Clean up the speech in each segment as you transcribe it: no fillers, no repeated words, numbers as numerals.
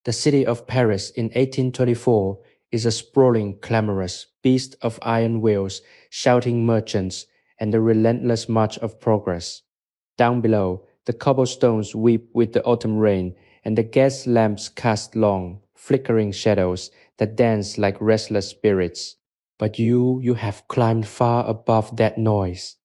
The city of Paris in 1824 is a sprawling, clamorous beast of iron wheels, shouting merchants, and the relentless march of progress. Down below, the cobblestones weep with the autumn rain, and the gas lamps cast long, flickering shadows that dance like restless spirits. But you have climbed far above that noise.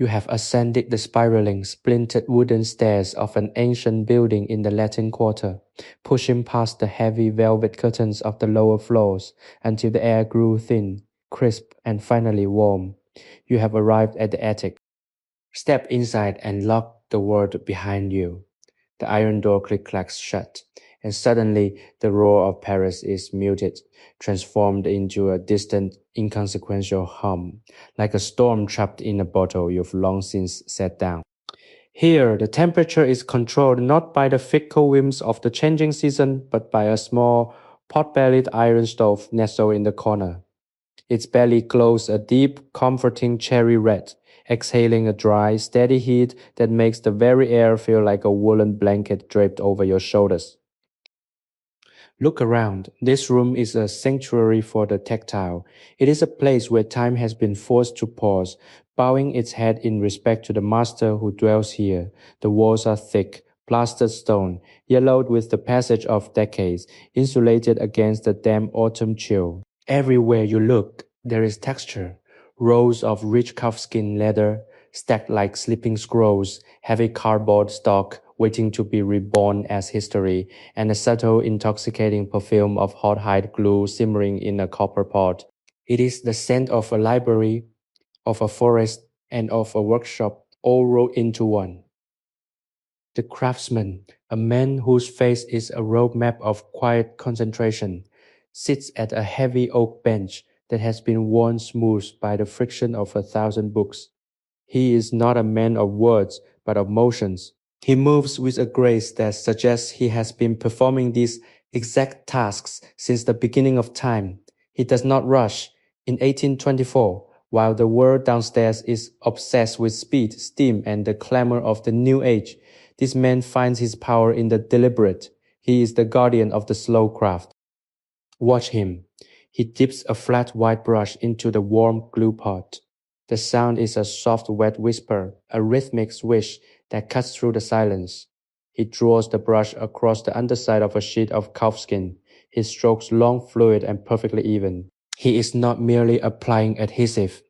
You have ascended the spiraling, splintered wooden stairs of an ancient building in the Latin Quarter, pushing past the heavy velvet curtains of the lower floors until the air grew thin, crisp, and finally warm. You have arrived at the attic. Step inside and lock the world behind you. The iron door click-clacks shut, and suddenly the roar of Paris is muted, transformed into a distant, inconsequential hum, like a storm trapped in a bottle you've long since set down. Here, the temperature is controlled not by the fickle whims of the changing season, but by a small, pot-bellied iron stove nestled in the corner. Its belly glows a deep, comforting cherry red, exhaling a dry, steady heat that makes the very air feel like a woolen blanket draped over your shoulders. Look around. This room is a sanctuary for the tactile. It is a place where time has been forced to pause, bowing its head in respect to the master who dwells here. The walls are thick, plastered stone, yellowed with the passage of decades, insulated against the damp autumn chill. Everywhere you look, there is texture. Rows of rich calfskin leather, stacked like sleeping scrolls, heavy cardboard stock waiting to be reborn as history, and a subtle, intoxicating perfume of hot hide glue simmering in a copper pot. It is the scent of a library, of a forest, and of a workshop all rolled into one. The craftsman, a man whose face is a roadmap of quiet concentration, sits at a heavy oak bench that has been worn smooth by the friction of 1,000 books. He is not a man of words, but of motions. He moves with a grace that suggests he has been performing these exact tasks since the beginning of time. He does not rush. In 1824, while the world downstairs is obsessed with speed, steam, and the clamor of the new age, this man finds his power in the deliberate. He is the guardian of the slow craft. Watch him. He dips a flat white brush into the warm glue pot. The sound is a soft wet whisper, a rhythmic swish that cuts through the silence. He draws the brush across the underside of a sheet of calfskin, his strokes long, fluid, and perfectly even. He is not merely applying adhesive.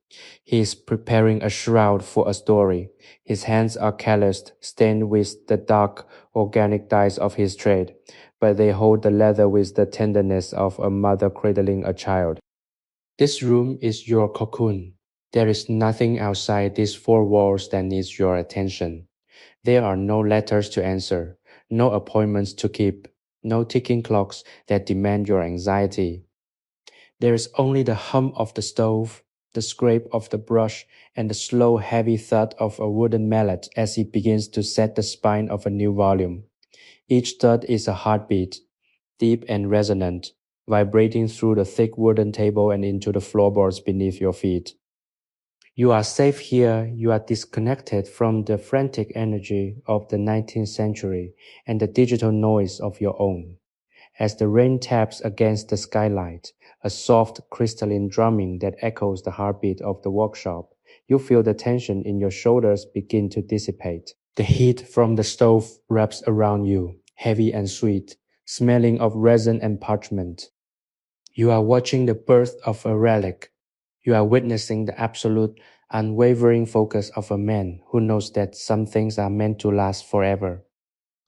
He is preparing a shroud for a story. His hands are calloused, stained with the dark, organic dyes of his trade, but they hold the leather with the tenderness of a mother cradling a child. This room is your cocoon. There is nothing outside these four walls that needs your attention. There are no letters to answer, no appointments to keep, no ticking clocks that demand your anxiety. There is only the hum of the stove, the scrape of the brush, and the slow, heavy thud of a wooden mallet as he begins to set the spine of a new volume. Each thud is a heartbeat, deep and resonant, vibrating through the thick wooden table and into the floorboards beneath your feet. You are safe here. You are disconnected from the frantic energy of the 19th century and the digital noise of your own. As the rain taps against the skylight, a soft crystalline drumming that echoes the heartbeat of the workshop, you feel the tension in your shoulders begin to dissipate. The heat from the stove wraps around you, heavy and sweet, smelling of resin and parchment. You are watching the birth of a relic. You are witnessing the absolute, unwavering focus of a man who knows that some things are meant to last forever.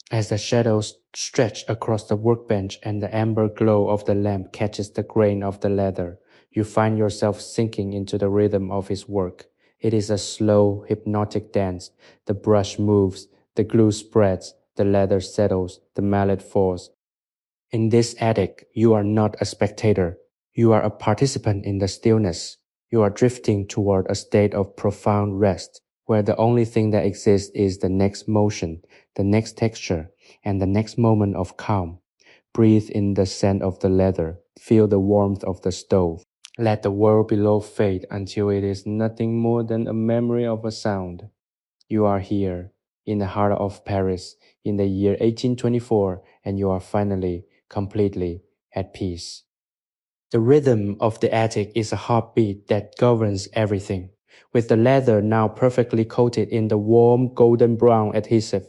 As the shadows stretch across the workbench and the amber glow of the lamp catches the grain of the leather, you find yourself sinking into the rhythm of his work. It is a slow, hypnotic dance. The brush moves, the glue spreads, the leather settles, the mallet falls. In this attic, you are not a spectator. You are a participant in the stillness. You are drifting toward a state of profound rest, where the only thing that exists is the next motion, the next texture, and the next moment of calm. Breathe in the scent of the leather. Feel the warmth of the stove. Let the world below fade until it is nothing more than a memory of a sound. You are here, in the heart of Paris, in the year 1824, and you are finally completely at peace. The rhythm of the attic is a heartbeat that governs everything. With the leather now perfectly coated in the warm golden brown adhesive,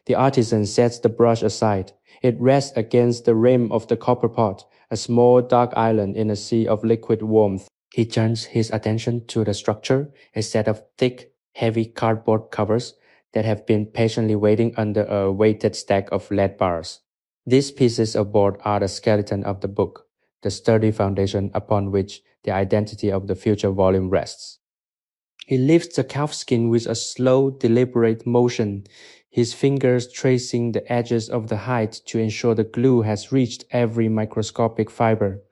the artisan sets the brush aside. It rests against the rim of the copper pot, a small dark island in a sea of liquid warmth. He turns his attention to the structure, a set of thick, heavy cardboard covers that have been patiently waiting under a weighted stack of lead bars. These pieces of board are the skeleton of the book, the sturdy foundation upon which the identity of the future volume rests. He lifts the calfskin with a slow, deliberate motion, his fingers tracing the edges of the hide to ensure the glue has reached every microscopic fiber.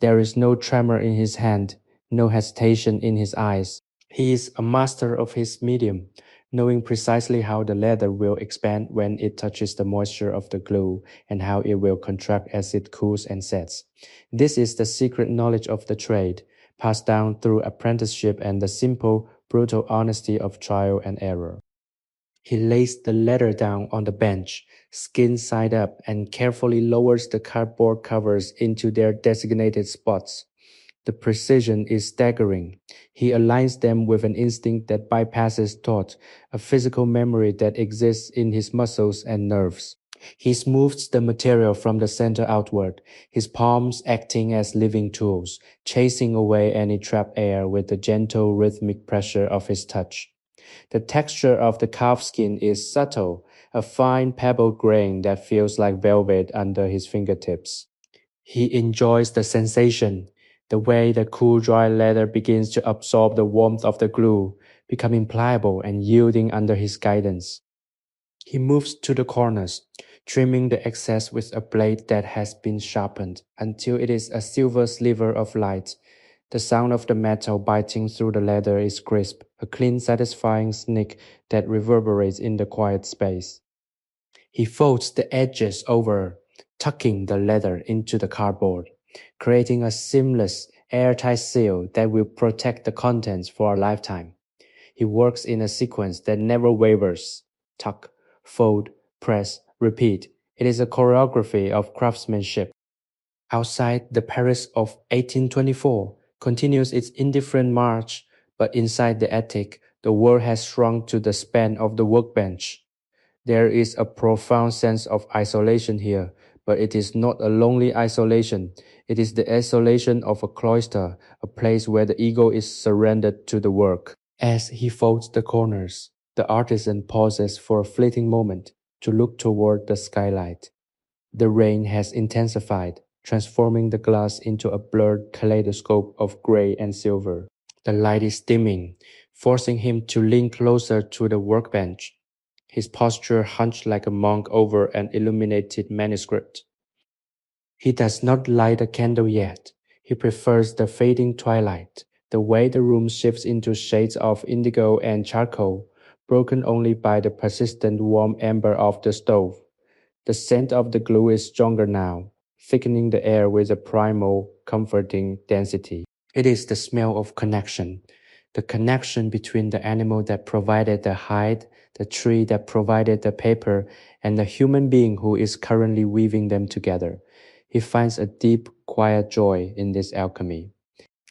There is no tremor in his hand, no hesitation in his eyes. He is a master of his medium, knowing precisely how the leather will expand when it touches the moisture of the glue and how it will contract as it cools and sets. This is the secret knowledge of the trade, passed down through apprenticeship and the simple, brutal honesty of trial and error. He lays the leather down on the bench, skin side up, and carefully lowers the cardboard covers into their designated spots. The precision is staggering. He aligns them with an instinct that bypasses thought, a physical memory that exists in his muscles and nerves. He smooths the material from the center outward, his palms acting as living tools, chasing away any trapped air with the gentle rhythmic pressure of his touch. The texture of the calfskin is subtle, a fine pebble grain that feels like velvet under his fingertips. He enjoys the sensation, the way the cool dry leather begins to absorb the warmth of the glue, becoming pliable and yielding under his guidance. He moves to the corners, trimming the excess with a blade that has been sharpened until it is a silver sliver of light. The sound of the metal biting through the leather is crisp, a clean, satisfying snick that reverberates in the quiet space. He folds the edges over, tucking the leather into the cardboard, creating a seamless, airtight seal that will protect the contents for a lifetime. He works in a sequence that never wavers. Tuck, fold, press, repeat. It is a choreography of craftsmanship. Outside, the Paris of 1824 continues its indifferent march, but inside the attic, the world has shrunk to the span of the workbench. There is a profound sense of isolation here, but it is not a lonely isolation. It is the isolation of a cloister, a place where the ego is surrendered to the work. As he folds the corners, the artisan pauses for a fleeting moment to look toward the skylight. The rain has intensified, transforming the glass into a blurred kaleidoscope of gray and silver. The light is dimming, forcing him to lean closer to the workbench, his posture hunched like a monk over an illuminated manuscript. He does not light a candle yet. He prefers the fading twilight, the way the room shifts into shades of indigo and charcoal, broken only by the persistent warm amber of the stove. The scent of the glue is stronger now, thickening the air with a primal, comforting density. It is the smell of connection, the connection between the animal that provided the hide, the tree that provided the paper, and the human being who is currently weaving them together. He finds a deep, quiet joy in this alchemy.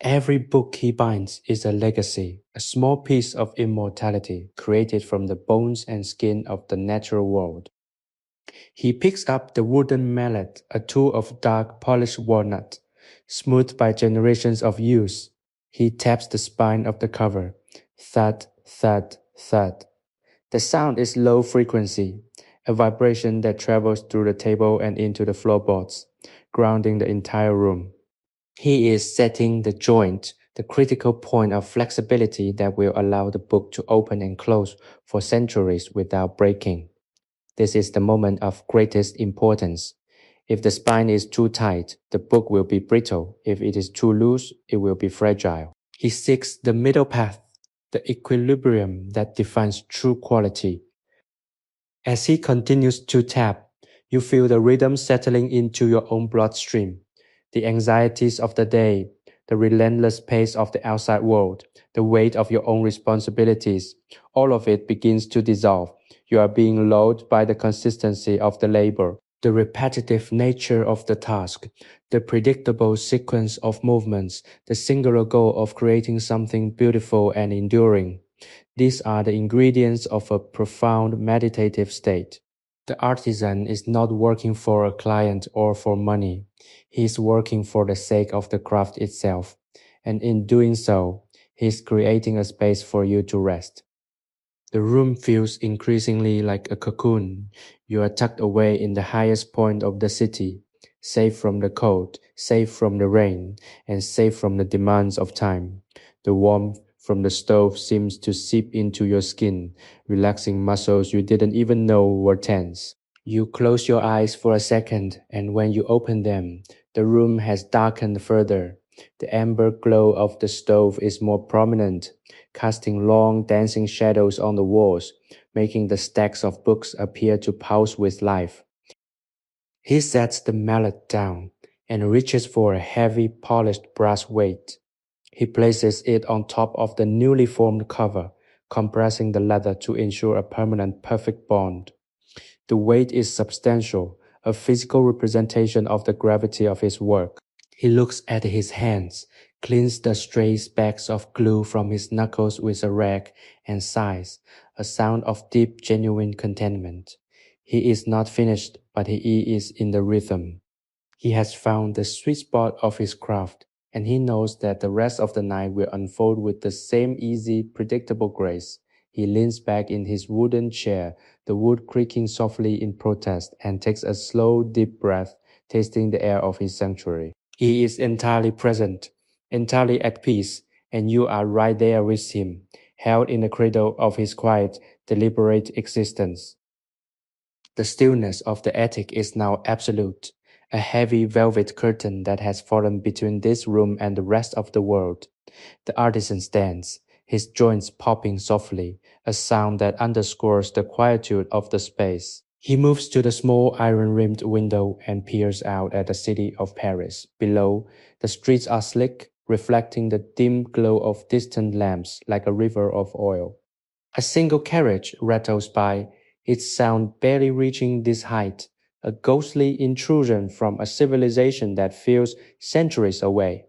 Every book he binds is a legacy, a small piece of immortality created from the bones and skin of the natural world. He picks up the wooden mallet, a tool of dark, polished walnut, smoothed by generations of use. He taps the spine of the cover. Thud, thud, thud. The sound is low frequency, a vibration that travels through the table and into the floorboards, grounding the entire room. He is setting the joint, the critical point of flexibility that will allow the book to open and close for centuries without breaking. This is the moment of greatest importance. If the spine is too tight, the book will be brittle. If it is too loose, it will be fragile. He seeks the middle path, the equilibrium that defines true quality. As he continues to tap, you feel the rhythm settling into your own bloodstream. The anxieties of the day, the relentless pace of the outside world, the weight of your own responsibilities, all of it begins to dissolve. You are being lulled by the consistency of the labor. The repetitive nature of the task, the predictable sequence of movements, the singular goal of creating something beautiful and enduring. These are the ingredients of a profound meditative state. The artisan is not working for a client or for money. He is working for the sake of the craft itself. And in doing so, he is creating a space for you to rest. The room feels increasingly like a cocoon. You are tucked away in the highest point of the city, safe from the cold, safe from the rain, and safe from the demands of time. The warmth from the stove seems to seep into your skin, relaxing muscles you didn't even know were tense. You close your eyes for a second, and when you open them, the room has darkened further. The amber glow of the stove is more prominent, casting long dancing shadows on the walls, making the stacks of books appear to pulse with life. He sets the mallet down and reaches for a heavy polished brass weight. He places it on top of the newly formed cover, compressing the leather to ensure a permanent perfect bond. The weight is substantial, a physical representation of the gravity of his work. He looks at his hands, cleans the stray specks of glue from his knuckles with a rag, and sighs, a sound of deep, genuine contentment. He is not finished, but he is in the rhythm. He has found the sweet spot of his craft, and he knows that the rest of the night will unfold with the same easy, predictable grace. He leans back in his wooden chair, the wood creaking softly in protest, and takes a slow, deep breath, tasting the air of his sanctuary. He is entirely present, entirely at peace, and you are right there with him, held in the cradle of his quiet, deliberate existence. The stillness of the attic is now absolute, a heavy velvet curtain that has fallen between this room and the rest of the world. The artisan stands, his joints popping softly, a sound that underscores the quietude of the space. He moves to the small iron-rimmed window and peers out at the city of Paris. Below, the streets are slick, reflecting the dim glow of distant lamps like a river of oil. A single carriage rattles by, its sound barely reaching this height, a ghostly intrusion from a civilization that feels centuries away.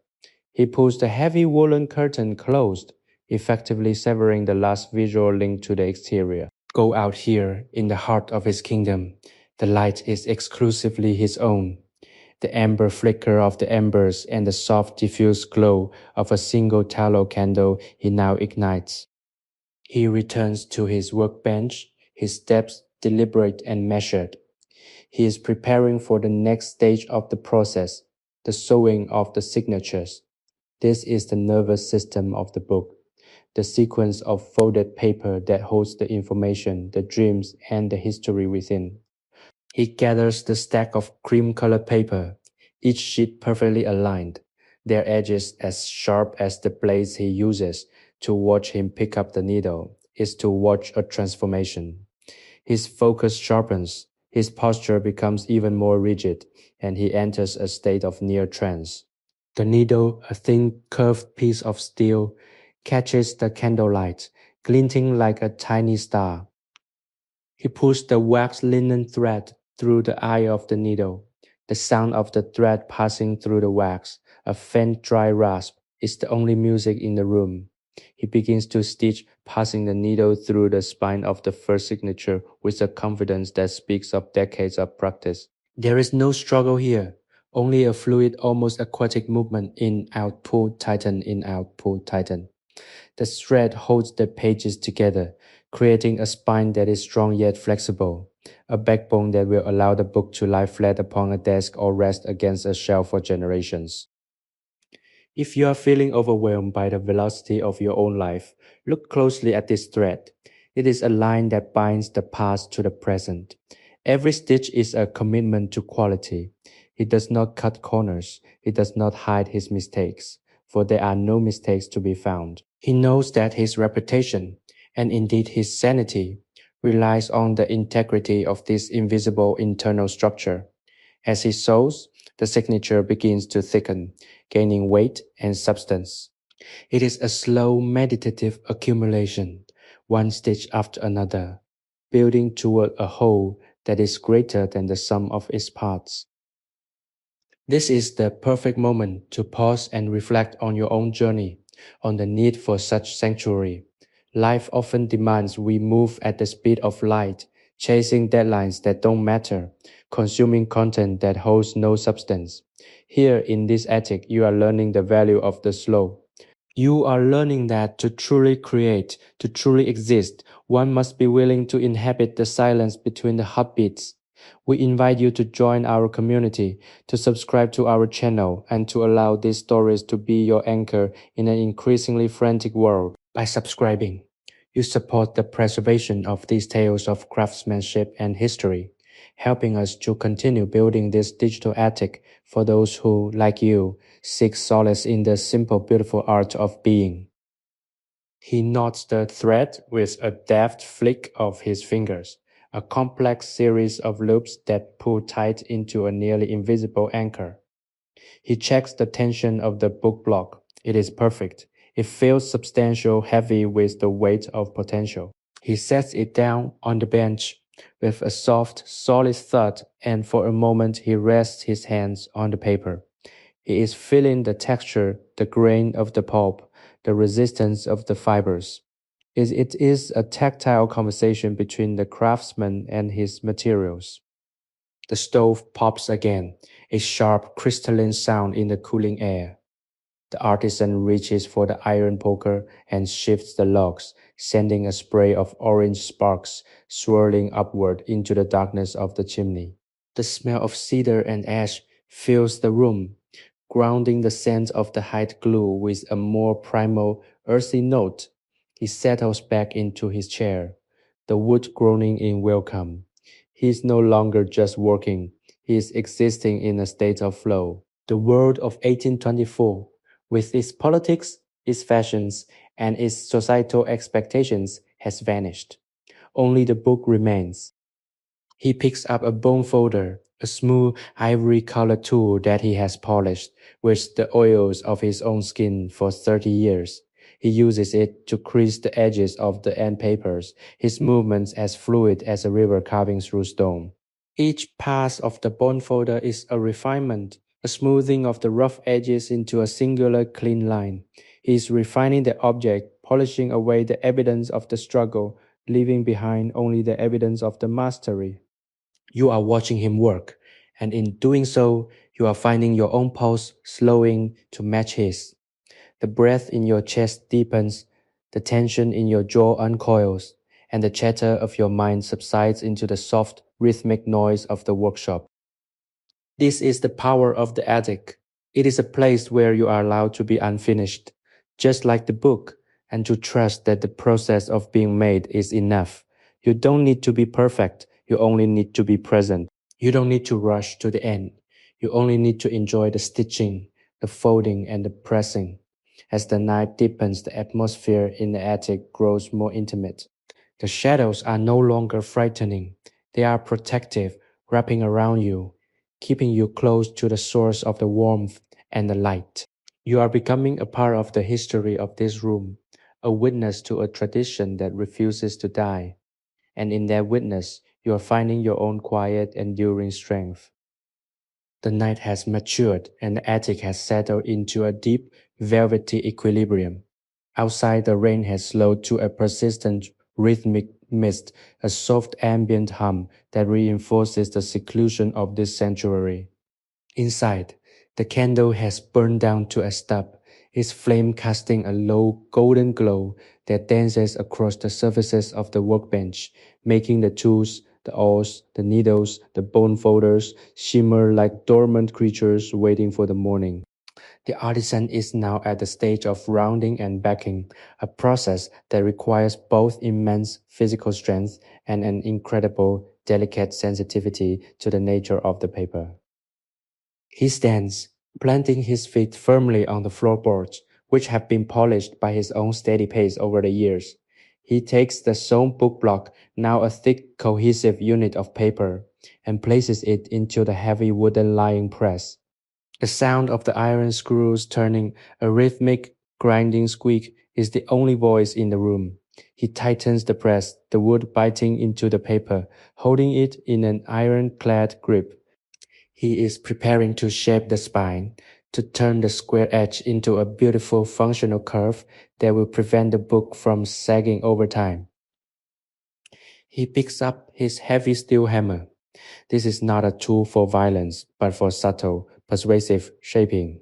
He pulls the heavy woolen curtain closed, effectively severing the last visual link to the exterior. Go out here, in the heart of his kingdom. The light is exclusively his own. The amber flicker of the embers and the soft diffuse glow of a single tallow candle he now ignites. He returns to his workbench, his steps deliberate and measured. He is preparing for the next stage of the process, the sewing of the signatures. This is the nervous system of the book, the sequence of folded paper that holds the information, the dreams, and the history within. He gathers the stack of cream-colored paper, each sheet perfectly aligned, their edges as sharp as the blades he uses. To watch him pick up the needle is to watch a transformation. His focus sharpens, his posture becomes even more rigid, and he enters a state of near trance. The needle, a thin curved piece of steel, catches the candlelight, glinting like a tiny star. He pulls the waxed linen thread through the eye of the needle. The sound of the thread passing through the wax, a faint dry rasp, is the only music in the room. He begins to stitch, passing the needle through the spine of the first signature with a confidence that speaks of decades of practice. There is no struggle here, only a fluid, almost aquatic movement in, out, pull, tighten, in, out, pull, tighten. The thread holds the pages together, creating a spine that is strong yet flexible, a backbone that will allow the book to lie flat upon a desk or rest against a shelf for generations. If you are feeling overwhelmed by the velocity of your own life, look closely at this thread. It is a line that binds the past to the present. Every stitch is a commitment to quality. He does not cut corners. He does not hide his mistakes, for there are no mistakes to be found. He knows that his reputation, and indeed his sanity, relies on the integrity of this invisible internal structure. As he sews, the signature begins to thicken, gaining weight and substance. It is a slow, meditative accumulation, one stitch after another, building toward a whole that is greater than the sum of its parts. This is the perfect moment to pause and reflect on your own journey, on the need for such sanctuary. Life often demands we move at the speed of light, chasing deadlines that don't matter, consuming content that holds no substance. Here in this attic, you are learning the value of the slow. You are learning that to truly create, to truly exist, one must be willing to inhabit the silence between the heartbeats. We invite you to join our community, to subscribe to our channel, and to allow these stories to be your anchor in an increasingly frantic world. By subscribing, you support the preservation of these tales of craftsmanship and history, helping us to continue building this digital attic for those who, like you, seek solace in the simple, beautiful art of being. He knots the thread with a deft flick of his fingers, a complex series of loops that pull tight into a nearly invisible anchor. He checks the tension of the book block. It is perfect. It feels substantial, heavy with the weight of potential. He sets it down on the bench with a soft, solid thud, and for a moment he rests his hands on the paper. He is feeling the texture, the grain of the pulp, the resistance of the fibers. It is a tactile conversation between the craftsman and his materials. The stove pops again, a sharp, crystalline sound in the cooling air. The artisan reaches for the iron poker and shifts the logs, sending a spray of orange sparks swirling upward into the darkness of the chimney. The smell of cedar and ash fills the room, grounding the scent of the hide glue with a more primal, earthy note. He settles back into his chair, the wood groaning in welcome. He is no longer just working, he is existing in a state of flow. The world of 1824, with its politics, its fashions, and its societal expectations, has vanished. Only the book remains. He picks up a bone folder, a smooth ivory-colored tool that he has polished with the oils of his own skin for 30 years. He uses it to crease the edges of the end papers, his movements as fluid as a river carving through stone. Each pass of the bone folder is a refinement, a smoothing of the rough edges into a singular clean line. He is refining the object, polishing away the evidence of the struggle, leaving behind only the evidence of the mastery. You are watching him work, and in doing so, you are finding your own pulse slowing to match his. The breath in your chest deepens, the tension in your jaw uncoils, and the chatter of your mind subsides into the soft, rhythmic noise of the workshop. This is the power of the attic. It is a place where you are allowed to be unfinished, just like the book, and to trust that the process of being made is enough. You don't need to be perfect, you only need to be present. You don't need to rush to the end. You only need to enjoy the stitching, the folding, and the pressing. As the night deepens, the atmosphere in the attic grows more intimate. The shadows are no longer frightening. They are protective, wrapping around you, keeping you close to the source of the warmth and the light. You are becoming a part of the history of this room, a witness to a tradition that refuses to die. And in that witness, you are finding your own quiet, enduring strength. The night has matured and the attic has settled into a deep, velvety equilibrium. Outside, the rain has slowed to a persistent, rhythmic mist, a soft ambient hum that reinforces the seclusion of this sanctuary. Inside, the candle has burned down to a stub, its flame casting a low golden glow that dances across the surfaces of the workbench, making the tools, the awls, the needles, the bone folders shimmer like dormant creatures waiting for the morning. The artisan is now at the stage of rounding and backing, a process that requires both immense physical strength and an incredible, delicate sensitivity to the nature of the paper. He stands, planting his feet firmly on the floorboards, which have been polished by his own steady pace over the years. He takes the sewn book block, now a thick, cohesive unit of paper, and places it into the heavy wooden lying press. The sound of the iron screws turning, a rhythmic, grinding squeak, is the only voice in the room. He tightens the press, the wood biting into the paper, holding it in an ironclad grip. He is preparing to shape the spine, to turn the square edge into a beautiful functional curve that will prevent the book from sagging over time. He picks up his heavy steel hammer. This is not a tool for violence, but for subtle, persuasive shaping.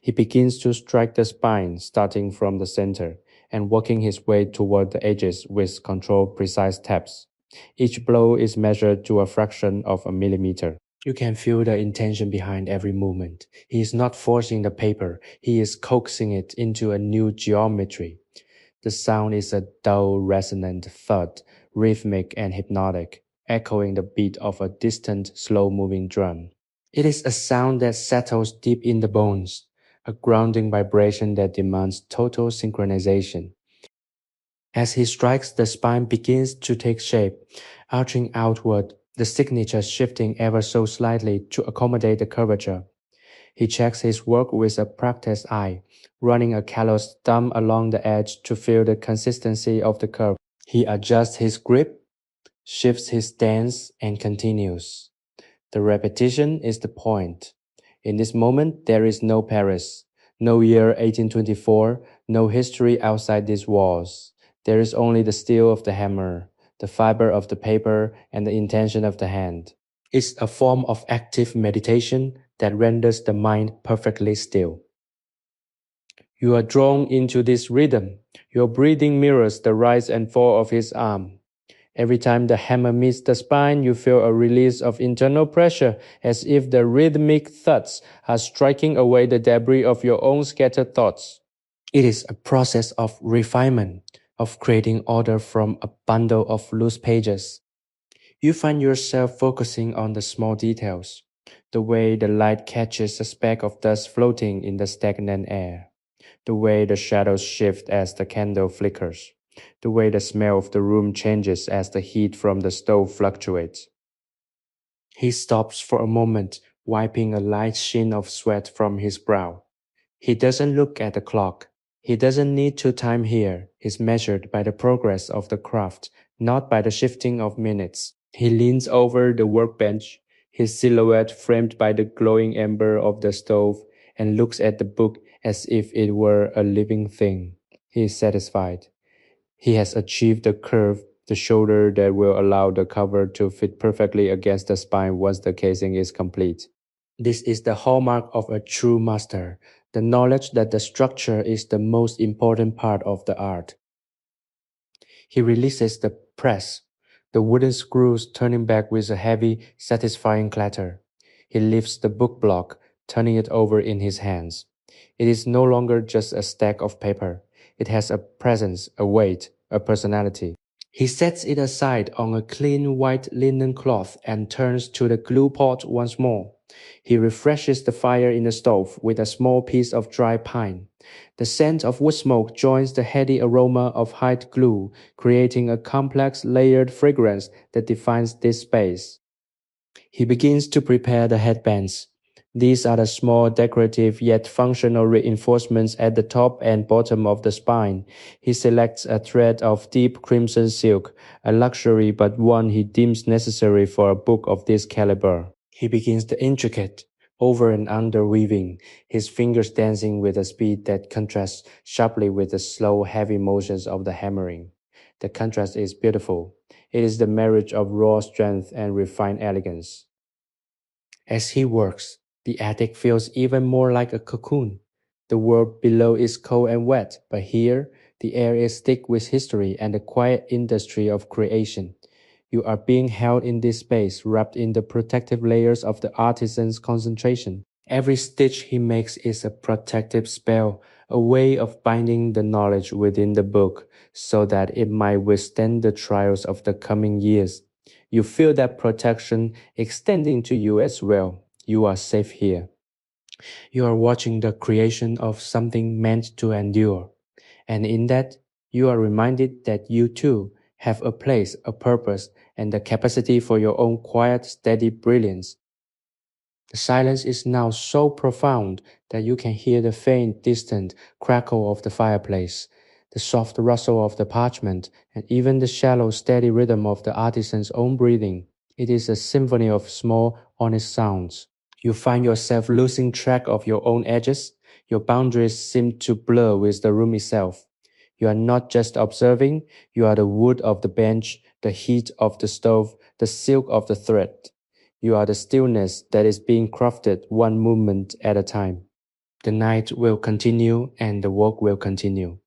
He begins to strike the spine, starting from the center, and working his way toward the edges with controlled, precise taps. Each blow is measured to a fraction of a millimeter. You can feel the intention behind every movement. He is not forcing the paper, he is coaxing it into a new geometry. The sound is a dull, resonant thud, rhythmic and hypnotic, echoing the beat of a distant, slow-moving drum. It is a sound that settles deep in the bones, a grounding vibration that demands total synchronization. As he strikes, the spine begins to take shape, arching outward, the signature shifting ever so slightly to accommodate the curvature. He checks his work with a practiced eye, running a callous thumb along the edge to feel the consistency of the curve. He adjusts his grip, shifts his stance, and continues. The repetition is the point. In this moment, there is no Paris, no year 1824, no history outside these walls. There is only the steel of the hammer, the fiber of the paper, and the intention of the hand. It's a form of active meditation that renders the mind perfectly still. You are drawn into this rhythm. Your breathing mirrors the rise and fall of his arm. Every time the hammer meets the spine, you feel a release of internal pressure, as if the rhythmic thuds are striking away the debris of your own scattered thoughts. It is a process of refinement, of creating order from a bundle of loose pages. You find yourself focusing on the small details, the way the light catches a speck of dust floating in the stagnant air, the way the shadows shift as the candle flickers, the way the smell of the room changes as the heat from the stove fluctuates. He stops for a moment, wiping a light sheen of sweat from his brow. He doesn't look at the clock. He doesn't need to time here. He's measured by the progress of the craft, not by the shifting of minutes. He leans over the workbench, his silhouette framed by the glowing ember of the stove, and looks at the book as if it were a living thing. He is satisfied. He has achieved the curve, the shoulder that will allow the cover to fit perfectly against the spine once the casing is complete. This is the hallmark of a true master, the knowledge that the structure is the most important part of the art. He releases the press, the wooden screws turning back with a heavy, satisfying clatter. He lifts the book block, turning it over in his hands. It is no longer just a stack of paper. It has a presence, a weight, a personality. He sets it aside on a clean white linen cloth and turns to the glue pot once more. He refreshes the fire in the stove with a small piece of dry pine. The scent of wood smoke joins the heady aroma of hide glue, creating a complex, layered fragrance that defines this space. He begins to prepare the headbands. These are the small, decorative yet functional reinforcements at the top and bottom of the spine. He selects a thread of deep crimson silk, a luxury but one he deems necessary for a book of this caliber. He begins the intricate, over and under weaving, his fingers dancing with a speed that contrasts sharply with the slow, heavy motions of the hammering. The contrast is beautiful. It is the marriage of raw strength and refined elegance. As he works, the attic feels even more like a cocoon. The world below is cold and wet, but here, the air is thick with history and the quiet industry of creation. You are being held in this space, wrapped in the protective layers of the artisan's concentration. Every stitch he makes is a protective spell, a way of binding the knowledge within the book so that it might withstand the trials of the coming years. You feel that protection extending to you as well. You are safe here. You are watching the creation of something meant to endure. And in that, you are reminded that you too have a place, a purpose, and the capacity for your own quiet, steady brilliance. The silence is now so profound that you can hear the faint, distant crackle of the fireplace, The soft rustle of the parchment, and even the shallow, steady rhythm of the artisan's own breathing. It is a symphony of small, honest sounds. You find yourself losing track of your own edges. Your boundaries seem to blur with the room itself. You are not just observing, you are the wood of the bench, the heat of the stove, the silk of the thread. You are the stillness that is being crafted one movement at a time. The night will continue and the work will continue.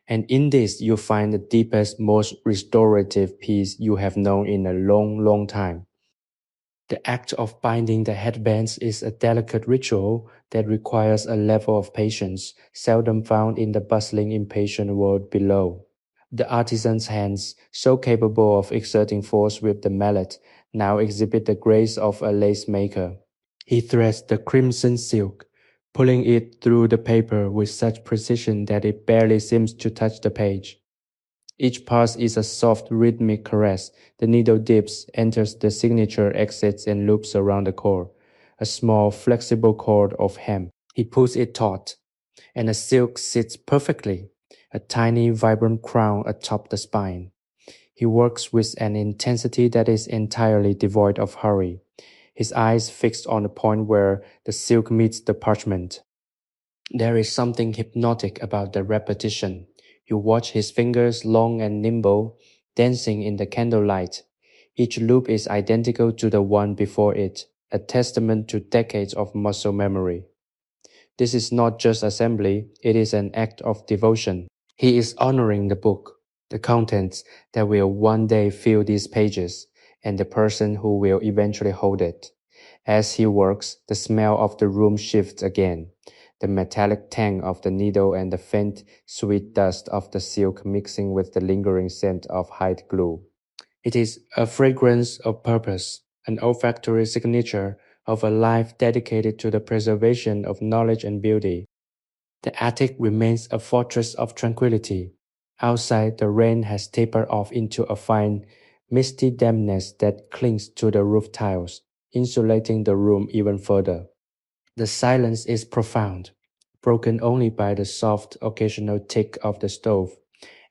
And in this, you find the deepest, most restorative peace you have known in a long, long time. The act of binding the headbands is a delicate ritual that requires a level of patience seldom found in the bustling, impatient world below. The artisan's hands, so capable of exerting force with the mallet, now exhibit the grace of a lace maker. He threads the crimson silk, pulling it through the paper with such precision that it barely seems to touch the page. Each pass is a soft rhythmic caress. The needle dips, enters the signature, exits, and loops around the core, a small, flexible cord of hemp. He pulls it taut, and the silk sits perfectly, a tiny, vibrant crown atop the spine. He works with an intensity that is entirely devoid of hurry, his eyes fixed on the point where the silk meets the parchment. There is something hypnotic about the repetition. You watch his fingers, long and nimble, dancing in the candlelight. Each loop is identical to the one before it, a testament to decades of muscle memory. This is not just assembly, it is an act of devotion. He is honoring the book, the contents that will one day fill these pages, and the person who will eventually hold it. As he works, the smell of the room shifts again. The metallic tang of the needle and the faint, sweet dust of the silk mixing with the lingering scent of hide glue. It is a fragrance of purpose, an olfactory signature of a life dedicated to the preservation of knowledge and beauty. The attic remains a fortress of tranquility. Outside, the rain has tapered off into a fine, misty dampness that clings to the roof tiles, insulating the room even further. The silence is profound, broken only by the soft, occasional tick of the stove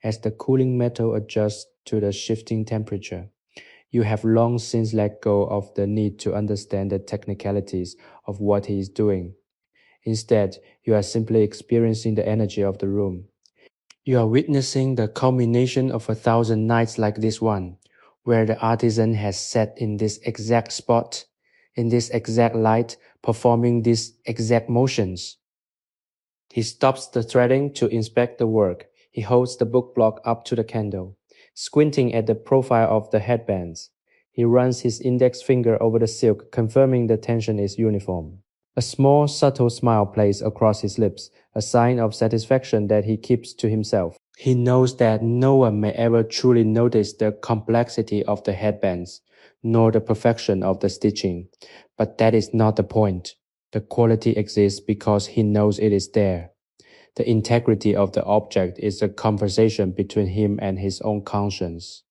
as the cooling metal adjusts to the shifting temperature. You have long since let go of the need to understand the technicalities of what he is doing. Instead, you are simply experiencing the energy of the room. You are witnessing the culmination of 1,000 nights like this one, where the artisan has sat in this exact spot, in this exact light, performing these exact motions. He stops the threading to inspect the work. He holds the book block up to the candle, squinting at the profile of the headbands. He runs his index finger over the silk, confirming the tension is uniform. A small, subtle smile plays across his lips, a sign of satisfaction that he keeps to himself. He knows that no one may ever truly notice the complexity of the headbands, nor the perfection of the stitching. But that is not the point. The quality exists because he knows it is there. The integrity of the object is a conversation between him and his own conscience.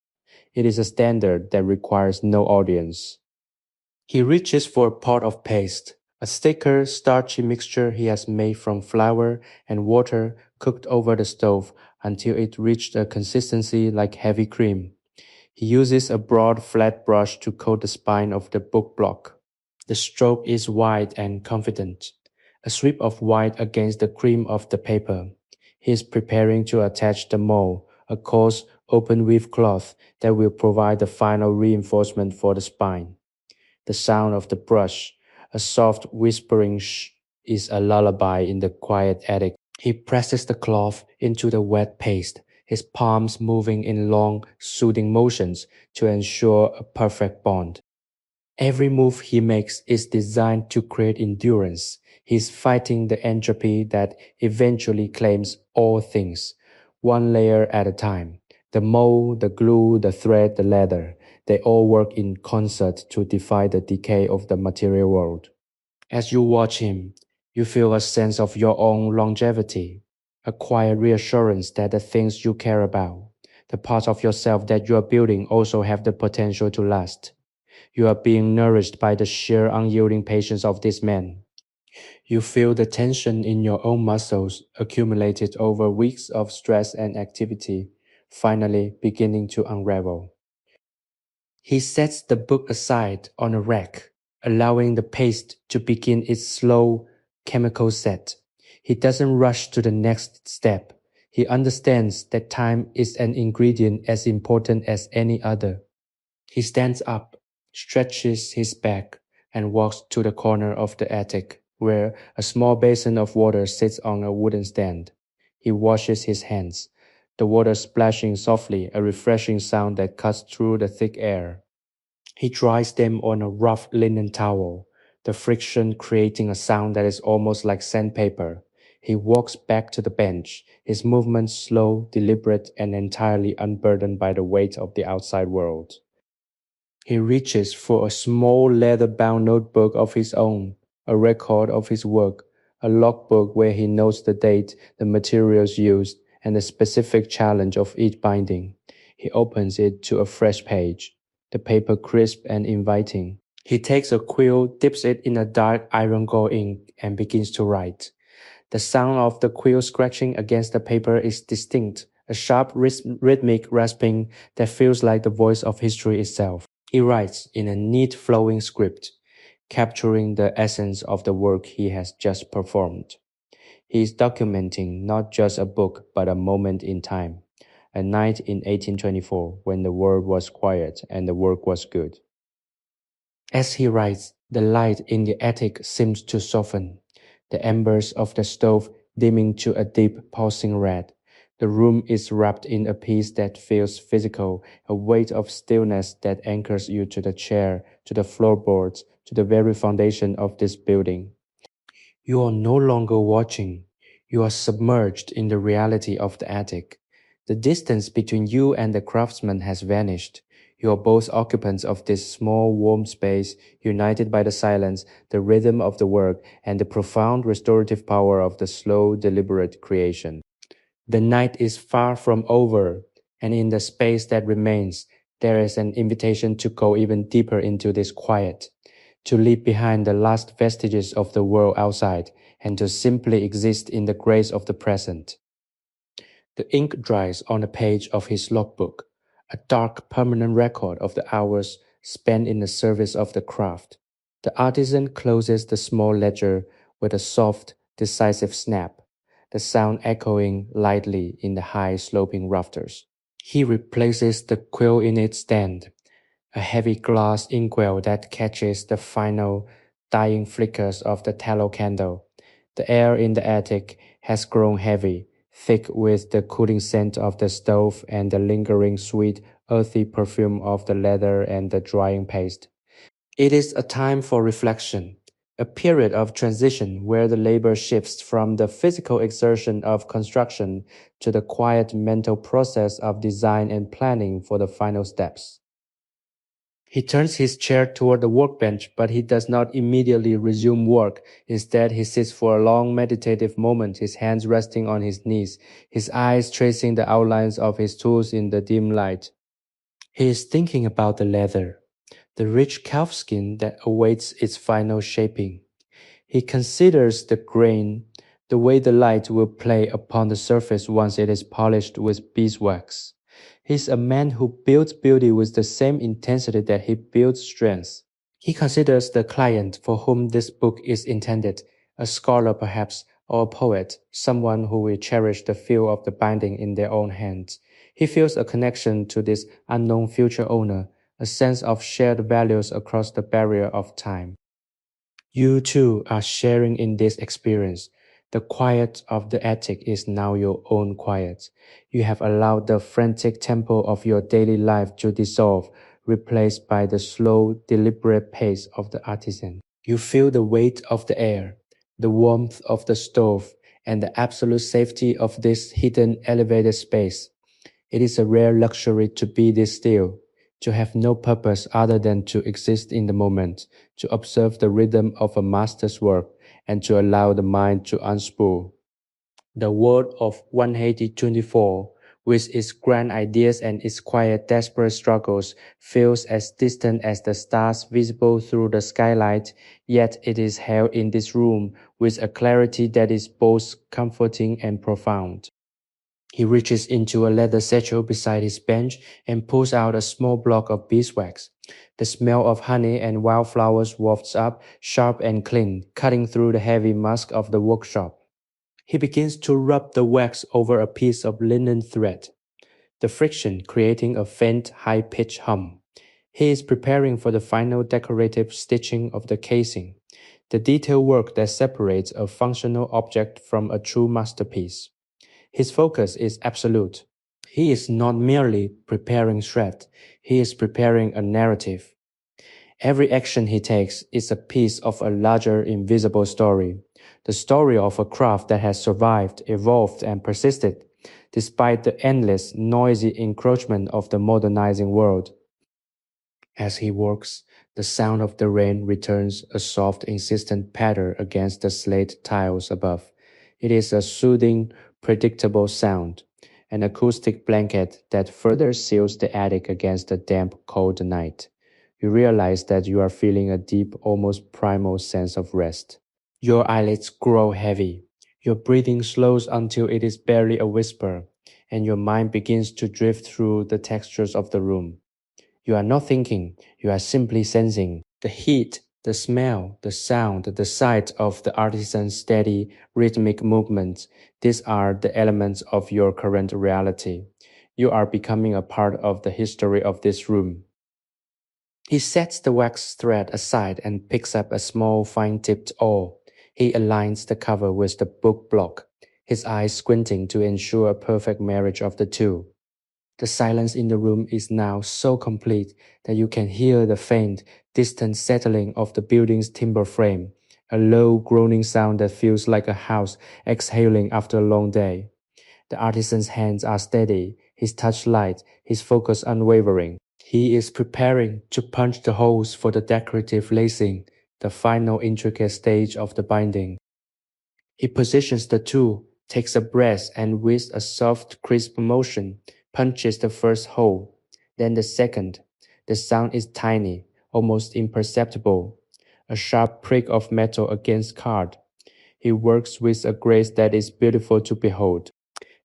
It is a standard that requires no audience. He reaches for a pot of paste, a thicker, starchy mixture he has made from flour and water cooked over the stove until it reached a consistency like heavy cream. He uses a broad, flat brush to coat the spine of the book block. The stroke is wide and confident, a sweep of white against the cream of the paper. He is preparing to attach the mold, a coarse, open weave cloth that will provide the final reinforcement for the spine. The sound of the brush, a soft whispering shh, is a lullaby in the quiet attic. He presses the cloth into the wet paste, his palms moving in long, soothing motions to ensure a perfect bond. Every move he makes is designed to create endurance. He's fighting the entropy that eventually claims all things, one layer at a time. The mold, the glue, the thread, the leather, they all work in concert to defy the decay of the material world. As you watch him, you feel a sense of your own longevity, a quiet reassurance that the things you care about, the parts of yourself that you are building also have the potential to last. You are being nourished by the sheer unyielding patience of this man. You feel the tension in your own muscles accumulated over weeks of stress and activity, finally beginning to unravel. He sets the book aside on a rack, allowing the paste to begin its slow chemical set. He doesn't rush to the next step. He understands that time is an ingredient as important as any other. He stands up, stretches his back, and walks to the corner of the attic, where a small basin of water sits on a wooden stand. He washes his hands, the water splashing softly, a refreshing sound that cuts through the thick air. He dries them on a rough linen towel, the friction creating a sound that is almost like sandpaper. He walks back to the bench, his movements slow, deliberate, and entirely unburdened by the weight of the outside world. He reaches for a small leather-bound notebook of his own, a record of his work, a logbook where he notes the date, the materials used, and the specific challenge of each binding. He opens it to a fresh page, the paper crisp and inviting. He takes a quill, dips it in a dark iron gall ink, and begins to write. The sound of the quill scratching against the paper is distinct, a sharp rhythmic rasping that feels like the voice of history itself. He writes in a neat flowing script, capturing the essence of the work he has just performed. He is documenting not just a book but a moment in time, a night in 1824 when the world was quiet and the work was good. As he writes, the light in the attic seems to soften, the embers of the stove dimming to a deep pulsing red. The room is wrapped in a peace that feels physical, a weight of stillness that anchors you to the chair, to the floorboards, to the very foundation of this building. You are no longer watching. You are submerged in the reality of the attic. The distance between you and the craftsman has vanished. You are both occupants of this small, warm space, united by the silence, the rhythm of the work, and the profound restorative power of the slow, deliberate creation. The night is far from over, and in the space that remains, there is an invitation to go even deeper into this quiet, to leave behind the last vestiges of the world outside, and to simply exist in the grace of the present. The ink dries on a page of his logbook, a dark permanent record of the hours spent in the service of the craft. The artisan closes the small ledger with a soft, decisive snap, the sound echoing lightly in the high sloping rafters. He replaces the quill in its stand, a heavy glass inkwell that catches the final dying flickers of the tallow candle. The air in the attic has grown heavy, thick with the cooling scent of the stove and the lingering sweet, earthy perfume of the leather and the drying paste. It is a time for reflection, a period of transition where the labor shifts from the physical exertion of construction to the quiet mental process of design and planning for the final steps. He turns his chair toward the workbench, but he does not immediately resume work. Instead, he sits for a long meditative moment, his hands resting on his knees, his eyes tracing the outlines of his tools in the dim light. He is thinking about the leather, the rich calfskin that awaits its final shaping. He considers the grain, the way the light will play upon the surface once it is polished with beeswax. He's a man who builds beauty with the same intensity that he builds strength. He considers the client for whom this book is intended, a scholar perhaps, or a poet, someone who will cherish the feel of the binding in their own hands. He feels a connection to this unknown future owner, a sense of shared values across the barrier of time. You too are sharing in this experience. The quiet of the attic is now your own quiet. You have allowed the frantic tempo of your daily life to dissolve, replaced by the slow, deliberate pace of the artisan. You feel the weight of the air, the warmth of the stove, and the absolute safety of this hidden elevated space. It is a rare luxury to be this still, to have no purpose other than to exist in the moment, to observe the rhythm of a master's work, and to allow the mind to unspool. The world of 18024 with its grand ideas and its quiet, desperate struggles, feels as distant as the stars visible through the skylight, yet it is held in this room with a clarity that is both comforting and profound. He reaches into a leather satchel beside his bench and pulls out a small block of beeswax. The smell of honey and wildflowers wafts up, sharp and clean, cutting through the heavy musk of the workshop. He begins to rub the wax over a piece of linen thread, the friction creating a faint, high-pitched hum. He is preparing for the final decorative stitching of the casing, the detail work that separates a functional object from a true masterpiece. His focus is absolute. He is not merely preparing thread, he is preparing a narrative. Every action he takes is a piece of a larger invisible story, the story of a craft that has survived, evolved, and persisted, despite the endless, noisy encroachment of the modernizing world. As he works, the sound of the rain returns a soft, insistent patter against the slate tiles above. It is a soothing, predictable sound, an acoustic blanket that further seals the attic against the damp, cold night. You realize that you are feeling a deep, almost primal sense of rest. Your eyelids grow heavy. Your breathing slows until it is barely a whisper, and your mind begins to drift through the textures of the room. You are not thinking, you are simply sensing the heat, the smell, the sound, the sight of the artisan's steady, rhythmic movements. These are the elements of your current reality. You are becoming a part of the history of this room. He sets the wax thread aside and picks up a small, fine-tipped awl. He aligns the cover with the book block, his eyes squinting to ensure a perfect marriage of the two. The silence in the room is now so complete that you can hear the faint, distant settling of the building's timber frame, a low, groaning sound that feels like a house exhaling after a long day. The artisan's hands are steady, his touch light, his focus unwavering. He is preparing to punch the holes for the decorative lacing, the final intricate stage of the binding. He positions the tool, takes a breath, and with a soft, crisp motion, punches the first hole, then the second. The sound is tiny, almost imperceptible, a sharp prick of metal against card. He works with a grace that is beautiful to behold.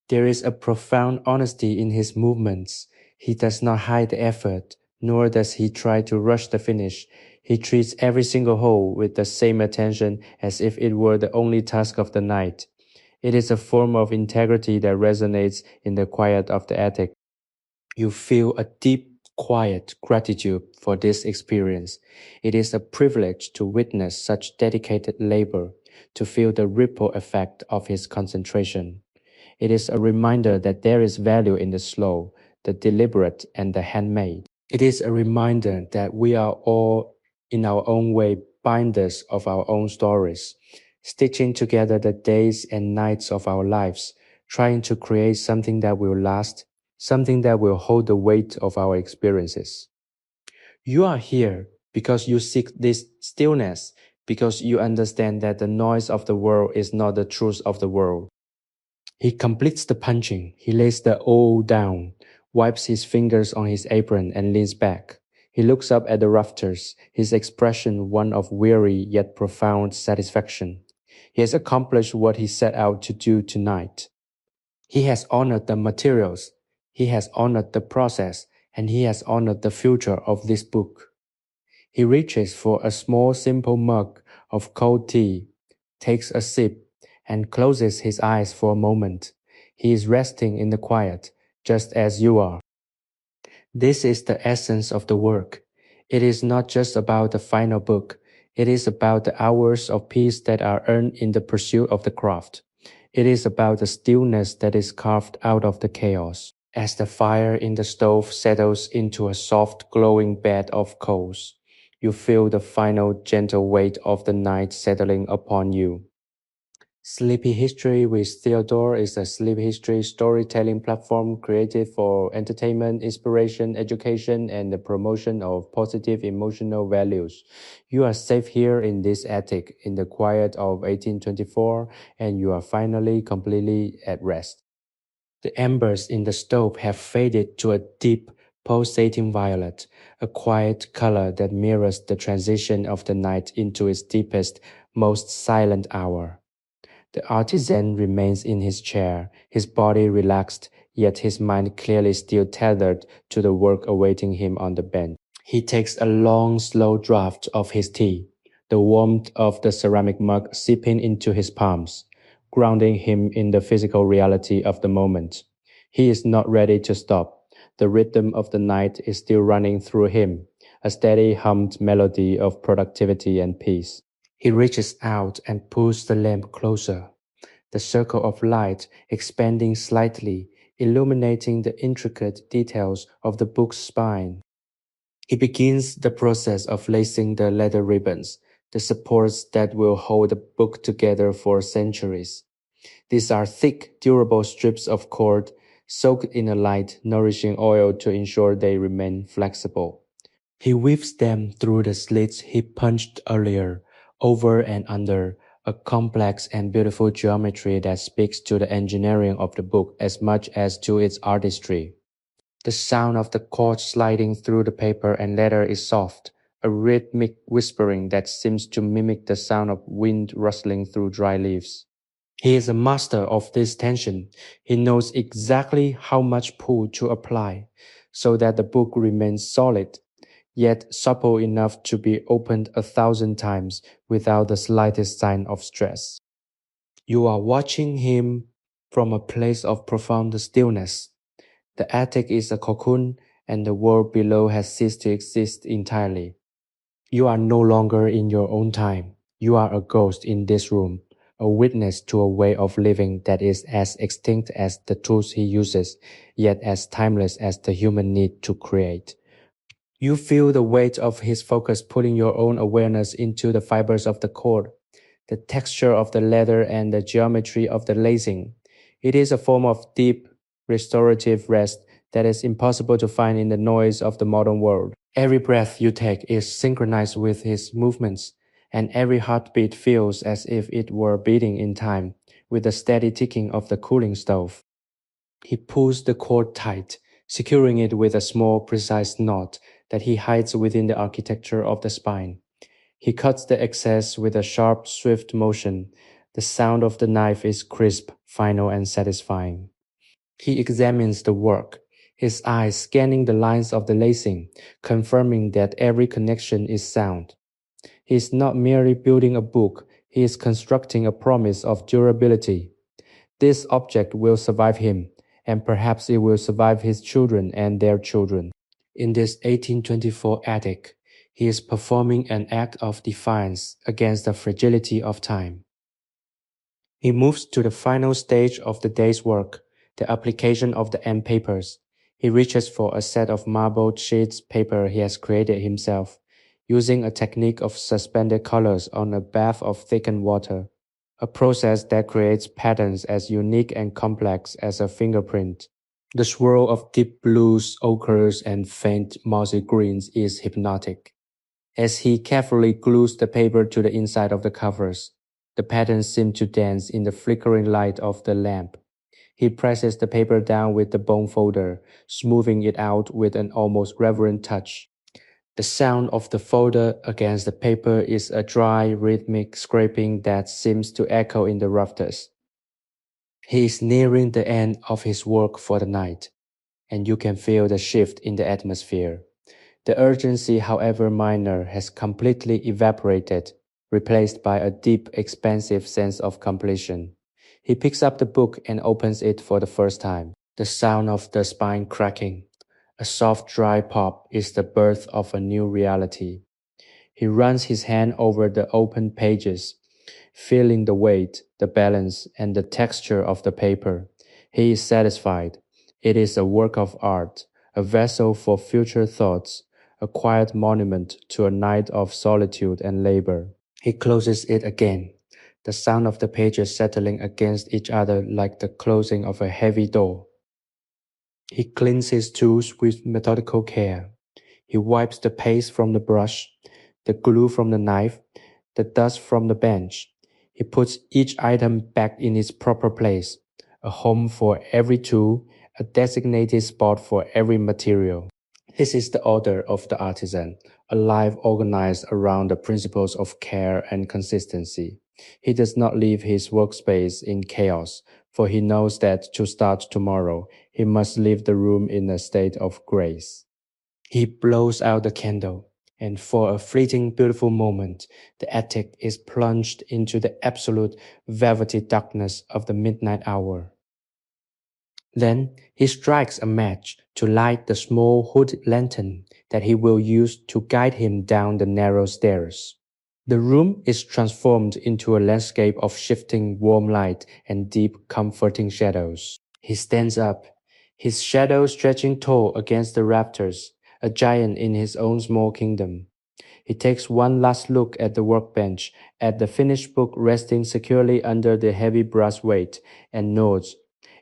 There is a profound honesty in his movements. He does not hide the effort, nor does he try to rush the finish. He treats every single hole with the same attention as if it were the only task of the night. It is a form of integrity that resonates in the quiet of the attic. You feel a deep, quiet gratitude for this experience. It is a privilege to witness such dedicated labor, to feel the ripple effect of his concentration. It is a reminder that there is value in the slow, the deliberate, and the handmade. It is a reminder that we are all, in our own way, binders of our own stories, stitching together the days and nights of our lives, trying to create something that will last, something that will hold the weight of our experiences. You are here because you seek this stillness, because you understand that the noise of the world is not the truth of the world. He completes the punching. He lays the awl down, wipes his fingers on his apron, and leans back. He looks up at the rafters, his expression one of weary yet profound satisfaction. He has accomplished what he set out to do tonight. He has honored the materials, he has honored the process, and he has honored the future of this book. He reaches for a small, simple mug of cold tea, takes a sip, and closes his eyes for a moment. He is resting in the quiet, just as you are. This is the essence of the work. It is not just about the final book. It is about the hours of peace that are earned in the pursuit of the craft. It is about the stillness that is carved out of the chaos. As the fire in the stove settles into a soft, glowing bed of coals, you feel the final gentle weight of the night settling upon you. Sleepy History with Theodore is a sleep history storytelling platform created for entertainment, inspiration, education, and the promotion of positive emotional values. You are safe here in this attic in the quiet of 1824, and you are finally completely at rest. The embers in the stove have faded to a deep, pulsating violet, a quiet color that mirrors the transition of the night into its deepest, most silent hour. The artisan remains in his chair, his body relaxed, yet his mind clearly still tethered to the work awaiting him on the bench. He takes a long, slow draught of his tea, the warmth of the ceramic mug seeping into his palms, grounding him in the physical reality of the moment. He is not ready to stop. The rhythm of the night is still running through him, a steady hummed melody of productivity and peace. He reaches out and pulls the lamp closer, the circle of light expanding slightly, illuminating the intricate details of the book's spine. He begins the process of lacing the leather ribbons, the supports that will hold the book together for centuries. These are thick, durable strips of cord soaked in a light, nourishing oil to ensure they remain flexible. He weaves them through the slits he punched earlier, over and under, a complex and beautiful geometry that speaks to the engineering of the book as much as to its artistry. The sound of the cord sliding through the paper and leather is soft, a rhythmic whispering that seems to mimic the sound of wind rustling through dry leaves. He is a master of this tension. He knows exactly how much pull to apply so that the book remains solid, yet supple enough to be opened 1,000 times without the slightest sign of stress. You are watching him from a place of profound stillness. The attic is a cocoon, and the world below has ceased to exist entirely. You are no longer in your own time. You are a ghost in this room, a witness to a way of living that is as extinct as the tools he uses, yet as timeless as the human need to create. You feel the weight of his focus pulling your own awareness into the fibers of the cord, the texture of the leather and the geometry of the lacing. It is a form of deep, restorative rest that is impossible to find in the noise of the modern world. Every breath you take is synchronized with his movements, and every heartbeat feels as if it were beating in time with the steady ticking of the cooling stove. He pulls the cord tight, securing it with a small, precise knot that he hides within the architecture of the spine. He cuts the excess with a sharp, swift motion. The sound of the knife is crisp, final, and satisfying. He examines the work, his eyes scanning the lines of the lacing, confirming that every connection is sound. He is not merely building a book, he is constructing a promise of durability. This object will survive him, and perhaps it will survive his children and their children. In this 1824 attic, he is performing an act of defiance against the fragility of time. He moves to the final stage of the day's work, the application of the end papers. He reaches for a set of marbled sheets paper he has created himself, using a technique of suspended colors on a bath of thickened water, a process that creates patterns as unique and complex as a fingerprint. The swirl of deep blues, ochres, and faint mossy greens is hypnotic. As he carefully glues the paper to the inside of the covers, the patterns seem to dance in the flickering light of the lamp. He presses the paper down with the bone folder, smoothing it out with an almost reverent touch. The sound of the folder against the paper is a dry, rhythmic scraping that seems to echo in the rafters. He is nearing the end of his work for the night, and you can feel the shift in the atmosphere. The urgency, however minor, has completely evaporated, replaced by a deep, expansive sense of completion. He picks up the book and opens it for the first time. The sound of the spine cracking, a soft, dry pop, is the birth of a new reality. He runs his hand over the open pages, feeling the weight, the balance, and the texture of the paper. He is satisfied. It is a work of art, a vessel for future thoughts, a quiet monument to a night of solitude and labor. He closes it again, the sound of the pages settling against each other like the closing of a heavy door. He cleans his tools with methodical care. He wipes the paste from the brush, the glue from the knife, the dust from the bench. He puts each item back in its proper place, a home for every tool, a designated spot for every material. This is the order of the artisan, a life organized around the principles of care and consistency. He does not leave his workspace in chaos, for he knows that to start tomorrow, he must leave the room in a state of grace. He blows out the candle, and for a fleeting beautiful moment, the attic is plunged into the absolute velvety darkness of the midnight hour. Then he strikes a match to light the small hooded lantern that he will use to guide him down the narrow stairs. The room is transformed into a landscape of shifting warm light and deep comforting shadows. He stands up, his shadow stretching tall against the rafters, a giant in his own small kingdom. He takes one last look at the workbench, at the finished book resting securely under the heavy brass weight, and nods.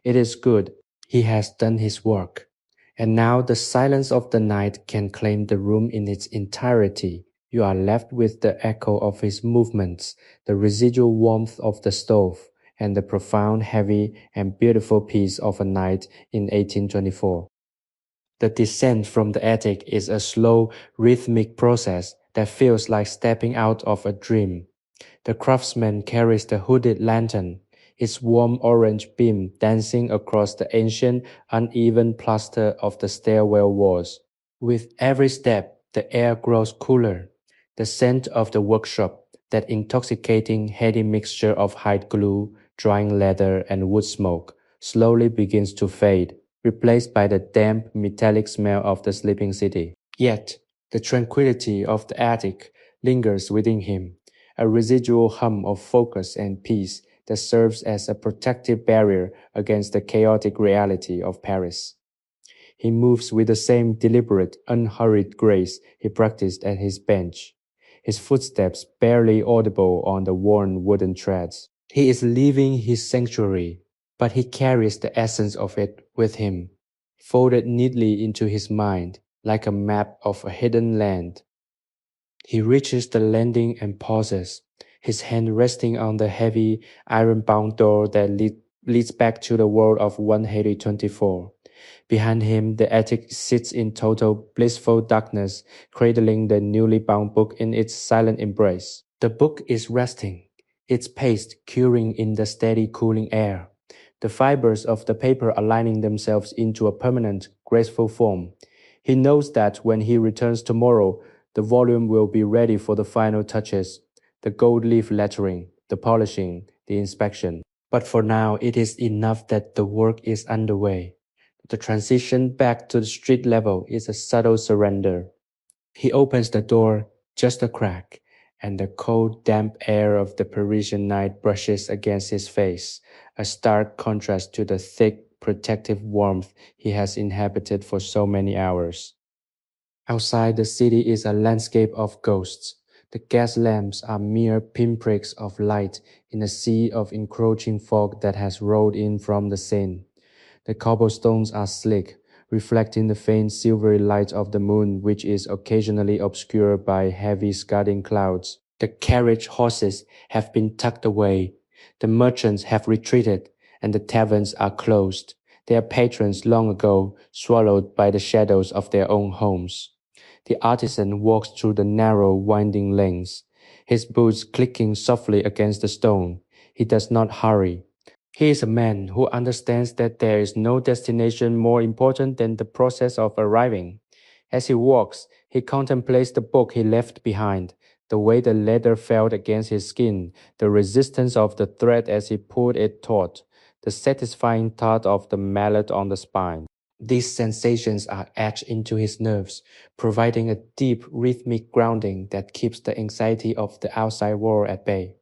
It is good. He has done his work. And now the silence of the night can claim the room in its entirety. You are left with the echo of his movements, the residual warmth of the stove, and the profound, heavy, and beautiful peace of a night in 1824. The descent from the attic is a slow, rhythmic process that feels like stepping out of a dream. The craftsman carries the hooded lantern, its warm orange beam dancing across the ancient, uneven plaster of the stairwell walls. With every step, the air grows cooler. The scent of the workshop, that intoxicating, heady mixture of hide glue, drying leather, and wood smoke, slowly begins to fade, replaced by the damp, metallic smell of the sleeping city. Yet, the tranquility of the attic lingers within him, a residual hum of focus and peace that serves as a protective barrier against the chaotic reality of Paris. He moves with the same deliberate, unhurried grace he practiced at his bench, his footsteps barely audible on the worn wooden treads. He is leaving his sanctuary, but he carries the essence of it with him, folded neatly into his mind like a map of a hidden land. He reaches the landing and pauses, his hand resting on the heavy, iron-bound door that leads back to the world of 18024. Behind him, the attic sits in total blissful darkness, cradling the newly bound book in its silent embrace. The book is resting, its paste curing in the steady cooling air, the fibers of the paper aligning themselves into a permanent, graceful form. He knows that when he returns tomorrow, the volume will be ready for the final touches, the gold leaf lettering, the polishing, the inspection. But for now, it is enough that the work is underway. The transition back to the street level is a subtle surrender. He opens the door just a crack, and the cold, damp air of the Parisian night brushes against his face, a stark contrast to the thick, protective warmth he has inhabited for so many hours. Outside the city is a landscape of ghosts. The gas lamps are mere pinpricks of light in a sea of encroaching fog that has rolled in from the Seine. The cobblestones are slick, reflecting the faint silvery light of the moon, which is occasionally obscured by heavy scudding clouds. The carriage horses have been tucked away. The merchants have retreated, and the taverns are closed, their patrons long ago swallowed by the shadows of their own homes. The artisan walks through the narrow, winding lanes, his boots clicking softly against the stone. He does not hurry. He is a man who understands that there is no destination more important than the process of arriving. As he walks, he contemplates the book he left behind, the way the leather felt against his skin, the resistance of the thread as he pulled it taut, the satisfying thud of the mallet on the spine. These sensations are etched into his nerves, providing a deep rhythmic grounding that keeps the anxiety of the outside world at bay.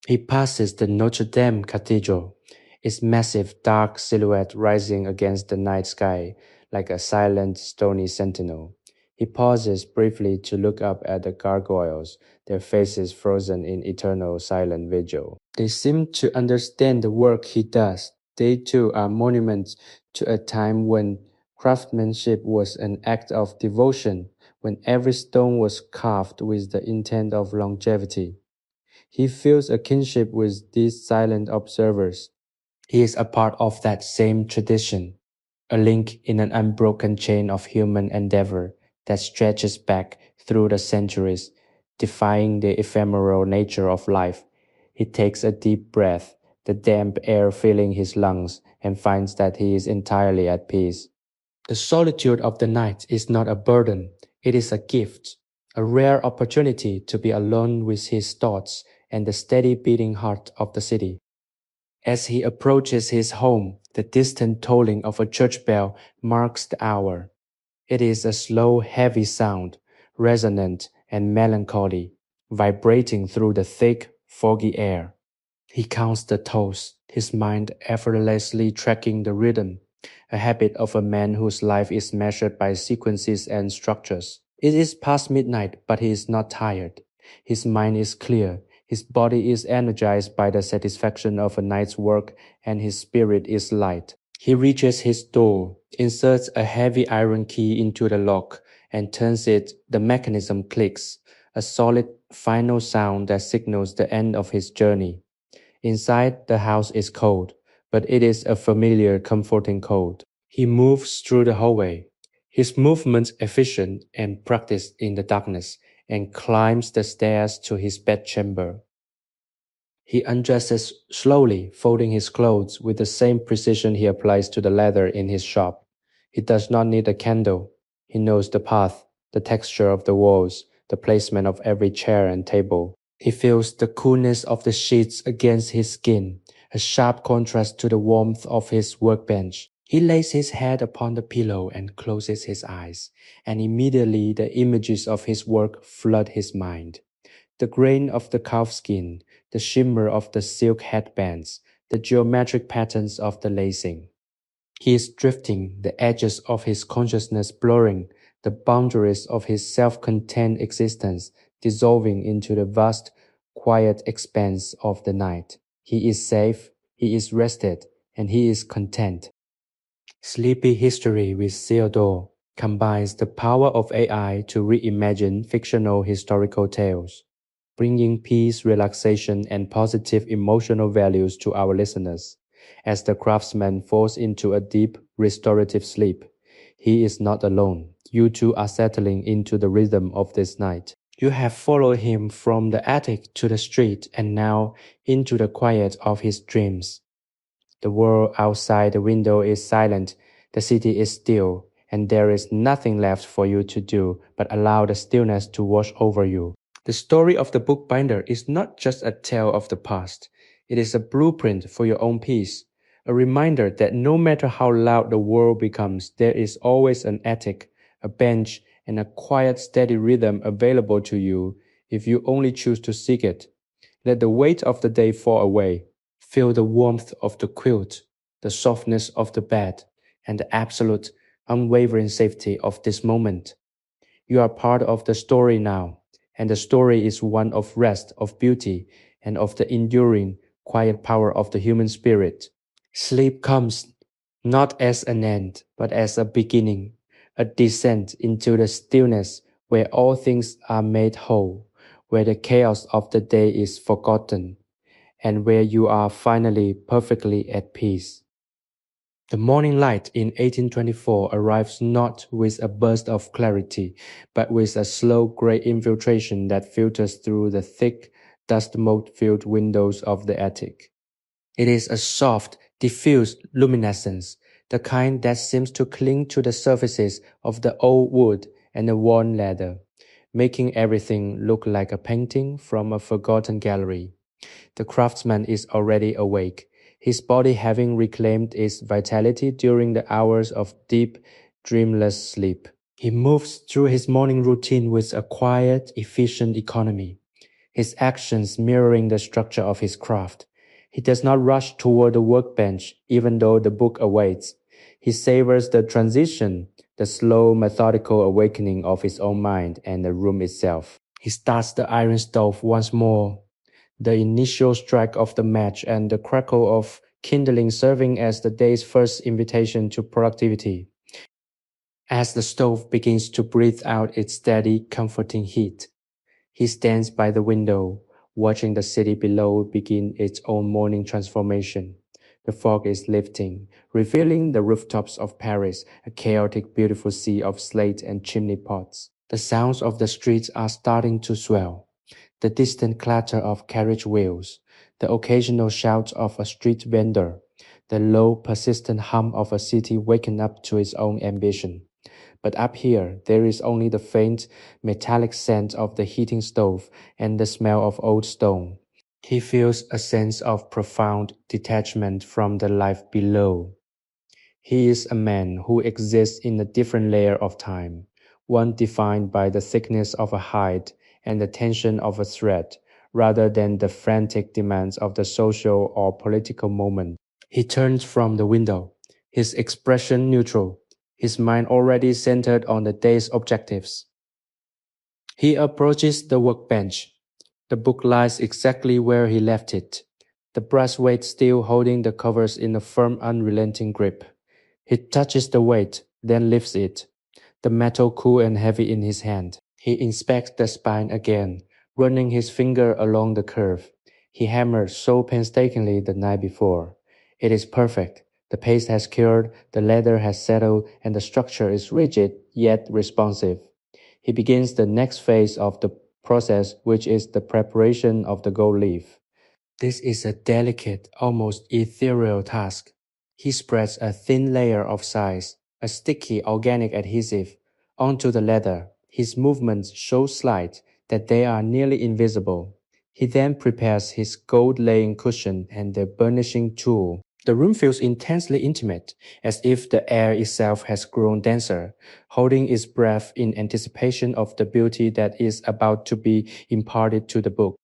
He passes the Notre Dame Cathedral, its massive dark silhouette rising against the night sky like a silent stony sentinel. He pauses briefly to look up at the gargoyles, their faces frozen in eternal silent vigil. They seem to understand the work he does. They too are monuments to a time when craftsmanship was an act of devotion, when every stone was carved with the intent of longevity. He feels a kinship with these silent observers. He is a part of that same tradition, a link in an unbroken chain of human endeavor that stretches back through the centuries, defying the ephemeral nature of life. He takes a deep breath, the damp air filling his lungs, and finds that he is entirely at peace. The solitude of the night is not a burden, it is a gift, a rare opportunity to be alone with his thoughts and the steady beating heart of the city. As he approaches his home, the distant tolling of a church bell marks the hour. It is a slow, heavy sound, resonant and melancholy, vibrating through the thick, foggy air. He counts the toes, his mind effortlessly tracking the rhythm, a habit of a man whose life is measured by sequences and structures. It is past midnight, but he is not tired. His mind is clear, his body is energized by the satisfaction of a night's work, and his spirit is light. He reaches his door, inserts a heavy iron key into the lock, and turns it. The mechanism clicks, a solid final sound that signals the end of his journey. Inside, the house is cold, but it is a familiar, comforting cold. He moves through the hallway, his movements efficient and practiced in the darkness, and climbs the stairs to his bedchamber. He undresses slowly, folding his clothes with the same precision he applies to the leather in his shop. He does not need a candle. He knows the path, the texture of the walls, the placement of every chair and table. He feels the coolness of the sheets against his skin, a sharp contrast to the warmth of his workbench. He lays his head upon the pillow and closes his eyes, and immediately the images of his work flood his mind. The grain of the calfskin, the shimmer of the silk headbands, the geometric patterns of the lacing. He is drifting, the edges of his consciousness blurring, the boundaries of his self-contained existence dissolving into the vast, quiet expanse of the night. He is safe, he is rested, and he is content. Sleepy History with Theodore combines the power of AI to reimagine fictional historical tales, bringing peace, relaxation, and positive emotional values to our listeners. As the craftsman falls into a deep, restorative sleep, he is not alone. You two are settling into the rhythm of this night. You have followed him from the attic to the street and now into the quiet of his dreams. The world outside the window is silent, the city is still, and there is nothing left for you to do but allow the stillness to wash over you. The story of the bookbinder is not just a tale of the past. It is a blueprint for your own peace, a reminder that no matter how loud the world becomes, there is always an attic, a bench, and a quiet, steady rhythm available to you if you only choose to seek it. Let the weight of the day fall away. Feel the warmth of the quilt, the softness of the bed, and the absolute, unwavering safety of this moment. You are part of the story now, and the story is one of rest, of beauty, and of the enduring, quiet power of the human spirit. Sleep comes not as an end, but as a beginning, a descent into the stillness where all things are made whole, where the chaos of the day is forgotten, and where you are finally perfectly at peace. The morning light in 1824 arrives not with a burst of clarity, but with a slow gray infiltration that filters through the thick, dust-mold-filled windows of the attic. It is a soft, diffuse luminescence, the kind that seems to cling to the surfaces of the old wood and the worn leather, making everything look like a painting from a forgotten gallery. The craftsman is already awake, his body having reclaimed its vitality during the hours of deep, dreamless sleep. He moves through his morning routine with a quiet, efficient economy, his actions mirroring the structure of his craft. He does not rush toward the workbench, even though the book awaits. He savors the transition, the slow, methodical awakening of his own mind and the room itself. He starts the iron stove once more, the initial strike of the match and the crackle of kindling serving as the day's first invitation to productivity. As the stove begins to breathe out its steady, comforting heat, he stands by the window, watching the city below begin its own morning transformation. The fog is lifting, revealing the rooftops of Paris, a chaotic, beautiful sea of slate and chimney pots. The sounds of the streets are starting to swell. The distant clatter of carriage wheels, the occasional shout of a street vendor, the low, persistent hum of a city waking up to its own ambition. But up here, there is only the faint, metallic scent of the heating stove and the smell of old stone. He feels a sense of profound detachment from the life below. He is a man who exists in a different layer of time, one defined by the thickness of a hide and the tension of a thread, rather than the frantic demands of the social or political moment. He turns from the window, his expression neutral, his mind already centered on the day's objectives. He approaches the workbench. The book lies exactly where he left it, the brass weight still holding the covers in a firm, unrelenting grip. He touches the weight, then lifts it, the metal cool and heavy in his hand. He inspects the spine again, running his finger along the curve. He hammered so painstakingly the night before. It is perfect. The paste has cured, the leather has settled, and the structure is rigid yet responsive. He begins the next phase of the process, which is the preparation of the gold leaf. This is a delicate, almost ethereal task. He spreads a thin layer of size, a sticky organic adhesive, onto the leather. His movements so slight that they are nearly invisible. He then prepares his gold laying cushion and the burnishing tool. The room feels intensely intimate, as if the air itself has grown denser, holding its breath in anticipation of the beauty that is about to be imparted to the book.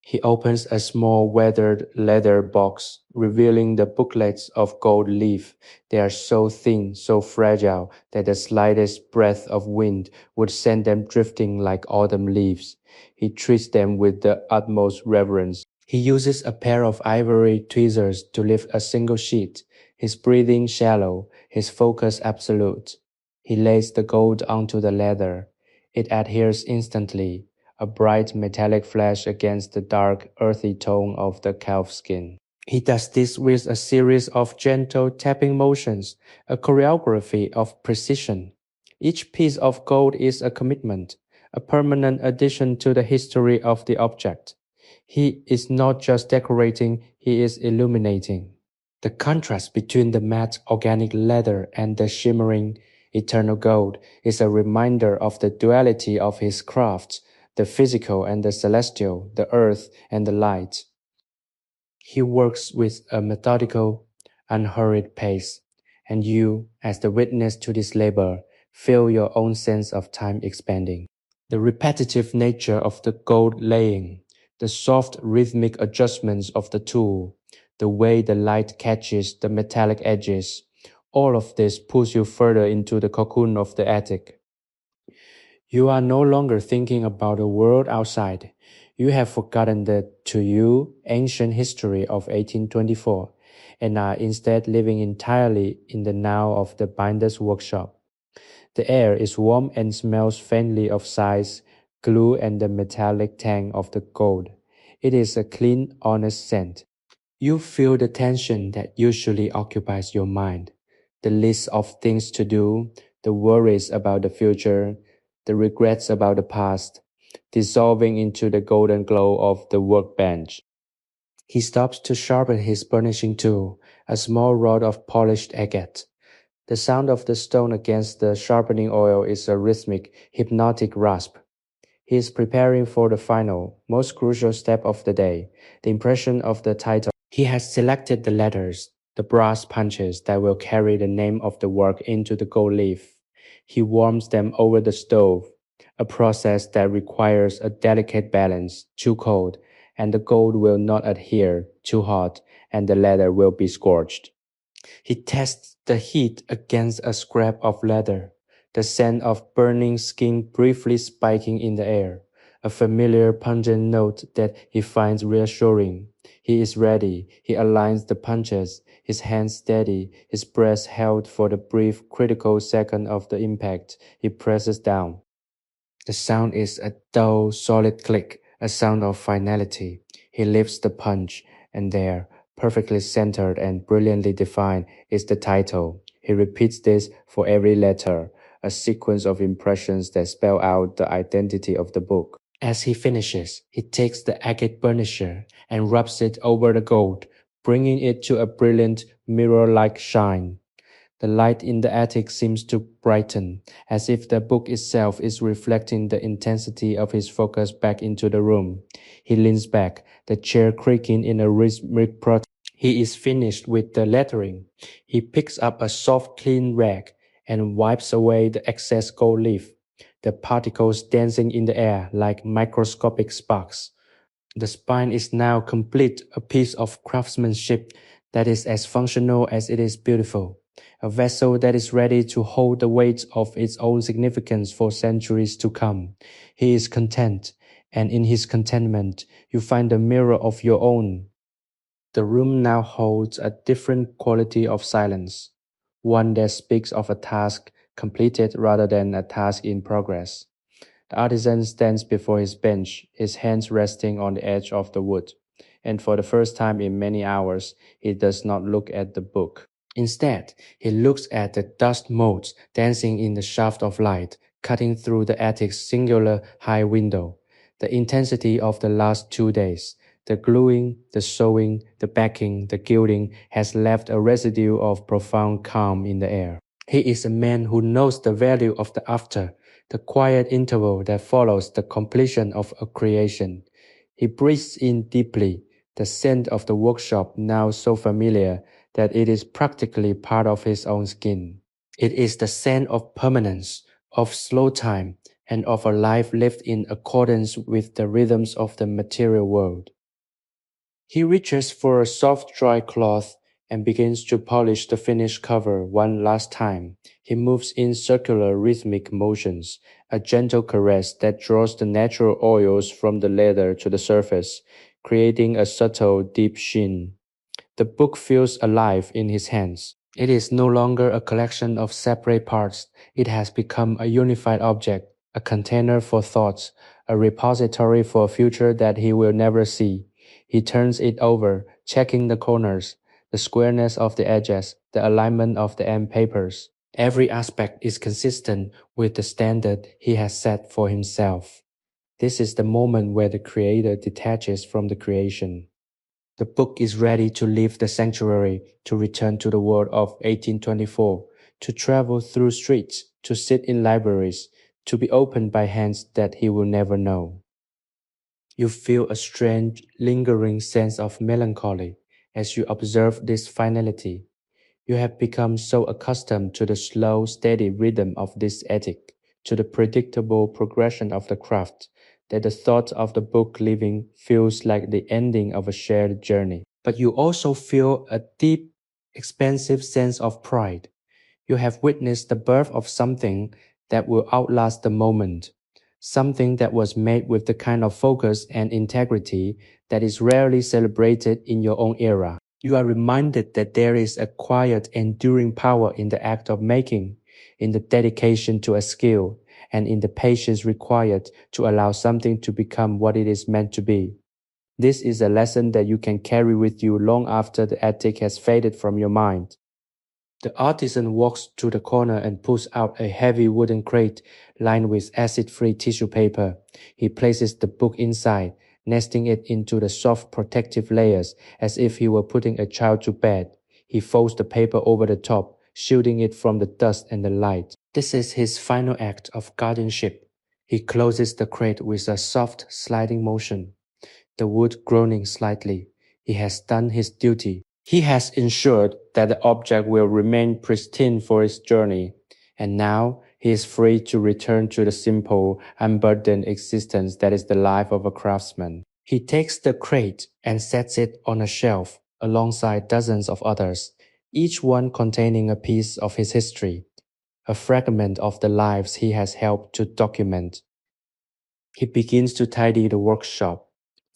He opens a small weathered leather box, revealing the booklets of gold leaf. They are so thin, so fragile, that the slightest breath of wind would send them drifting like autumn leaves. He treats them with the utmost reverence. He uses a pair of ivory tweezers to lift a single sheet, his breathing shallow, his focus absolute. He lays the gold onto the leather. It adheres instantly, a bright metallic flash against the dark, earthy tone of the calfskin. He does this with a series of gentle tapping motions, a choreography of precision. Each piece of gold is a commitment, a permanent addition to the history of the object. He is not just decorating, he is illuminating. The contrast between the matte organic leather and the shimmering eternal gold is a reminder of the duality of his craft, the physical and the celestial, the earth and the light. He works with a methodical, unhurried pace, and you, as the witness to this labor, feel your own sense of time expanding. The repetitive nature of the gold laying, the soft rhythmic adjustments of the tool, the way the light catches the metallic edges, all of this pulls you further into the cocoon of the attic. You are no longer thinking about the world outside. You have forgotten the, to you, ancient history of 1824 and are instead living entirely in the now of the binder's workshop. The air is warm and smells faintly of size, glue and the metallic tang of the gold. It is a clean, honest scent. You feel the tension that usually occupies your mind, the list of things to do, the worries about the future, the regrets about the past, dissolving into the golden glow of the workbench. He stops to sharpen his burnishing tool, a small rod of polished agate. The sound of the stone against the sharpening oil is a rhythmic, hypnotic rasp. He is preparing for the final, most crucial step of the day, the impression of the title. He has selected the letters, the brass punches that will carry the name of the work into the gold leaf. He warms them over the stove, a process that requires a delicate balance, too cold, and the gold will not adhere, too hot, and the leather will be scorched. He tests the heat against a scrap of leather, the scent of burning skin briefly spiking in the air, a familiar pungent note that he finds reassuring. He is ready. He aligns the punches, his hands steady, his breath held for the brief, critical second of the impact. He presses down. The sound is a dull, solid click, a sound of finality. He lifts the punch, and there, perfectly centered and brilliantly defined is the title. He repeats this for every letter, a sequence of impressions that spell out the identity of the book. As he finishes, he takes the agate burnisher and rubs it over the gold, bringing it to a brilliant mirror-like shine. The light in the attic seems to brighten, as if the book itself is reflecting the intensity of his focus back into the room. He leans back, the chair creaking in a rhythmic protest. He is finished with the lettering. He picks up a soft, clean rag and wipes away the excess gold leaf, the particles dancing in the air like microscopic sparks. The spine is now complete, a piece of craftsmanship that is as functional as it is beautiful, a vessel that is ready to hold the weight of its own significance for centuries to come. He is content, and in his contentment, you find a mirror of your own. The room now holds a different quality of silence, one that speaks of a task completed rather than a task in progress. The artisan stands before his bench, his hands resting on the edge of the wood, and for the first time in many hours, he does not look at the book. Instead, he looks at the dust motes dancing in the shaft of light, cutting through the attic's singular high window. The intensity of the last 2 days, the gluing, the sewing, the backing, the gilding has left a residue of profound calm in the air. He is a man who knows the value of the after, the quiet interval that follows the completion of a creation. He breathes in deeply, the scent of the workshop now so familiar that it is practically part of his own skin. It is the scent of permanence, of slow time, and of a life lived in accordance with the rhythms of the material world. He reaches for a soft dry cloth and begins to polish the finished cover one last time. He moves in circular rhythmic motions, a gentle caress that draws the natural oils from the leather to the surface, creating a subtle, deep sheen. The book feels alive in his hands. It is no longer a collection of separate parts. It has become a unified object, a container for thoughts, a repository for a future that he will never see. He turns it over, checking the corners, the squareness of the edges, the alignment of the end papers. Every aspect is consistent with the standard he has set for himself. This is the moment where the creator detaches from the creation. The book is ready to leave the sanctuary, to return to the world of 1824, to travel through streets, to sit in libraries, to be opened by hands that he will never know. You feel a strange, lingering sense of melancholy as you observe this finality. You have become so accustomed to the slow, steady rhythm of this attic, to the predictable progression of the craft, that the thought of the book leaving feels like the ending of a shared journey. But you also feel a deep, expansive sense of pride. You have witnessed the birth of something that will outlast the moment, something that was made with the kind of focus and integrity that is rarely celebrated in your own era. You are reminded that there is a quiet, enduring power in the act of making, in the dedication to a skill, and in the patience required to allow something to become what it is meant to be. This is a lesson that you can carry with you long after the attic has faded from your mind. The artisan walks to the corner and pulls out a heavy wooden crate lined with acid-free tissue paper. He places the book inside, nesting it into the soft protective layers as if he were putting a child to bed. He folds the paper over the top, shielding it from the dust and the light. This is his final act of guardianship. He closes the crate with a soft, sliding motion, the wood groaning slightly. He has done his duty. He has ensured that the object will remain pristine for its journey, and now he is free to return to the simple, unburdened existence that is the life of a craftsman. He takes the crate and sets it on a shelf alongside dozens of others, each one containing a piece of his history, a fragment of the lives he has helped to document. He begins to tidy the workshop.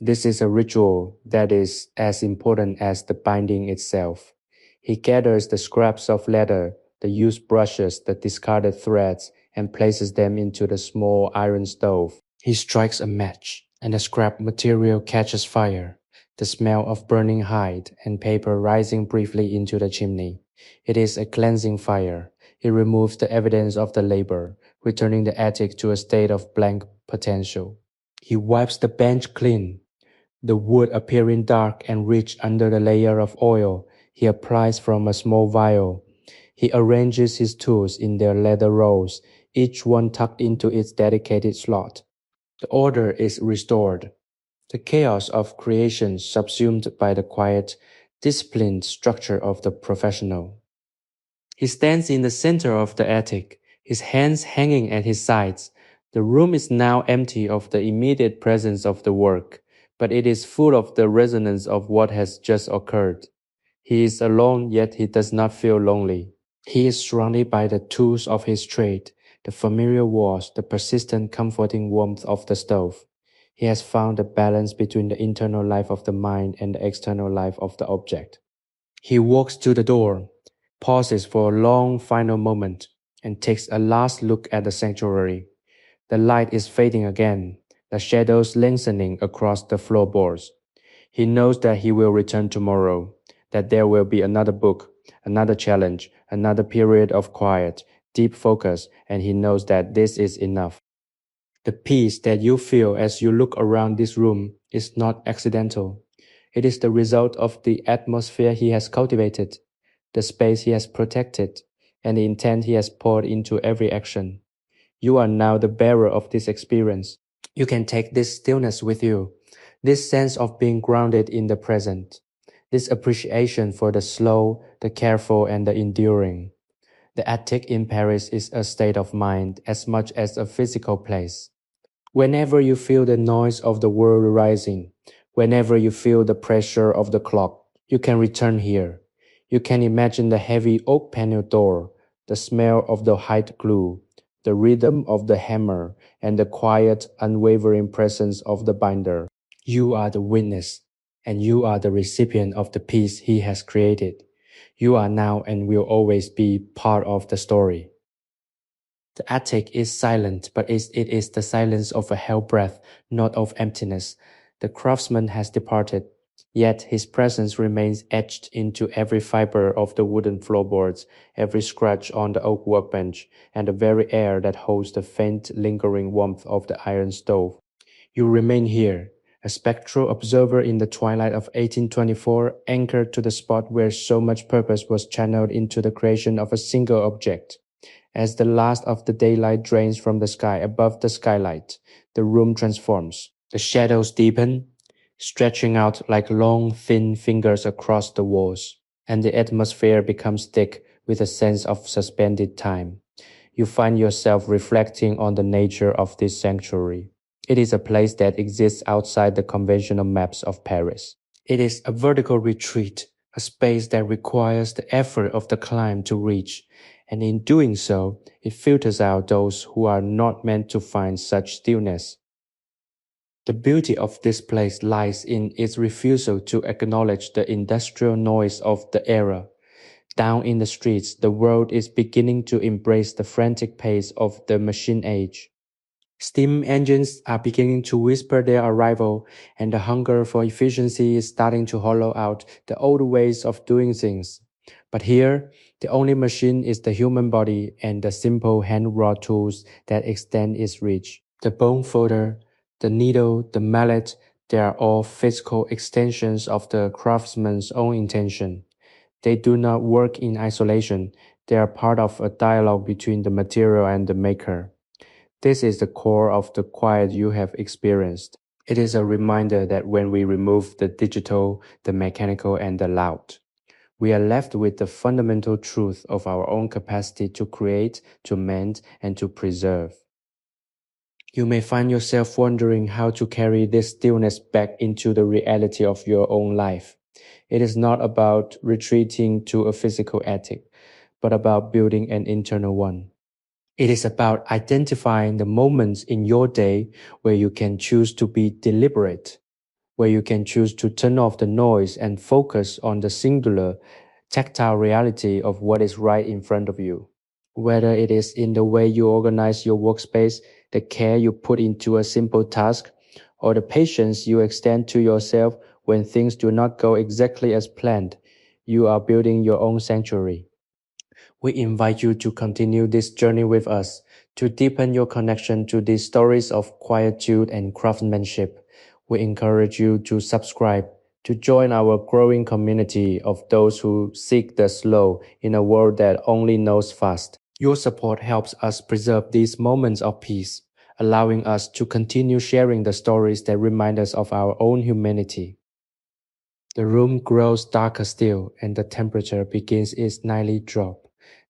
This is a ritual that is as important as the binding itself. He gathers the scraps of leather, the used brushes, the discarded threads, and places them into the small iron stove. He strikes a match, and the scrap material catches fire. the smell of burning hide and paper rising briefly into the chimney. It is a cleansing fire. It removes the evidence of the labor, returning the attic to a state of blank potential. He wipes the bench clean, the wood appearing dark and rich under the layer of oil he applies from a small vial. He arranges his tools in their leather rolls, each one tucked into its dedicated slot. The order is restored, the chaos of creation subsumed by the quiet, disciplined structure of the professional. He stands in the center of the attic, his hands hanging at his sides. The room is now empty of the immediate presence of the work, but it is full of the resonance of what has just occurred. He is alone, yet he does not feel lonely. He is surrounded by the tools of his trade, the familiar walls, the persistent comforting warmth of the stove. He has found a balance between the internal life of the mind and the external life of the object. He walks to the door, pauses for a long final moment, and takes a last look at the sanctuary. The light is fading again, the shadows lengthening across the floorboards. He knows that he will return tomorrow, that there will be another book, another challenge, another period of quiet, deep focus, and he knows that this is enough. The peace that you feel as you look around this room is not accidental. It is the result of the atmosphere he has cultivated, the space he has protected, and the intent he has poured into every action. You are now the bearer of this experience. You can take this stillness with you, this sense of being grounded in the present, this appreciation for the slow, the careful, and the enduring. The attic in Paris is a state of mind as much as a physical place. Whenever you feel the noise of the world rising, whenever you feel the pressure of the clock, you can return here. You can imagine the heavy oak panel door, the smell of the hide glue, the rhythm of the hammer, and the quiet, unwavering presence of the binder. You are the witness, and you are the recipient of the piece he has created. You are now and will always be part of the story. The attic is silent, but it is the silence of a hell breath, not of emptiness. The craftsman has departed, yet his presence remains etched into every fiber of the wooden floorboards, every scratch on the oak workbench, and the very air that holds the faint, lingering warmth of the iron stove. You remain here, a spectral observer in the twilight of 1824, anchored to the spot where so much purpose was channeled into the creation of a single object. As the last of the daylight drains from the sky above the skylight, the room transforms. The shadows deepen, stretching out like long, thin fingers across the walls, and the atmosphere becomes thick with a sense of suspended time. You find yourself reflecting on the nature of this sanctuary. It is a place that exists outside the conventional maps of Paris. It is a vertical retreat, a space that requires the effort of the climb to reach, and in doing so, it filters out those who are not meant to find such stillness. The beauty of this place lies in its refusal to acknowledge the industrial noise of the era. Down in the streets, the world is beginning to embrace the frantic pace of the machine age. Steam engines are beginning to whisper their arrival, and the hunger for efficiency is starting to hollow out the old ways of doing things. But here, the only machine is the human body and the simple hand-wrought tools that extend its reach. The bone folder, the needle, the mallet, they are all physical extensions of the craftsman's own intention. They do not work in isolation. They are part of a dialogue between the material and the maker. This is the core of the quiet you have experienced. It is a reminder that when we remove the digital, the mechanical, and the loud, we are left with the fundamental truth of our own capacity to create, to mend, and to preserve. You may find yourself wondering how to carry this stillness back into the reality of your own life. It is not about retreating to a physical attic, but about building an internal one. It is about identifying the moments in your day where you can choose to be deliberate, where you can choose to turn off the noise and focus on the singular, tactile reality of what is right in front of you. Whether it is in the way you organize your workspace, the care you put into a simple task, or the patience you extend to yourself when things do not go exactly as planned, you are building your own sanctuary. We invite you to continue this journey with us, to deepen your connection to these stories of quietude and craftsmanship. We encourage you to subscribe, to join our growing community of those who seek the slow in a world that only knows fast. Your support helps us preserve these moments of peace, allowing us to continue sharing the stories that remind us of our own humanity. The room grows darker still, and the temperature begins its nightly drop.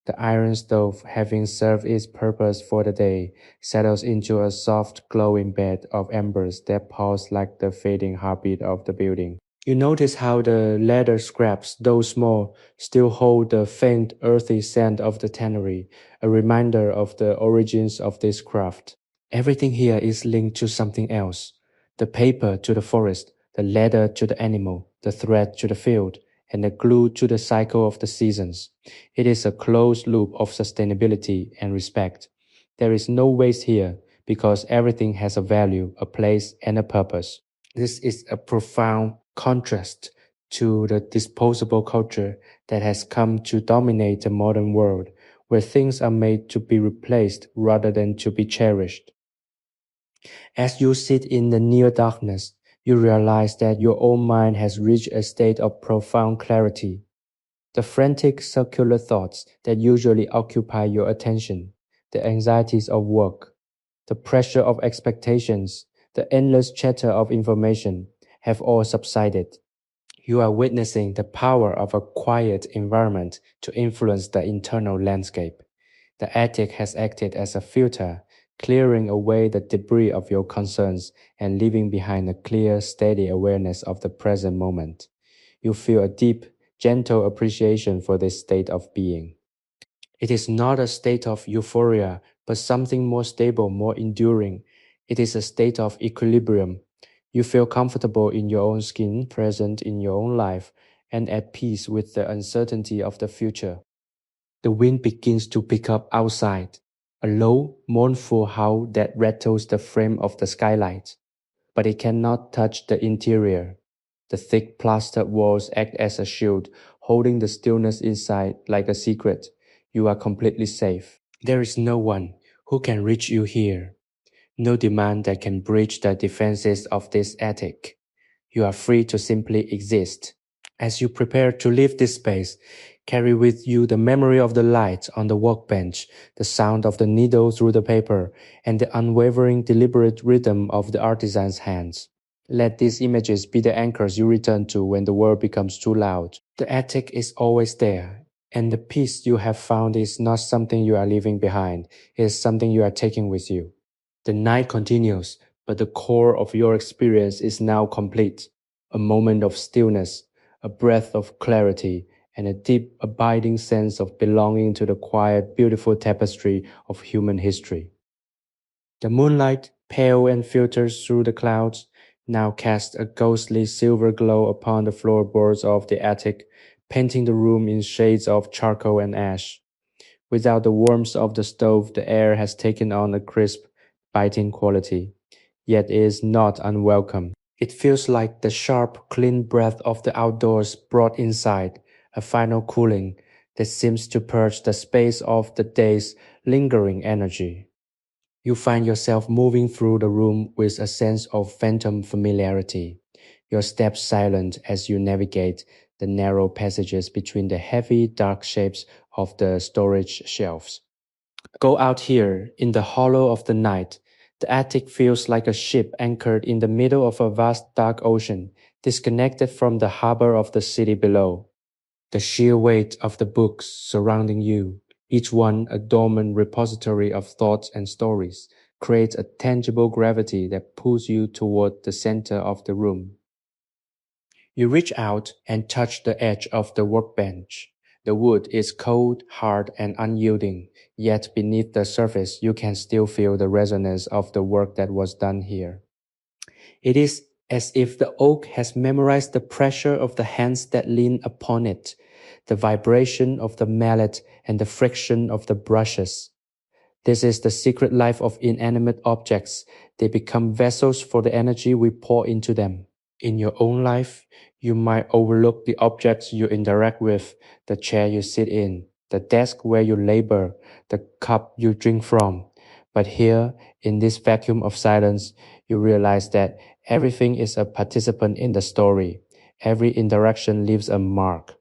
The iron stove, having served its purpose for the day, settles into a soft, glowing bed of embers that pulse like the fading heartbeat of the building. You notice how the leather scraps, though small, still hold the faint, earthy scent of the tannery, a reminder of the origins of this craft. Everything here is linked to something else. The paper to the forest, the leather to the animal, the thread to the field, and the glue to the cycle of the seasons. It is a closed loop of sustainability and respect. There is no waste here because everything has a value, a place, and a purpose. This is a profound contrast to the disposable culture that has come to dominate the modern world, where things are made to be replaced rather than to be cherished. As you sit in the near darkness, you realize that your own mind has reached a state of profound clarity. The frantic circular thoughts that usually occupy your attention, the anxieties of work, the pressure of expectations, the endless chatter of information have all subsided. You are witnessing the power of a quiet environment to influence the internal landscape. The attic has acted as a filter, clearing away the debris of your concerns and leaving behind a clear, steady awareness of the present moment. You feel a deep, gentle appreciation for this state of being. It is not a state of euphoria, but something more stable, more enduring. It is a state of equilibrium. You feel comfortable in your own skin, present in your own life, and at peace with the uncertainty of the future. The wind begins to pick up outside, a low, mournful howl that rattles the frame of the skylight. But it cannot touch the interior. The thick plastered walls act as a shield, holding the stillness inside like a secret. You are completely safe. There is no one who can reach you here. No demand that can breach the defenses of this attic. You are free to simply exist. As you prepare to leave this space, carry with you the memory of the light on the workbench, the sound of the needle through the paper, and the unwavering deliberate rhythm of the artisan's hands. Let these images be the anchors you return to when the world becomes too loud. The attic is always there, and the peace you have found is not something you are leaving behind, it is something you are taking with you. The night continues, but the core of your experience is now complete. A moment of stillness, a breath of clarity, and a deep, abiding sense of belonging to the quiet, beautiful tapestry of human history. The moonlight, pale and filters through the clouds, now casts a ghostly silver glow upon the floorboards of the attic, painting the room in shades of charcoal and ash. Without the warmth of the stove, the air has taken on a crisp, biting quality, yet is not unwelcome. It feels like the sharp, clean breath of the outdoors brought inside, a final cooling that seems to purge the space of the day's lingering energy. You find yourself moving through the room with a sense of phantom familiarity, your steps silent as you navigate the narrow passages between the heavy, dark shapes of the storage shelves. Go out here, in the hollow of the night. The attic feels like a ship anchored in the middle of a vast dark ocean, disconnected from the harbor of the city below. The sheer weight of the books surrounding you, each one a dormant repository of thoughts and stories, creates a tangible gravity that pulls you toward the center of the room. You reach out and touch the edge of the workbench. The wood is cold, hard, and unyielding, yet beneath the surface you can still feel the resonance of the work that was done here. It is as if the oak has memorized the pressure of the hands that lean upon it, the vibration of the mallet and the friction of the brushes. This is the secret life of inanimate objects. They become vessels for the energy we pour into them. In your own life, you might overlook the objects you interact with, the chair you sit in, the desk where you labor, the cup you drink from. But here, in this vacuum of silence, you realize that everything is a participant in the story. Every interaction leaves a mark.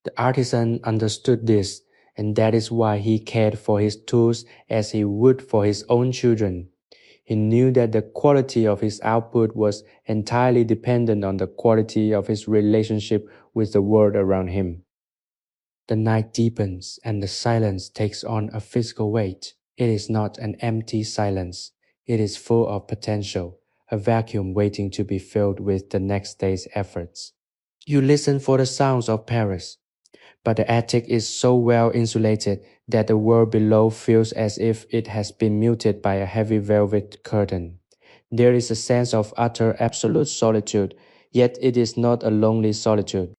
The artisan understood this, and that is why he cared for his tools as he would for his own children. He knew that the quality of his output was entirely dependent on the quality of his relationship with the world around him. The night deepens and the silence takes on a physical weight. It is not an empty silence. It is full of potential, a vacuum waiting to be filled with the next day's efforts. You listen for the sounds of Paris, but the attic is so well insulated that the world below feels as if it has been muted by a heavy velvet curtain. There is a sense of utter absolute solitude, yet it is not a lonely solitude.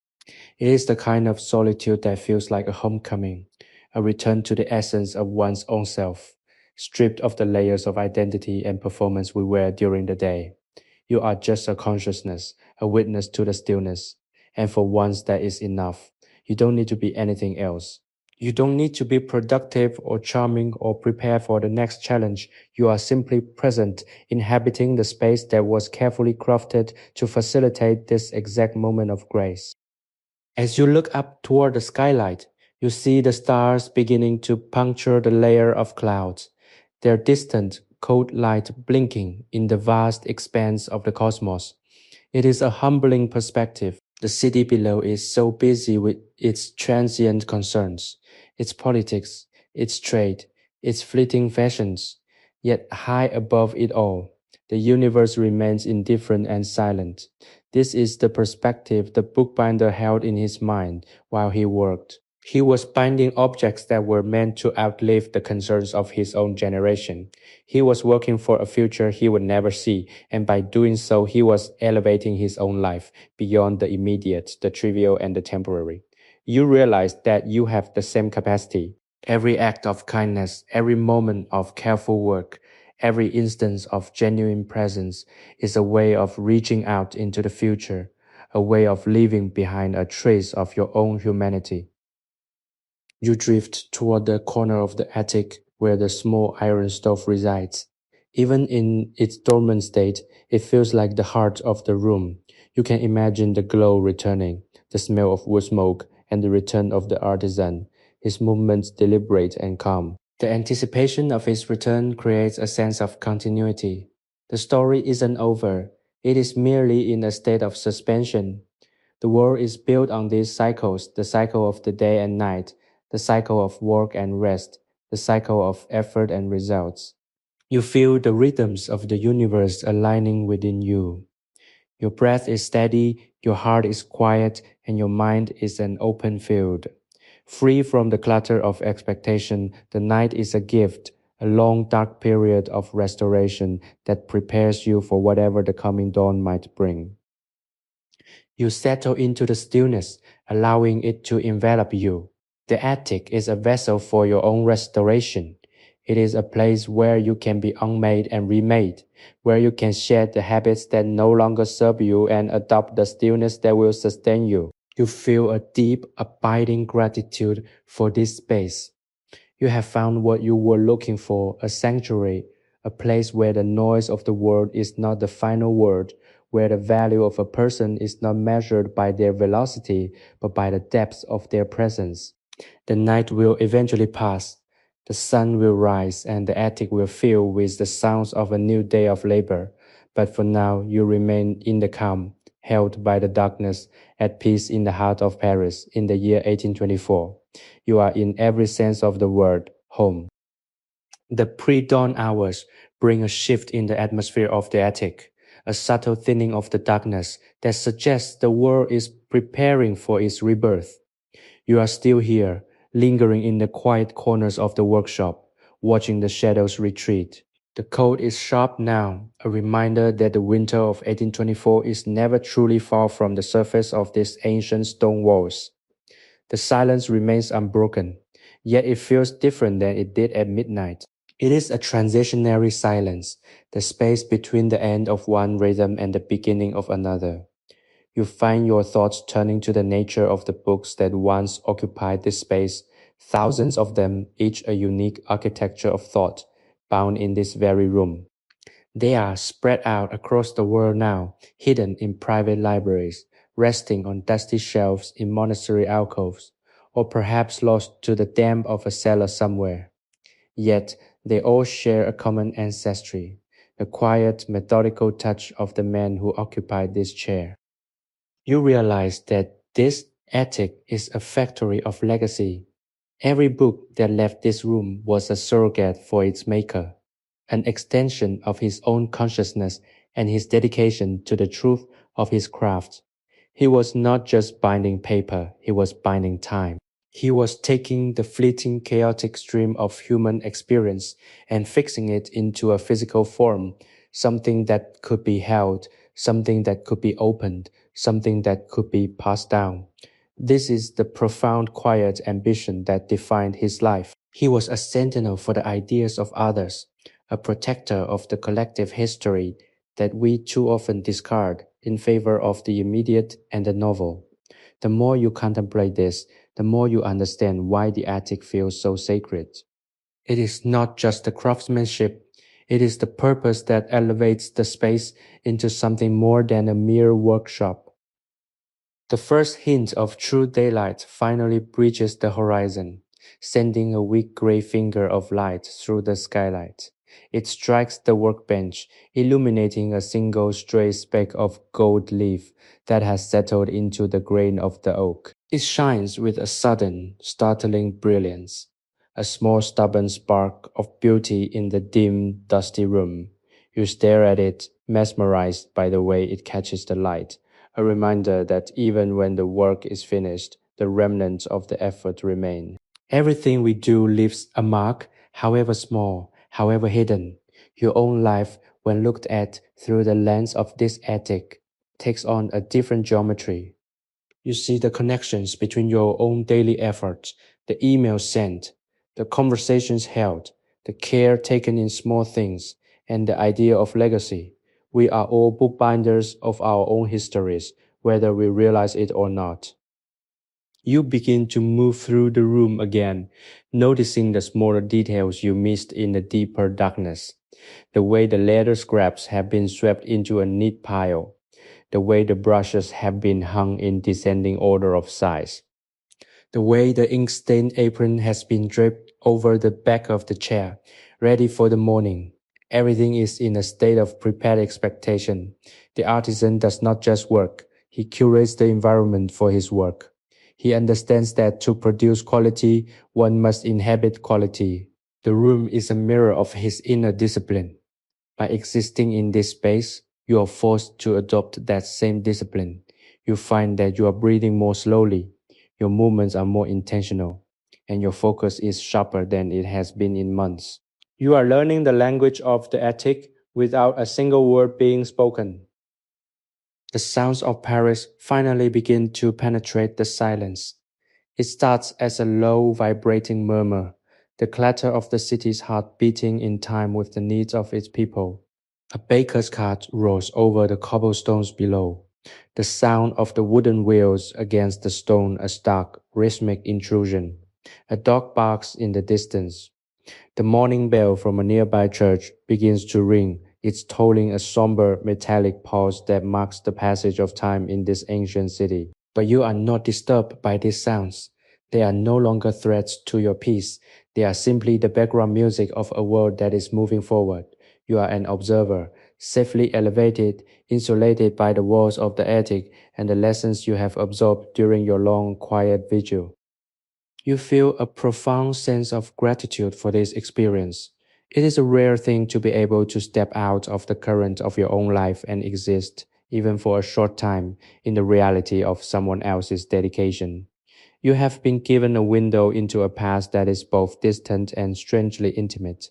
It is the kind of solitude that feels like a homecoming, a return to the essence of one's own self, stripped of the layers of identity and performance we wear during the day. You are just a consciousness, a witness to the stillness, and for once that is enough. You don't need to be anything else. You don't need to be productive or charming or prepare for the next challenge. You are simply present, inhabiting the space that was carefully crafted to facilitate this exact moment of grace. As you look up toward the skylight, you see the stars beginning to puncture the layer of clouds, their distant, cold light blinking in the vast expanse of the cosmos. It is a humbling perspective. The city below is so busy with its transient concerns, its politics, its trade, its fleeting fashions. Yet high above it all, the universe remains indifferent and silent. This is the perspective the bookbinder held in his mind while he worked. He was binding objects that were meant to outlive the concerns of his own generation. He was working for a future he would never see, and by doing so, he was elevating his own life beyond the immediate, the trivial, and the temporary. You realize that you have the same capacity. Every act of kindness, every moment of careful work, every instance of genuine presence is a way of reaching out into the future, a way of leaving behind a trace of your own humanity. You drift toward the corner of the attic where the small iron stove resides. Even in its dormant state, it feels like the heart of the room. You can imagine the glow returning, the smell of wood smoke, and the return of the artisan, his movements deliberate and calm. The anticipation of his return creates a sense of continuity. The story isn't over, it is merely in a state of suspension. The world is built on these cycles, the cycle of the day and night, the cycle of work and rest, the cycle of effort and results. You feel the rhythms of the universe aligning within you. Your breath is steady, your heart is quiet, and your mind is an open field. Free from the clutter of expectation, the night is a gift, a long dark period of restoration that prepares you for whatever the coming dawn might bring. You settle into the stillness, allowing it to envelop you. The attic is a vessel for your own restoration. It is a place where you can be unmade and remade, where you can shed the habits that no longer serve you and adopt the stillness that will sustain you. You feel a deep, abiding gratitude for this space. You have found what you were looking for, a sanctuary, a place where the noise of the world is not the final word, where the value of a person is not measured by their velocity, but by the depth of their presence. The night will eventually pass. The sun will rise and the attic will fill with the sounds of a new day of labor. But for now, you remain in the calm, held by the darkness, at peace in the heart of Paris in the year 1824. You are in every sense of the word, home. The pre-dawn hours bring a shift in the atmosphere of the attic, a subtle thinning of the darkness that suggests the world is preparing for its rebirth. You are still here, lingering in the quiet corners of the workshop, watching the shadows retreat. The cold is sharp now, a reminder that the winter of 1824 is never truly far from the surface of these ancient stone walls. The silence remains unbroken, yet it feels different than it did at midnight. It is a transitionary silence, the space between the end of one rhythm and the beginning of another. You find your thoughts turning to the nature of the books that once occupied this space, thousands of them, each a unique architecture of thought, bound in this very room. They are spread out across the world now, hidden in private libraries, resting on dusty shelves in monastery alcoves, or perhaps lost to the damp of a cellar somewhere. Yet they all share a common ancestry, the quiet, methodical touch of the man who occupied this chair. You realize that this attic is a factory of legacy. Every book that left this room was a surrogate for its maker, an extension of his own consciousness and his dedication to the truth of his craft. He was not just binding paper, he was binding time. He was taking the fleeting, chaotic stream of human experience and fixing it into a physical form, something that could be held, something that could be opened, something that could be passed down. This is the profound, quiet ambition that defined his life. He was a sentinel for the ideas of others, a protector of the collective history that we too often discard in favor of the immediate and the novel. The more you contemplate this, the more you understand why the attic feels so sacred. It is not just the craftsmanship, it is the purpose that elevates the space into something more than a mere workshop. The first hint of true daylight finally breaches the horizon, sending a weak gray finger of light through the skylight. It strikes the workbench, illuminating a single stray speck of gold leaf that has settled into the grain of the oak. It shines with a sudden, startling brilliance, a small stubborn spark of beauty in the dim, dusty room. You stare at it, mesmerized by the way it catches the light, a reminder that even when the work is finished, the remnants of the effort remain. Everything we do leaves a mark, however small, however hidden. Your own life, when looked at through the lens of this attic, takes on a different geometry. You see the connections between your own daily efforts, the emails sent, the conversations held, the care taken in small things, and the idea of legacy. We are all bookbinders of our own histories, whether we realize it or not. You begin to move through the room again, noticing the smaller details you missed in the deeper darkness. The way the leather scraps have been swept into a neat pile, the way the brushes have been hung in descending order of size, the way the ink-stained apron has been draped over the back of the chair, ready for the morning. Everything is in a state of prepared expectation. The artisan does not just work, he curates the environment for his work. He understands that to produce quality, one must inhabit quality. The room is a mirror of his inner discipline. By existing in this space, you are forced to adopt that same discipline. You find that you are breathing more slowly, your movements are more intentional, and your focus is sharper than it has been in months. You are learning the language of the attic without a single word being spoken. The sounds of Paris finally begin to penetrate the silence. It starts as a low, vibrating murmur, the clatter of the city's heart beating in time with the needs of its people. A baker's cart rolls over the cobblestones below. The sound of the wooden wheels against the stone a stark, rhythmic intrusion. A dog barks in the distance. The morning bell from a nearby church begins to ring, its tolling a somber, metallic pulse that marks the passage of time in this ancient city. But you are not disturbed by these sounds. They are no longer threats to your peace. They are simply the background music of a world that is moving forward. You are an observer, safely elevated, insulated by the walls of the attic and the lessons you have absorbed during your long, quiet vigil. You feel a profound sense of gratitude for this experience. It is a rare thing to be able to step out of the current of your own life and exist, even for a short time, in the reality of someone else's dedication. You have been given a window into a past that is both distant and strangely intimate.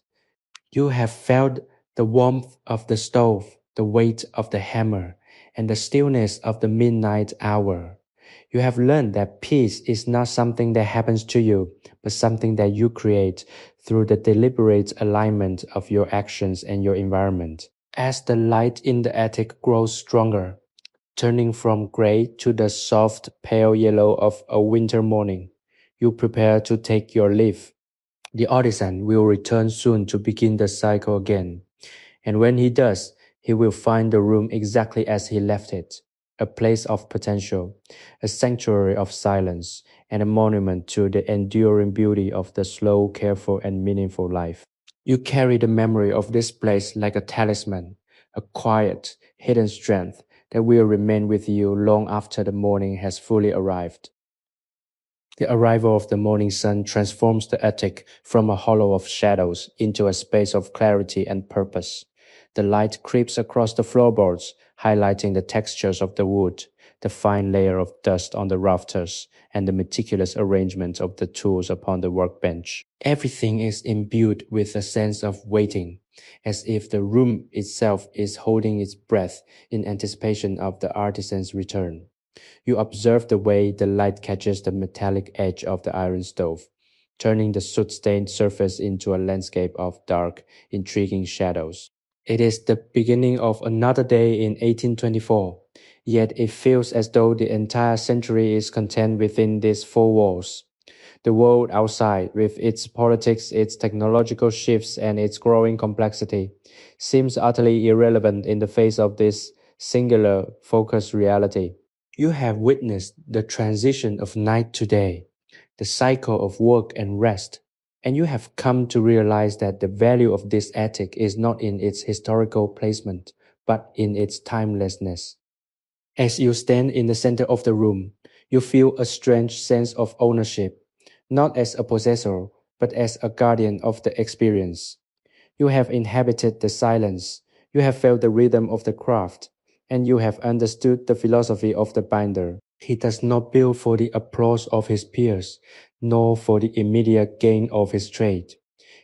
You have felt the warmth of the stove, the weight of the hammer, and the stillness of the midnight hour. You have learned that peace is not something that happens to you, but something that you create through the deliberate alignment of your actions and your environment. As the light in the attic grows stronger, turning from gray to the soft, pale yellow of a winter morning, you prepare to take your leave. The artisan will return soon to begin the cycle again. And when he does, he will find the room exactly as he left it, a place of potential, a sanctuary of silence, and a monument to the enduring beauty of the slow, careful, and meaningful life. You carry the memory of this place like a talisman, a quiet, hidden strength that will remain with you long after the morning has fully arrived. The arrival of the morning sun transforms the attic from a hollow of shadows into a space of clarity and purpose. The light creeps across the floorboards, highlighting the textures of the wood, the fine layer of dust on the rafters, and the meticulous arrangement of the tools upon the workbench. Everything is imbued with a sense of waiting, as if the room itself is holding its breath in anticipation of the artisan's return. You observe the way the light catches the metallic edge of the iron stove, turning the soot-stained surface into a landscape of dark, intriguing shadows. It is the beginning of another day in 1824, yet it feels as though the entire century is contained within these four walls. The world outside, with its politics, its technological shifts, and its growing complexity, seems utterly irrelevant in the face of this singular, focused reality. You have witnessed the transition of night to day, the cycle of work and rest, and you have come to realize that the value of this attic is not in its historical placement, but in its timelessness. As you stand in the center of the room, you feel a strange sense of ownership, not as a possessor, but as a guardian of the experience. You have inhabited the silence, you have felt the rhythm of the craft, and you have understood the philosophy of the binder. He does not build for the applause of his peers, nor for the immediate gain of his trade.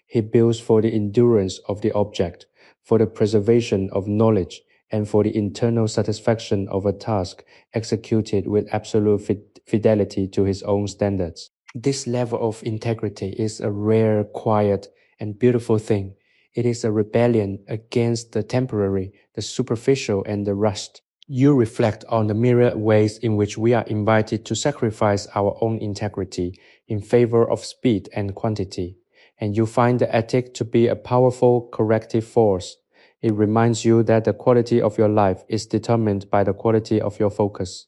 He builds for the endurance of the object, for the preservation of knowledge, and for the internal satisfaction of a task executed with absolute fidelity to his own standards. This level of integrity is a rare, quiet, and beautiful thing. It is a rebellion against the temporary, the superficial, and the rushed. You reflect on the myriad ways in which we are invited to sacrifice our own integrity in favor of speed and quantity, and you find the ethic to be a powerful corrective force. It reminds you that the quality of your life is determined by the quality of your focus.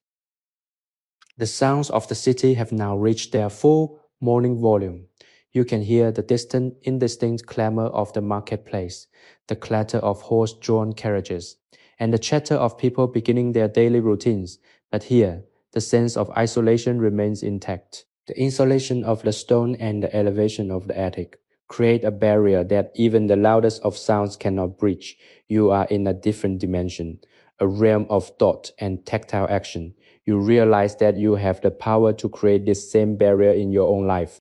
The sounds of the city have now reached their full morning volume. You can hear the distant, indistinct clamor of the marketplace, the clatter of horse-drawn carriages, and the chatter of people beginning their daily routines. But here, the sense of isolation remains intact. The insulation of the stone and the elevation of the attic create a barrier that even the loudest of sounds cannot breach. You are in a different dimension, a realm of thought and tactile action. You realize that you have the power to create this same barrier in your own life.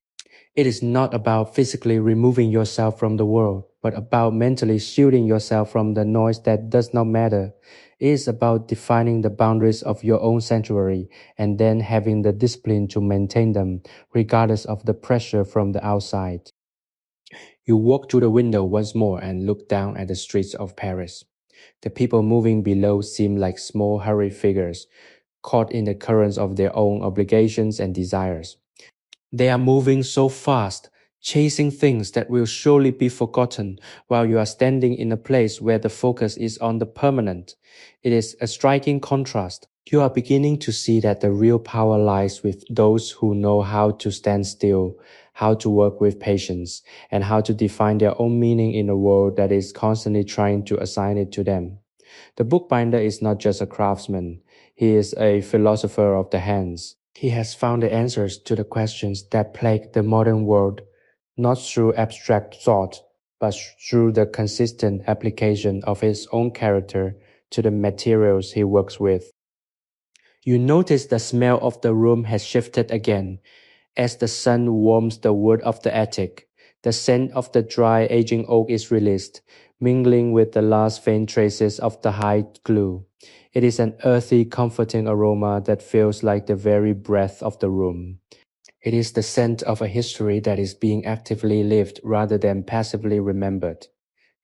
It is not about physically removing yourself from the world, but about mentally shielding yourself from the noise that does not matter. It is about defining the boundaries of your own sanctuary and then having the discipline to maintain them, regardless of the pressure from the outside. You walk to the window once more and look down at the streets of Paris. The people moving below seem like small hurried figures, caught in the currents of their own obligations and desires. They are moving so fast, chasing things that will surely be forgotten, while you are standing in a place where the focus is on the permanent. It is a striking contrast. You are beginning to see that the real power lies with those who know how to stand still, how to work with patience, and how to define their own meaning in a world that is constantly trying to assign it to them. The bookbinder is not just a craftsman, he is a philosopher of the hands. He has found the answers to the questions that plague the modern world, not through abstract thought, but through the consistent application of his own character to the materials he works with. You notice the smell of the room has shifted again as the sun warms the wood of the attic. The scent of the dry, aging oak is released, mingling with the last faint traces of the hide glue. It is an earthy, comforting aroma that feels like the very breath of the room. It is the scent of a history that is being actively lived rather than passively remembered.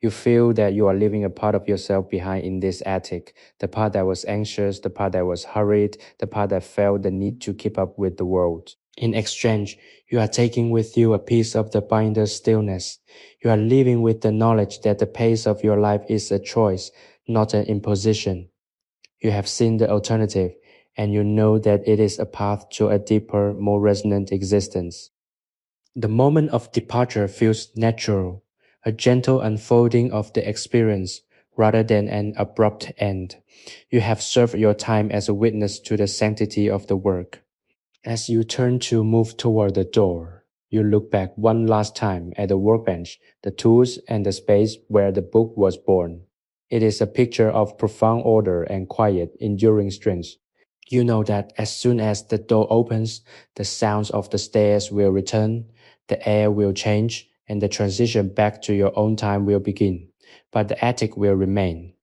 You feel that you are leaving a part of yourself behind in this attic, the part that was anxious, the part that was hurried, the part that felt the need to keep up with the world. In exchange, you are taking with you a piece of the binder's stillness. You are living with the knowledge that the pace of your life is a choice, not an imposition. You have seen the alternative, and you know that it is a path to a deeper, more resonant existence. The moment of departure feels natural, a gentle unfolding of the experience rather than an abrupt end. You have served your time as a witness to the sanctity of the work. As you turn to move toward the door, you look back one last time at the workbench, the tools, and the space where the book was born. It is a picture of profound order and quiet, enduring strength. You know that as soon as the door opens, the sounds of the stairs will return, the air will change, and the transition back to your own time will begin. But the attic will remain.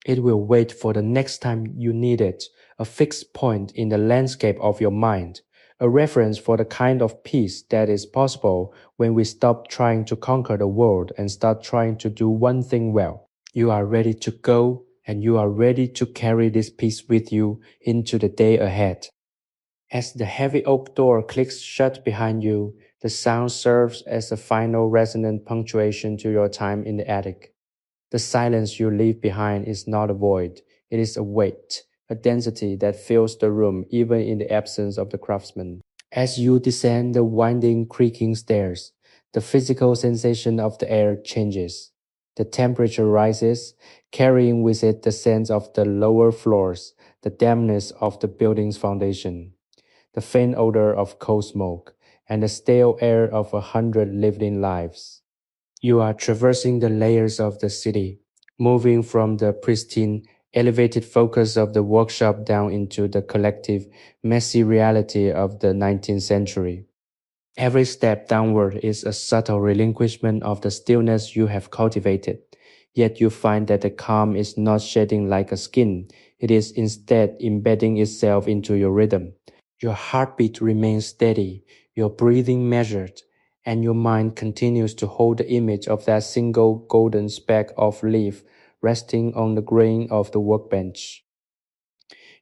It will wait for the next time you need it, a fixed point in the landscape of your mind, a reference for the kind of peace that is possible when we stop trying to conquer the world and start trying to do one thing well. You are ready to go, and you are ready to carry this peace with you into the day ahead. As the heavy oak door clicks shut behind you, the sound serves as a final resonant punctuation to your time in the attic. The silence you leave behind is not a void, it is a weight, a density that fills the room even in the absence of the craftsman. As you descend the winding, creaking stairs, the physical sensation of the air changes. The temperature rises, carrying with it the sense of the lower floors, the dampness of the building's foundation, the faint odor of coal smoke, and the stale air of 100 lived-in lives. You are traversing the layers of the city, moving from the pristine, elevated focus of the workshop down into the collective, messy reality of the 19th century. Every step downward is a subtle relinquishment of the stillness you have cultivated, yet you find that the calm is not shedding like a skin, it is instead embedding itself into your rhythm. Your heartbeat remains steady, your breathing measured, and your mind continues to hold the image of that single golden speck of leaf resting on the grain of the workbench.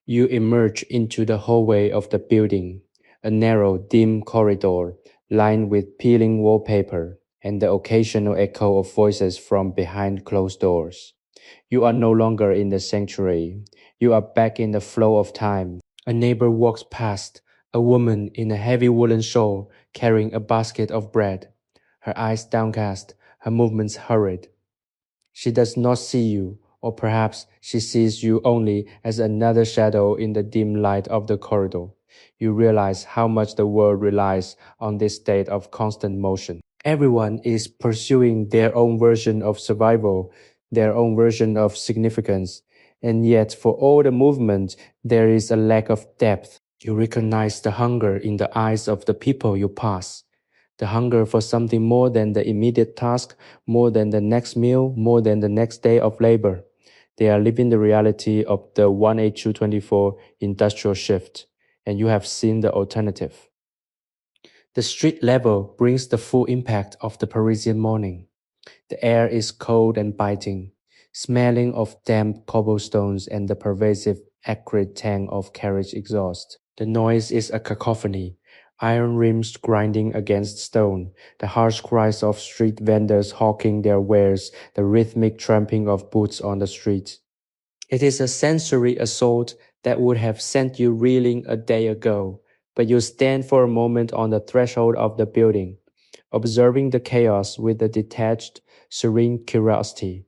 You emerge into the hallway of the building, a narrow, dim corridor lined with peeling wallpaper and the occasional echo of voices from behind closed doors. You are no longer in the sanctuary. You are back in the flow of time. A neighbor walks past, a woman in a heavy woolen shawl carrying a basket of bread. Her eyes downcast, her movements hurried. She does not see you, or perhaps she sees you only as another shadow in the dim light of the corridor. You realize how much the world relies on this state of constant motion. Everyone is pursuing their own version of survival, their own version of significance, and yet for all the movement, there is a lack of depth. You recognize the hunger in the eyes of the people you pass. The hunger for something more than the immediate task, more than the next meal, more than the next day of labor. They are living the reality of the 18224 industrial shift, and you have seen the alternative. The street level brings the full impact of the Parisian morning. The air is cold and biting, smelling of damp cobblestones and the pervasive, acrid tang of carriage exhaust. The noise is a cacophony, iron rims grinding against stone, the harsh cries of street vendors hawking their wares, the rhythmic tramping of boots on the street. It is a sensory assault that would have sent you reeling a day ago, but you stand for a moment on the threshold of the building, observing the chaos with a detached, serene curiosity.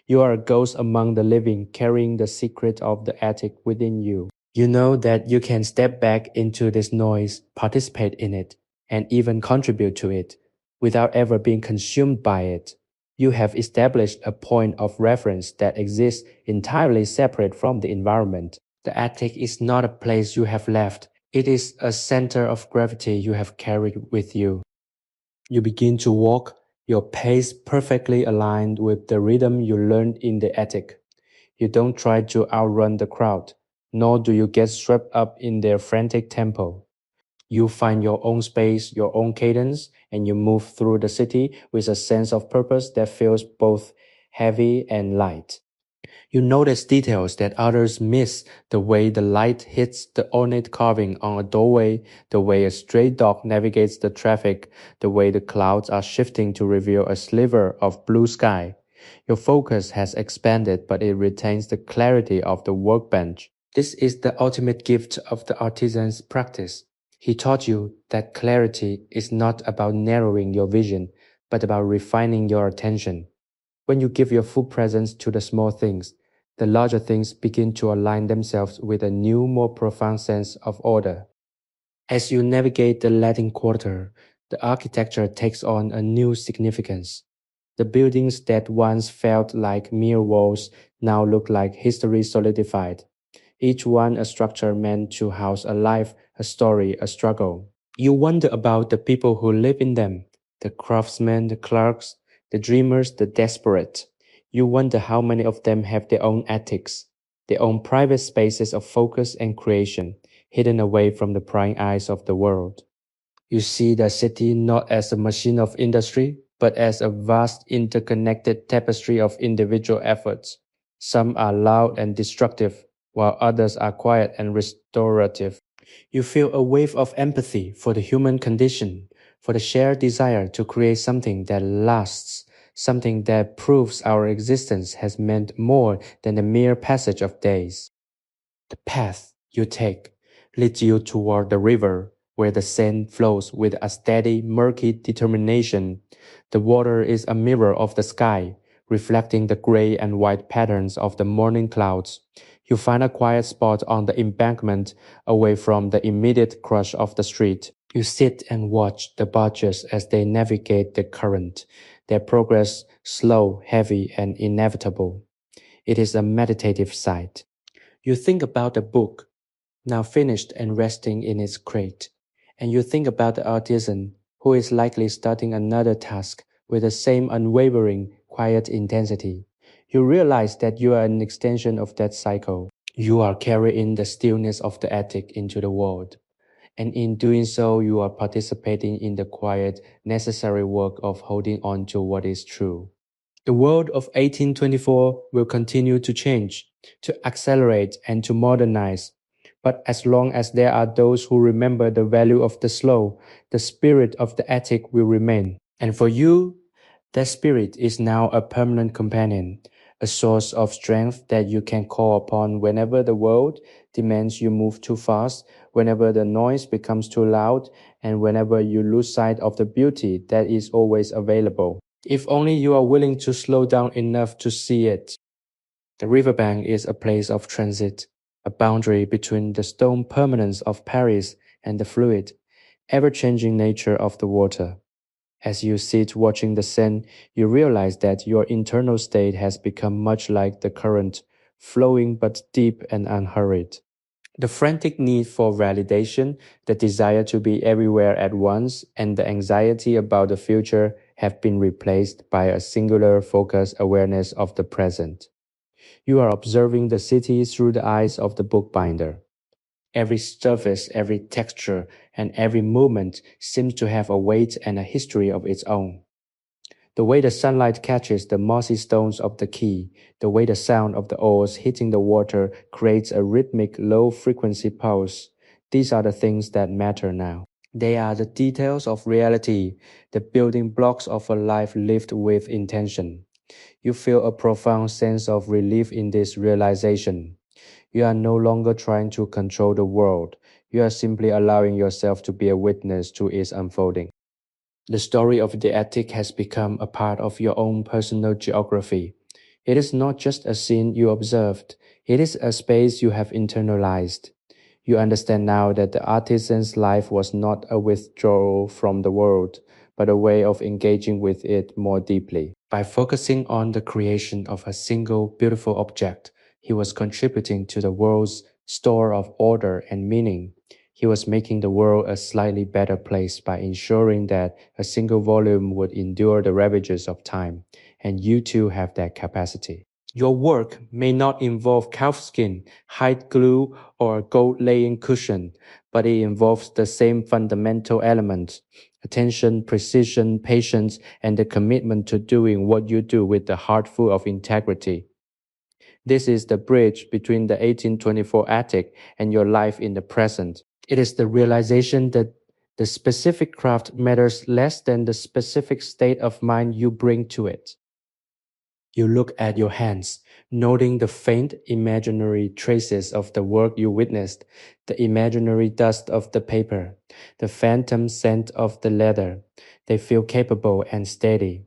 You are a ghost among the living, carrying the secret of the attic within you. You know that you can step back into this noise, participate in it, and even contribute to it, without ever being consumed by it. You have established a point of reference that exists entirely separate from the environment. The attic is not a place you have left. It is a center of gravity you have carried with you. You begin to walk, Your pace perfectly aligned with the rhythm you learned in the attic. You don't try to outrun the crowd, nor do you get swept up in their frantic tempo. You find your own space, your own cadence, and you move through the city with a sense of purpose that feels both heavy and light. You notice details that others miss, the way the light hits the ornate carving on a doorway, the way a stray dog navigates the traffic, the way the clouds are shifting to reveal a sliver of blue sky. Your focus has expanded, but it retains the clarity of the workbench. This is the ultimate gift of the artisan's practice. He taught you that clarity is not about narrowing your vision, but about refining your attention. When you give your full presence to the small things, the larger things begin to align themselves with a new, more profound sense of order. As you navigate the Latin Quarter, the architecture takes on a new significance. The buildings that once felt like mere walls now look like history solidified, each one a structure meant to house a life, a story, a struggle. You wonder about the people who live in them, the craftsmen, the clerks, the dreamers, the desperate. You wonder how many of them have their own attics, their own private spaces of focus and creation, hidden away from the prying eyes of the world. You see the city not as a machine of industry, but as a vast interconnected tapestry of individual efforts. Some are loud and destructive, while others are quiet and restorative. You feel a wave of empathy for the human condition, for the shared desire to create something that lasts, something that proves our existence has meant more than the mere passage of days. The path you take leads you toward the river, where the Seine flows with a steady, murky determination. The water is a mirror of the sky, reflecting the gray and white patterns of the morning clouds. You find a quiet spot on the embankment, away from the immediate crush of the street. You sit and watch the barges as they navigate the current, their progress slow, heavy, and inevitable. It is a meditative sight. You think about the book, now finished and resting in its crate, and you think about the artisan who is likely starting another task with the same unwavering, quiet intensity. You realize that you are an extension of that cycle. You are carrying the stillness of the attic into the world, and in doing so, you are participating in the quiet, necessary work of holding on to what is true. The world of 1824 will continue to change, to accelerate, and to modernize. But as long as there are those who remember the value of the slow, the spirit of the attic will remain. And for you, that spirit is now a permanent companion, a source of strength that you can call upon whenever the world demands you move too fast, whenever the noise becomes too loud, and whenever you lose sight of the beauty that is always available. If only you are willing to slow down enough to see it. The riverbank is a place of transit, a boundary between the stone permanence of Paris and the fluid, ever-changing nature of the water. As you sit watching the Seine, you realize that your internal state has become much like the current, flowing but deep and unhurried. The frantic need for validation, the desire to be everywhere at once, and the anxiety about the future have been replaced by a singular focused awareness of the present. You are observing the city through the eyes of the bookbinder. Every surface, every texture, and every movement seems to have a weight and a history of its own. The way the sunlight catches the mossy stones of the quay, the way the sound of the oars hitting the water creates a rhythmic low-frequency pulse. These are the things that matter now. They are the details of reality, the building blocks of a life lived with intention. You feel a profound sense of relief in this realization. You are no longer trying to control the world. You are simply allowing yourself to be a witness to its unfolding. The story of the attic has become a part of your own personal geography. It is not just a scene you observed, it is a space you have internalized. You understand now that the artisan's life was not a withdrawal from the world, but a way of engaging with it more deeply. By focusing on the creation of a single beautiful object, he was contributing to the world's store of order and meaning. He was making the world a slightly better place by ensuring that a single volume would endure the ravages of time, and you too have that capacity. Your work may not involve calfskin, hide glue, or a gold laying cushion, but it involves the same fundamental elements: attention, precision, patience, and the commitment to doing what you do with a heart full of integrity. This is the bridge between the 1824 attic and your life in the present. It is the realization that the specific craft matters less than the specific state of mind you bring to it. You look at your hands, noting the faint imaginary traces of the work you witnessed, the imaginary dust of the paper, the phantom scent of the leather. They feel capable and steady.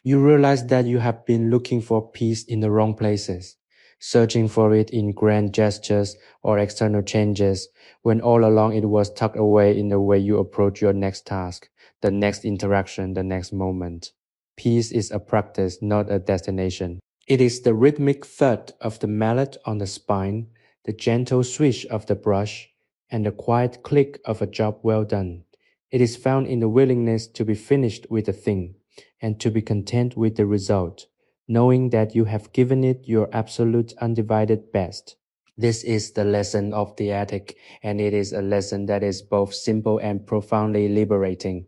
You realize that you have been looking for peace in the wrong places, searching for it in grand gestures or external changes, when all along it was tucked away in the way you approach your next task, the next interaction, the next moment. Peace is a practice, not a destination. It is the rhythmic thud of the mallet on the spine, the gentle swish of the brush, and the quiet click of a job well done. It is found in the willingness to be finished with a thing, and to be content with the result, knowing that you have given it your absolute undivided best. This is the lesson of the attic, and it is a lesson that is both simple and profoundly liberating.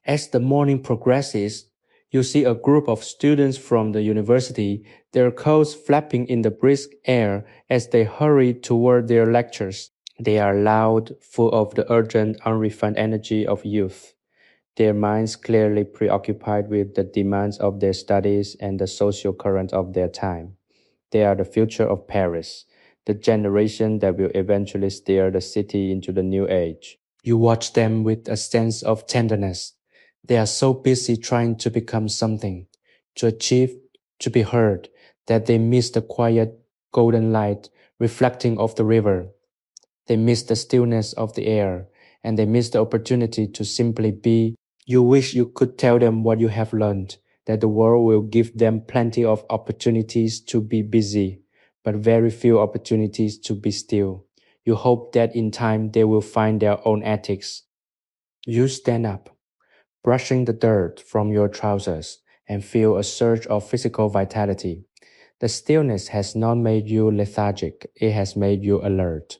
As the morning progresses, you see a group of students from the university, their coats flapping in the brisk air as they hurry toward their lectures. They are loud, full of the urgent, unrefined energy of youth, their minds clearly preoccupied with the demands of their studies and the social current of their time. They are the future of Paris, the generation that will eventually steer the city into the new age. You watch them with a sense of tenderness. They are so busy trying to become something, to achieve, to be heard, that they miss the quiet golden light reflecting off the river. They miss the stillness of the air, and they miss the opportunity to simply be. You wish you could tell them what you have learned, that the world will give them plenty of opportunities to be busy, but very few opportunities to be still. You hope that in time they will find their own ethics. You stand up, brushing the dirt from your trousers, and feel a surge of physical vitality. The stillness has not made you lethargic, it has made you alert.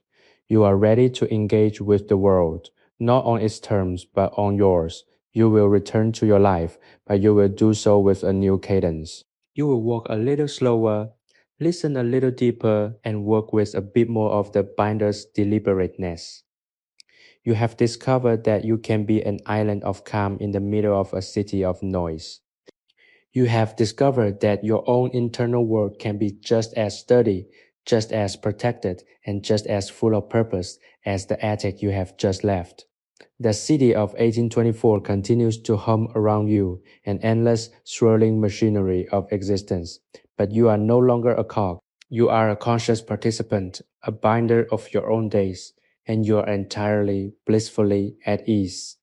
You are ready to engage with the world, not on its terms, but on yours. You will return to your life, but you will do so with a new cadence. You will walk a little slower, listen a little deeper, and work with a bit more of the binder's deliberateness. You have discovered that you can be an island of calm in the middle of a city of noise. You have discovered that your own internal world can be just as sturdy, just as protected, and just as full of purpose as the attic you have just left. The city of 1824 continues to hum around you, an endless, swirling machinery of existence. But you are no longer a cog. You are a conscious participant, a binder of your own days, and you are entirely, blissfully at ease.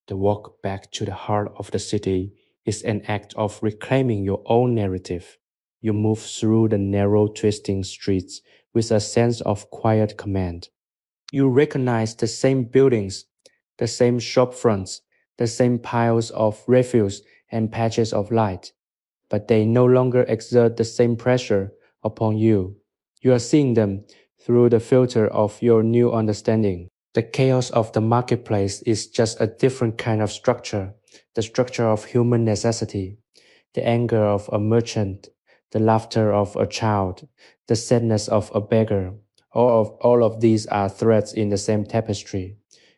The walk back to the heart of the city is an act of reclaiming your own narrative. You move through the narrow, twisting streets with a sense of quiet command. You recognize the same buildings, the same shop fronts, the same piles of refuse and patches of light, but they no longer exert the same pressure upon you. You are seeing them through the filter of your new understanding. The chaos of the marketplace is just a different kind of structure, the structure of human necessity, the anger of a merchant, the laughter of a child, the sadness of a beggar. All of these are threads in the same tapestry.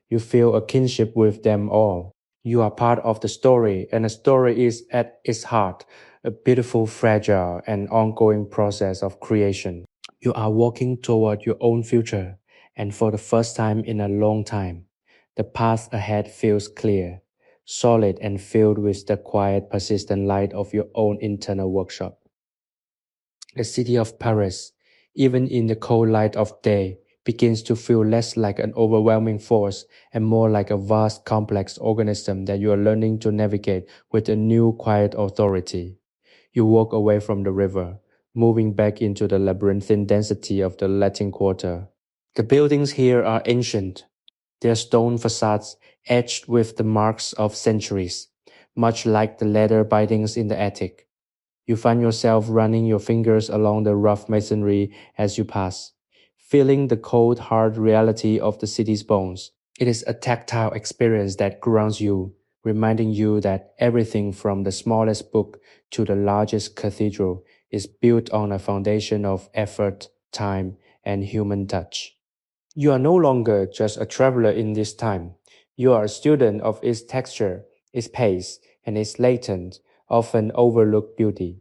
You feel a kinship with them all. You are part of the story, and the story is at its heart a beautiful, fragile, and ongoing process of creation. You are walking toward your own future, and for the first time in a long time, the path ahead feels clear, solid, and filled with the quiet, persistent light of your own internal workshop. The city of Paris, even in the cold light of day, begins to feel less like an overwhelming force and more like a vast, complex organism that you are learning to navigate with a new, quiet authority. You walk away from the river, moving back into the labyrinthine density of the Latin Quarter. The buildings here are ancient, their stone facades etched with the marks of centuries, much like the leather bindings in the attic. You find yourself running your fingers along the rough masonry as you pass, feeling the cold, hard reality of the city's bones. It is a tactile experience that grounds you, reminding you that everything from the smallest book to the largest cathedral is built on a foundation of effort, time, and human touch. You are no longer just a traveler in this time. You are a student of its texture, its pace, and its latent, often overlooked beauty.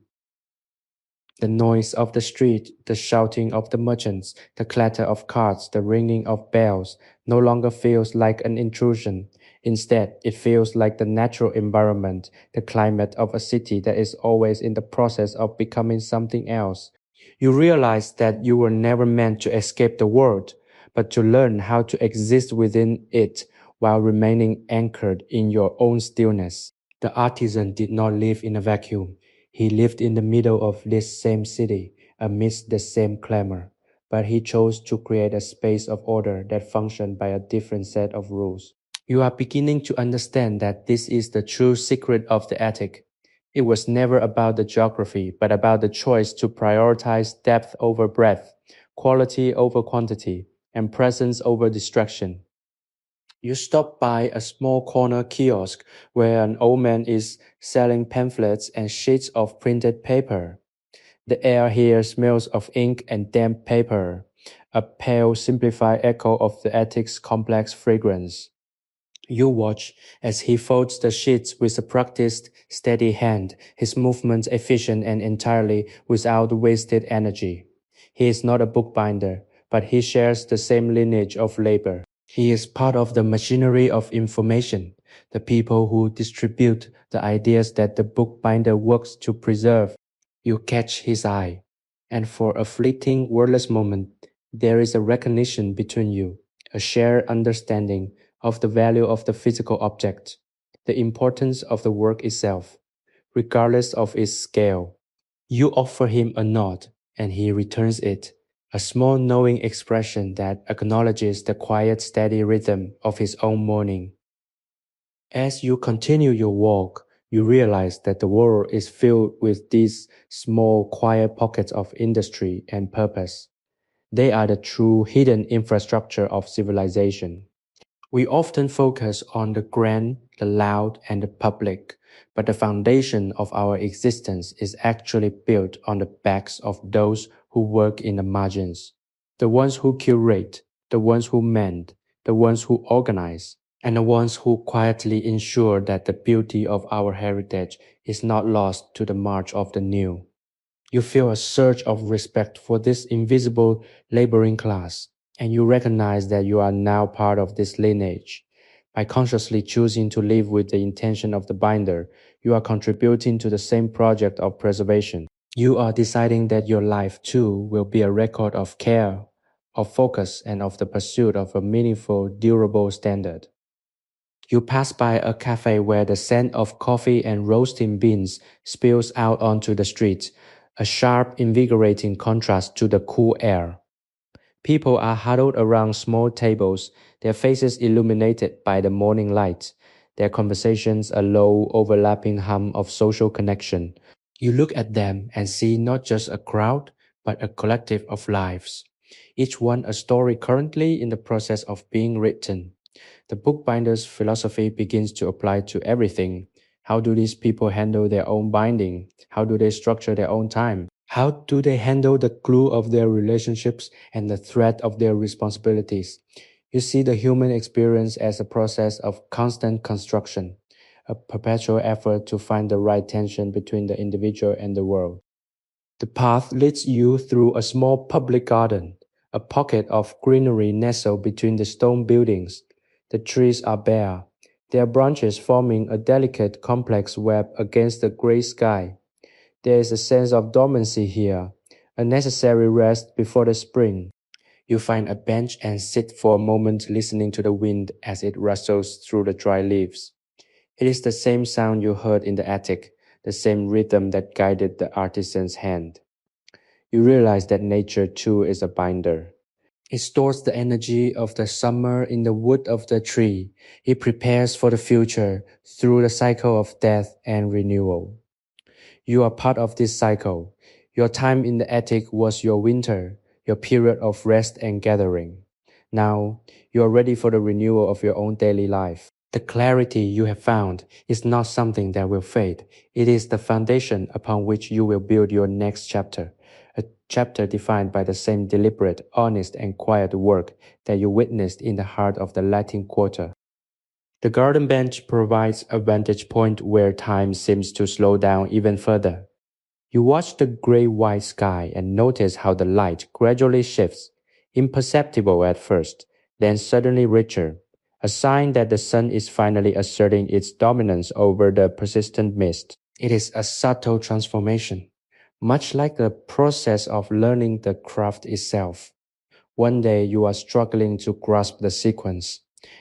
The noise of the street, the shouting of the merchants, the clatter of carts, the ringing of bells no longer feels like an intrusion. Instead, it feels like the natural environment, the climate of a city that is always in the process of becoming something else. You realize that you were never meant to escape the world, but to learn how to exist within it while remaining anchored in your own stillness. The artisan did not live in a vacuum. He lived in the middle of this same city, amidst the same clamor, but he chose to create a space of order that functioned by a different set of rules. You are beginning to understand that this is the true secret of the attic. It was never about the geography, but about the choice to prioritize depth over breadth, quality over quantity, and presence over distraction. You stop by a small corner kiosk where an old man is selling pamphlets and sheets of printed paper. The air here smells of ink and damp paper, a pale, simplified echo of the attic's complex fragrance. You watch as he folds the sheets with a practiced, steady hand, his movements efficient and entirely without wasted energy. He is not a bookbinder, but he shares the same lineage of labor. He is part of the machinery of information, the people who distribute the ideas that the bookbinder works to preserve. You catch his eye, and for a fleeting, wordless moment, there is a recognition between you, a shared understanding of the value of the physical object, the importance of the work itself, regardless of its scale. You offer him a nod, and he returns it, a small knowing expression that acknowledges the quiet, steady rhythm of his own morning. As you continue your walk, you realize that the world is filled with these small, quiet pockets of industry and purpose. They are the true hidden infrastructure of civilization. We often focus on the grand, the loud, and the public, but the foundation of our existence is actually built on the backs of those who work in the margins, the ones who curate, the ones who mend, the ones who organize, and the ones who quietly ensure that the beauty of our heritage is not lost to the march of the new. You feel a surge of respect for this invisible laboring class, and you recognize that you are now part of this lineage. By consciously choosing to live with the intention of the binder, you are contributing to the same project of preservation. You are deciding that your life too will be a record of care, of focus, and of the pursuit of a meaningful, durable standard. You pass by a cafe where the scent of coffee and roasting beans spills out onto the street, a sharp, invigorating contrast to the cool air. People are huddled around small tables, their faces illuminated by the morning light, their conversations a low, overlapping hum of social connection. You look at them and see not just a crowd, but a collective of lives, each one a story currently in the process of being written. The bookbinder's philosophy begins to apply to everything. How do these people handle their own binding? How do they structure their own time? How do they handle the glue of their relationships and the thread of their responsibilities? You see the human experience as a process of constant construction, a perpetual effort to find the right tension between the individual and the world. The path leads you through a small public garden, a pocket of greenery nestled between the stone buildings. The trees are bare, their branches forming a delicate, complex web against the gray sky. There is a sense of dormancy here, a necessary rest before the spring. You find a bench and sit for a moment listening to the wind as it rustles through the dry leaves. It is the same sound you heard in the attic, the same rhythm that guided the artisan's hand. You realize that nature too is a binder. It stores the energy of the summer in the wood of the tree. It prepares for the future through the cycle of death and renewal. You are part of this cycle. Your time in the attic was your winter, your period of rest and gathering. Now, you are ready for the renewal of your own daily life. The clarity you have found is not something that will fade. It is the foundation upon which you will build your next chapter, a chapter defined by the same deliberate, honest, and quiet work that you witnessed in the heart of the Latin Quarter. The garden bench provides a vantage point where time seems to slow down even further. You watch the gray-white sky and notice how the light gradually shifts, imperceptible at first, then suddenly richer, a sign that the sun is finally asserting its dominance over the persistent mist. It is a subtle transformation, much like the process of learning the craft itself. One day you are struggling to grasp the sequence,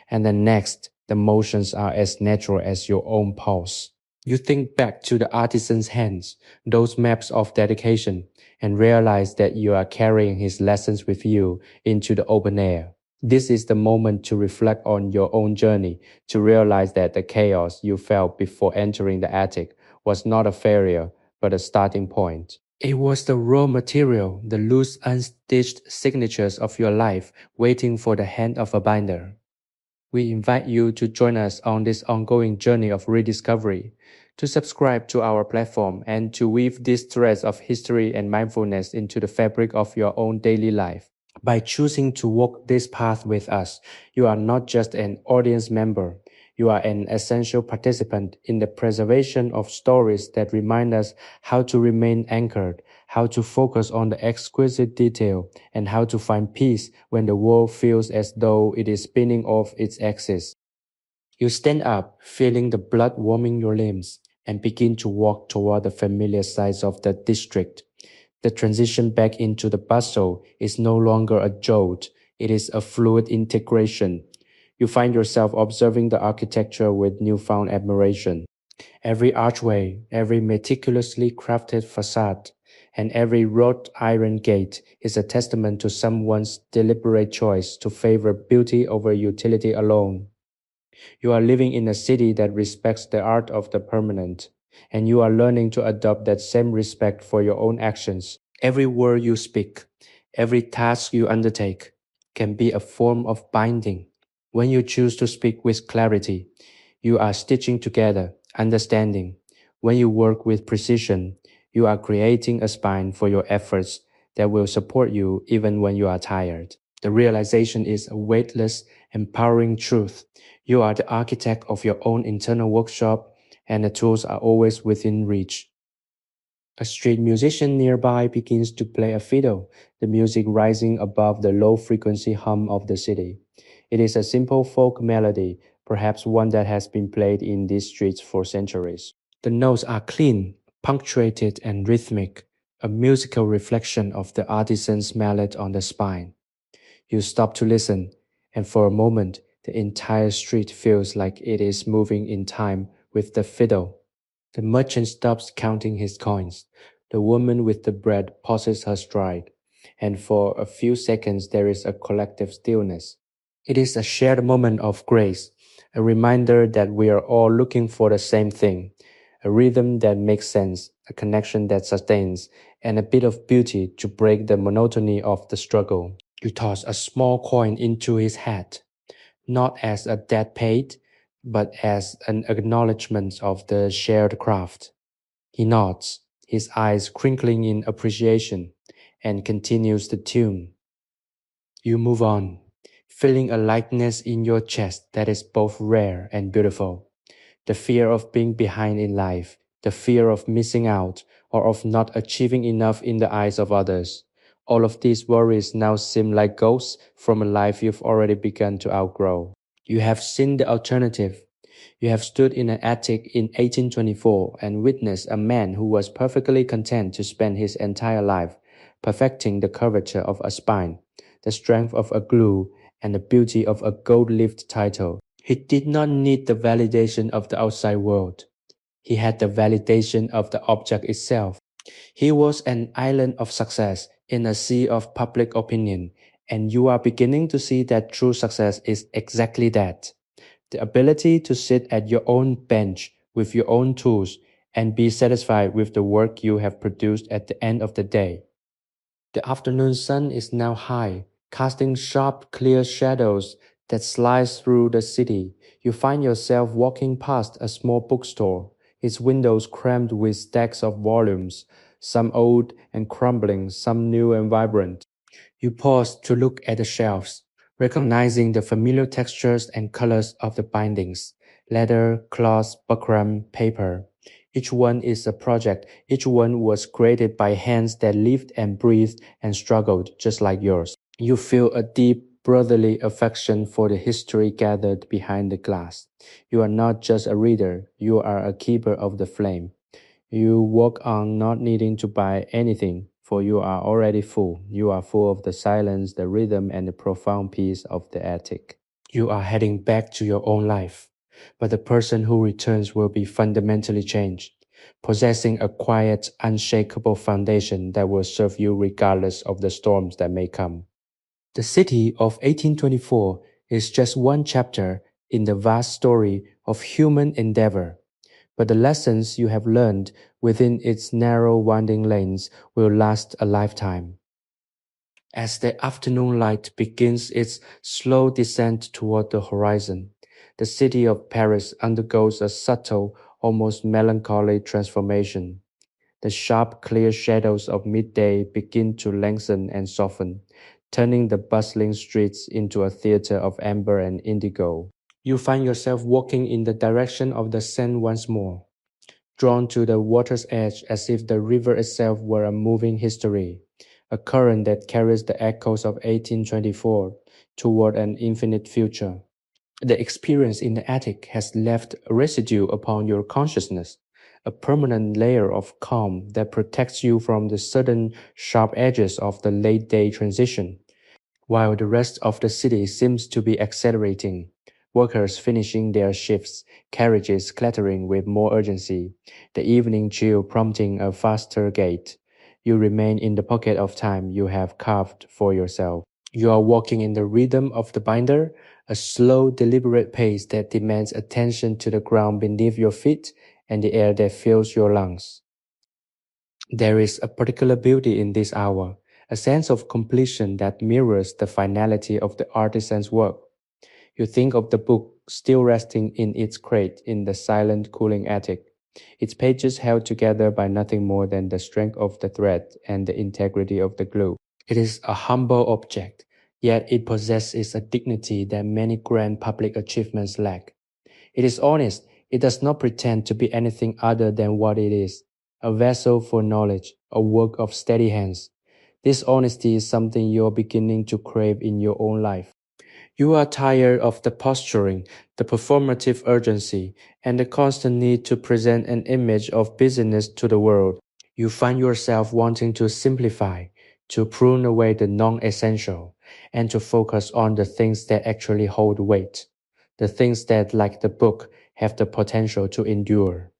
and the next the motions are as natural as your own pulse. You think back to the artisan's hands, those maps of dedication, and realize that you are carrying his lessons with you into the open air. This is the moment to reflect on your own journey, to realize that the chaos you felt before entering the attic was not a failure, but a starting point. It was the raw material, the loose, unstitched signatures of your life waiting for the hand of a binder. We invite you to join us on this ongoing journey of rediscovery, to subscribe to our platform, and to weave these threads of history and mindfulness into the fabric of your own daily life. By choosing to walk this path with us, you are not just an audience member, you are an essential participant in the preservation of stories that remind us how to remain anchored, how to focus on the exquisite detail, and how to find peace when the world feels as though it is spinning off its axis. You stand up, feeling the blood warming your limbs, and begin to walk toward the familiar sights of the district. The transition back into the bustle is no longer a jolt, it is a fluid integration. You find yourself observing the architecture with newfound admiration. Every archway, every meticulously crafted facade, and every wrought iron gate is a testament to someone's deliberate choice to favor beauty over utility alone. You are living in a city that respects the art of the permanent, and you are learning to adopt that same respect for your own actions. Every word you speak, every task you undertake, can be a form of binding. When you choose to speak with clarity, you are stitching together understanding. When you work with precision, you are creating a spine for your efforts that will support you even when you are tired. The realization is a weightless, empowering truth. You are the architect of your own internal workshop, and the tools are always within reach. A street musician nearby begins to play a fiddle, the music rising above the low-frequency hum of the city. It is a simple folk melody, perhaps one that has been played in these streets for centuries. The notes are clean, punctuated, and rhythmic, a musical reflection of the artisan's mallet on the spine. You stop to listen, and for a moment, the entire street feels like it is moving in time with the fiddle. The merchant stops counting his coins. The woman with the bread pauses her stride, and for a few seconds there is a collective stillness. It is a shared moment of grace, a reminder that we are all looking for the same thing, a rhythm that makes sense, a connection that sustains, and a bit of beauty to break the monotony of the struggle. You toss a small coin into his hat, not as a debt paid, but as an acknowledgement of the shared craft. He nods, his eyes crinkling in appreciation, and continues the tune. You move on, feeling a lightness in your chest that is both rare and beautiful. The fear of being behind in life, the fear of missing out, or of not achieving enough in the eyes of others. All of these worries now seem like ghosts from a life you've already begun to outgrow. You have seen the alternative. You have stood in an attic in 1824 and witnessed a man who was perfectly content to spend his entire life perfecting the curvature of a spine, the strength of a glue, and the beauty of a gold-leafed title. He did not need the validation of the outside world. He had the validation of the object itself. He was an island of success in a sea of public opinion, And you are beginning to see that true success is exactly that: the ability to sit at your own bench with your own tools and be satisfied with the work you have produced at the end of the day. The afternoon sun is now high, casting sharp, clear shadows that slice through the city. You find yourself walking past a small bookstore, its windows crammed with stacks of volumes, some old and crumbling, some new and vibrant. You pause to look at the shelves, recognizing the familiar textures and colors of the bindings: leather, cloth, buckram, paper. Each one is a project. Each one was created by hands that lived and breathed and struggled just like yours. You feel a deep brotherly affection for the history gathered behind the glass. You are not just a reader, you are a keeper of the flame. You walk on not needing to buy anything, for you are already full. You are full of the silence, the rhythm, and the profound peace of the attic. You are heading back to your own life, but the person who returns will be fundamentally changed, possessing a quiet, unshakable foundation that will serve you regardless of the storms that may come. The city of 1824 is just one chapter in the vast story of human endeavor, but the lessons you have learned within its narrow winding lanes will last a lifetime. As the afternoon light begins its slow descent toward the horizon, the city of Paris undergoes a subtle, almost melancholy transformation. The sharp, clear shadows of midday begin to lengthen and soften, turning the bustling streets into a theater of amber and indigo. You find yourself walking in the direction of the Seine once more, drawn to the water's edge as if the river itself were a moving history, a current that carries the echoes of 1824 toward an infinite future. The experience in the attic has left a residue upon your consciousness, a permanent layer of calm that protects you from the sudden sharp edges of the late day transition. While the rest of the city seems to be accelerating, workers finishing their shifts, carriages clattering with more urgency, the evening chill prompting a faster gait, you remain in the pocket of time you have carved for yourself. You are walking in the rhythm of the binder, a slow, deliberate pace that demands attention to the ground beneath your feet and the air that fills your lungs. There is a particular beauty in this hour, a sense of completion that mirrors the finality of the artisan's work. You think of the book still resting in its crate in the silent, cooling attic, its pages held together by nothing more than the strength of the thread and the integrity of the glue. It is a humble object, yet it possesses a dignity that many grand public achievements lack. It is honest. It does not pretend to be anything other than what it is: a vessel for knowledge, a work of steady hands. This honesty is something you are beginning to crave in your own life. You are tired of the posturing, the performative urgency, and the constant need to present an image of busyness to the world. You find yourself wanting to simplify, to prune away the non-essential, and to focus on the things that actually hold weight, the things that, like the book, have the potential to endure.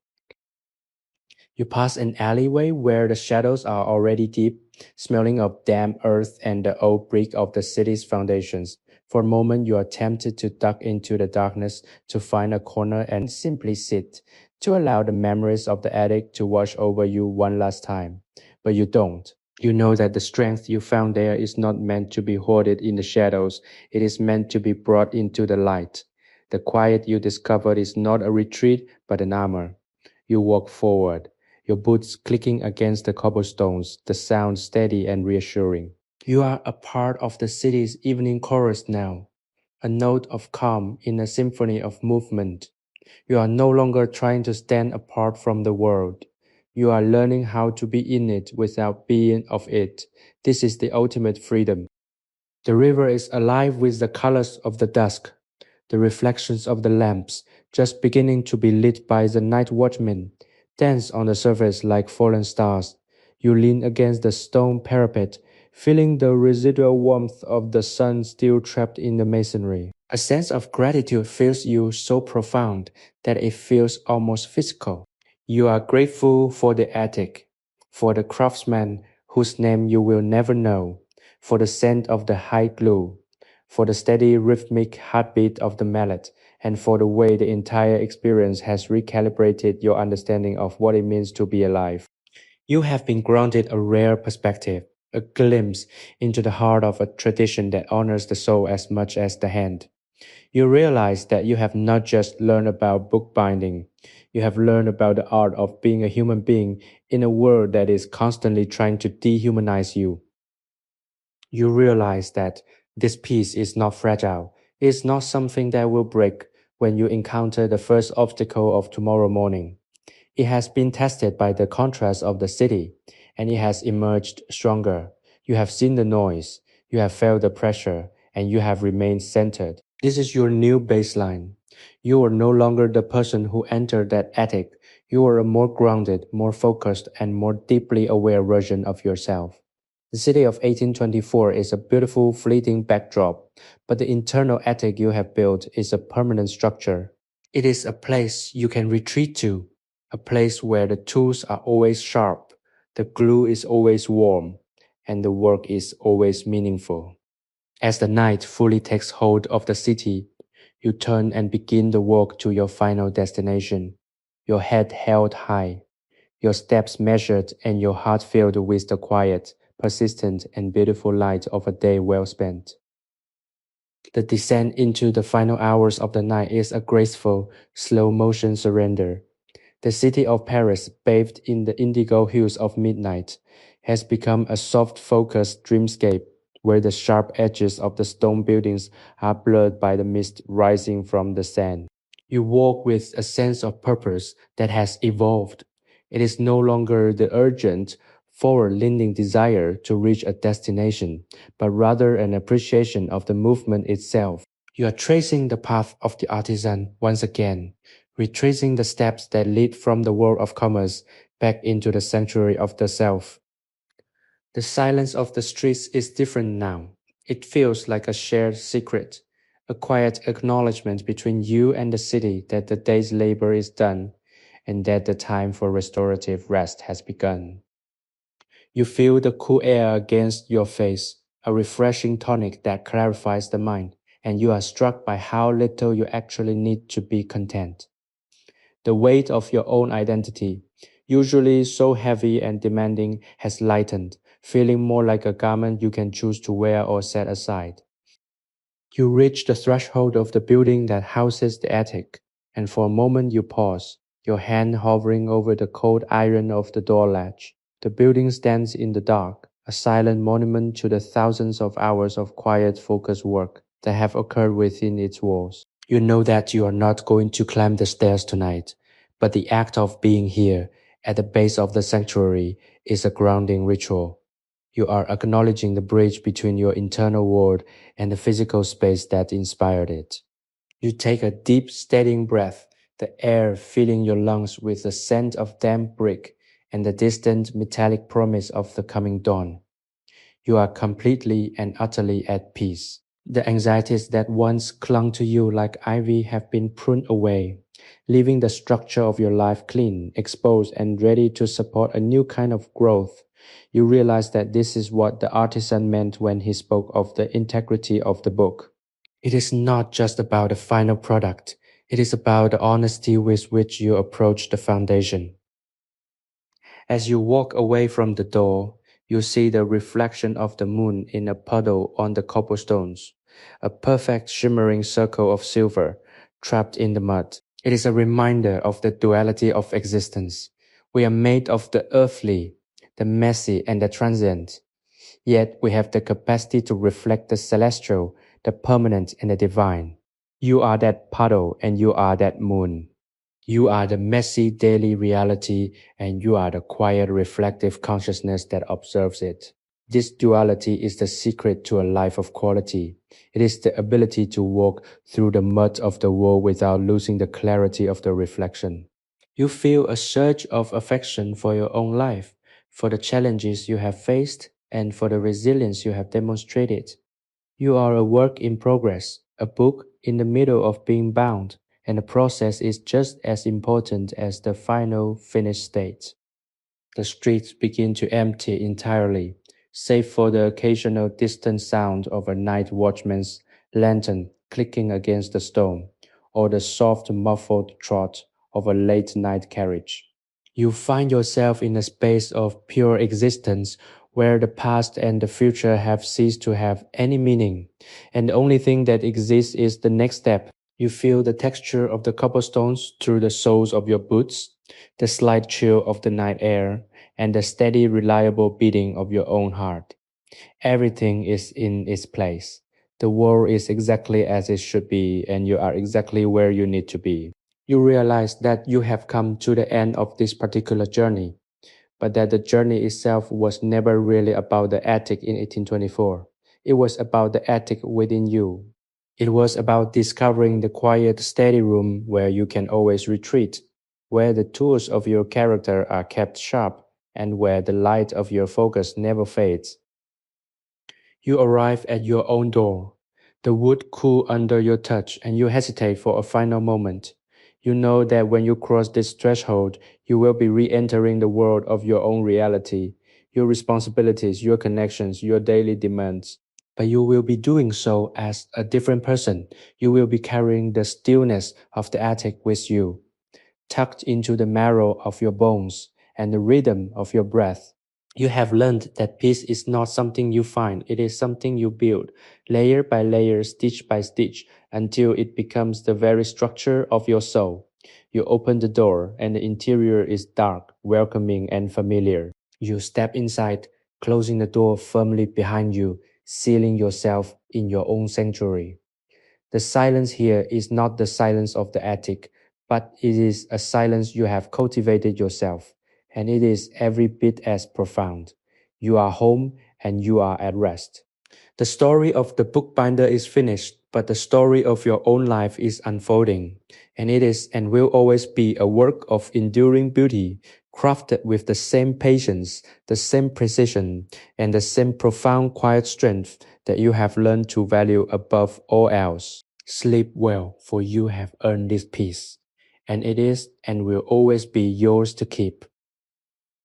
You pass an alleyway where the shadows are already deep, smelling of damp earth and the old brick of the city's foundations. For a moment, you are tempted to duck into the darkness, to find a corner and simply sit, to allow the memories of the attic to wash over you one last time. But you don't. You know that the strength you found there is not meant to be hoarded in the shadows, it is meant to be brought into the light. The quiet you discovered is not a retreat, but an armor. You walk forward, your boots clicking against the cobblestones, the sound steady and reassuring. You are a part of the city's evening chorus now, a note of calm in a symphony of movement. You are no longer trying to stand apart from the world. You are learning how to be in it without being of it. This is the ultimate freedom. The river is alive with the colors of the dusk, the reflections of the lamps, just beginning to be lit by the night watchmen, dance on the surface like fallen stars. You lean against the stone parapet, feeling the residual warmth of the sun still trapped in the masonry. A sense of gratitude fills you so profound that it feels almost physical. You are grateful for the attic, for the craftsman whose name you will never know, for the scent of the high glue, for the steady rhythmic heartbeat of the mallet, and for the way the entire experience has recalibrated your understanding of what it means to be alive. You have been granted a rare perspective, a glimpse into the heart of a tradition that honors the soul as much as the hand. You realize that you have not just learned about bookbinding, you have learned about the art of being a human being in a world that is constantly trying to dehumanize you. You realize that this piece is not fragile, it is not something that will break when you encounter the first obstacle of tomorrow morning. It has been tested by the contrast of the city, and it has emerged stronger. You have seen the noise, you have felt the pressure, and you have remained centered. This is your new baseline. You are no longer the person who entered that attic. You are a more grounded, more focused, and more deeply aware version of yourself. The city of 1824 is a beautiful, fleeting backdrop, but the internal attic you have built is a permanent structure. It is a place you can retreat to, a place where the tools are always sharp, the glue is always warm, and the work is always meaningful. As the night fully takes hold of the city, you turn and begin the walk to your final destination, your head held high, your steps measured, and your heart filled with the quiet, persistent, and beautiful light of a day well spent. The descent into the final hours of the night is a graceful, slow motion surrender. The city of Paris, bathed in the indigo hues of midnight, has become a soft focused dreamscape where the sharp edges of the stone buildings are blurred by the mist rising from the sand. You walk with a sense of purpose that has evolved. It is no longer the urgent, forward leaning desire to reach a destination, but rather an appreciation of the movement itself. You are tracing the path of the artisan once again, retracing the steps that lead from the world of commerce back into the sanctuary of the self. The silence of the streets is different now. It feels like a shared secret, a quiet acknowledgement between you and the city that the day's labor is done and that the time for restorative rest has begun. You feel the cool air against your face, a refreshing tonic that clarifies the mind, and you are struck by how little you actually need to be content. The weight of your own identity, usually so heavy and demanding, has lightened, feeling more like a garment you can choose to wear or set aside. You reach the threshold of the building that houses the attic, and for a moment you pause, your hand hovering over the cold iron of the door latch. The building stands in the dark, a silent monument to the thousands of hours of quiet, focused work that have occurred within its walls. You know that you are not going to climb the stairs tonight, but the act of being here, at the base of the sanctuary, is a grounding ritual. You are acknowledging the bridge between your internal world and the physical space that inspired it. You take a deep, steadying breath, the air filling your lungs with the scent of damp brick and the distant metallic promise of the coming dawn. You are completely and utterly at peace. The anxieties that once clung to you like ivy have been pruned away, leaving the structure of your life clean, exposed, and ready to support a new kind of growth. You realize that this is what the artisan meant when he spoke of the integrity of the book. It is not just about the final product, it is about the honesty with which you approach the foundation. As you walk away from the door, you see the reflection of the moon in a puddle on the cobblestones, a perfect shimmering circle of silver trapped in the mud. It is a reminder of the duality of existence. We are made of the earthly, the messy, and the transient. Yet we have the capacity to reflect the celestial, the permanent, and the divine. You are that puddle and you are that moon. You are the messy daily reality and you are the quiet reflective consciousness that observes it. This duality is the secret to a life of quality. It is the ability to walk through the mud of the world without losing the clarity of the reflection. You feel a surge of affection for your own life, for the challenges you have faced, and for the resilience you have demonstrated. You are a work in progress, a book in the middle of being bound, and the process is just as important as the final finished state. The streets begin to empty entirely. save for the occasional distant sound of a night watchman's lantern clicking against the stone, or the soft muffled trot of a late night carriage. You find yourself in a space of pure existence where the past and the future have ceased to have any meaning, and the only thing that exists is the next step. You feel the texture of the cobblestones through the soles of your boots, the slight chill of the night air, and the steady, reliable beating of your own heart. Everything is in its place. The world is exactly as it should be, and you are exactly where you need to be. You realize that you have come to the end of this particular journey, but that the journey itself was never really about the attic in 1824. It was about the attic within you. It was about discovering the quiet, steady room where you can always retreat, where the tools of your character are kept sharp, and where the light of your focus never fades. You arrive at your own door. The wood cool under your touch, and you hesitate for a final moment. You know that when you cross this threshold, you will be re entering the world of your own reality, your responsibilities, your connections, your daily demands. But you will be doing so as a different person. You will be carrying the stillness of the attic with you, tucked into the marrow of your bones and the rhythm of your breath. You have learned that peace is not something you find, it is something you build, layer by layer, stitch by stitch, until it becomes the very structure of your soul. You open the door, and the interior is dark, welcoming, and familiar. You step inside, closing the door firmly behind you, sealing yourself in your own sanctuary. The silence here is not the silence of the attic, but it is a silence you have cultivated yourself, and it is every bit as profound. You are home and you are at rest. The story of the bookbinder is finished, but the story of your own life is unfolding, and it is and will always be a work of enduring beauty, crafted with the same patience, the same precision, and the same profound quiet strength that you have learned to value above all else. Sleep well, for you have earned this peace, and it is and will always be yours to keep.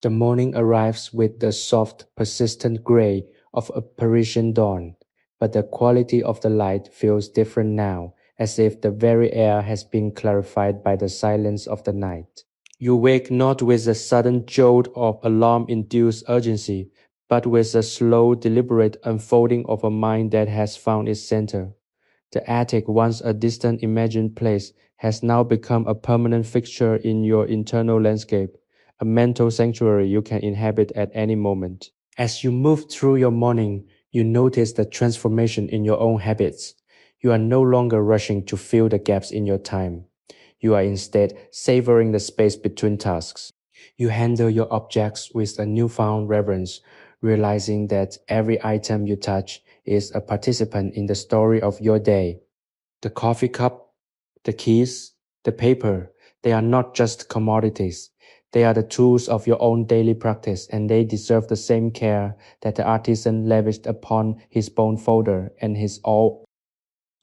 The morning arrives with the soft, persistent gray of a Parisian dawn, but the quality of the light feels different now, as if the very air has been clarified by the silence of the night. You wake not with a sudden jolt of alarm-induced urgency, but with a slow, deliberate unfolding of a mind that has found its center. The attic, once a distant imagined place, has now become a permanent fixture in your internal landscape, a mental sanctuary you can inhabit at any moment. As you move through your morning, you notice the transformation in your own habits. You are no longer rushing to fill the gaps in your time. You are instead savoring the space between tasks. You handle your objects with a newfound reverence, realizing that every item you touch is a participant in the story of your day. The coffee cup, the keys, the paper, they are not just commodities. They are the tools of your own daily practice, and they deserve the same care that the artisan lavished upon his bone folder and his awl.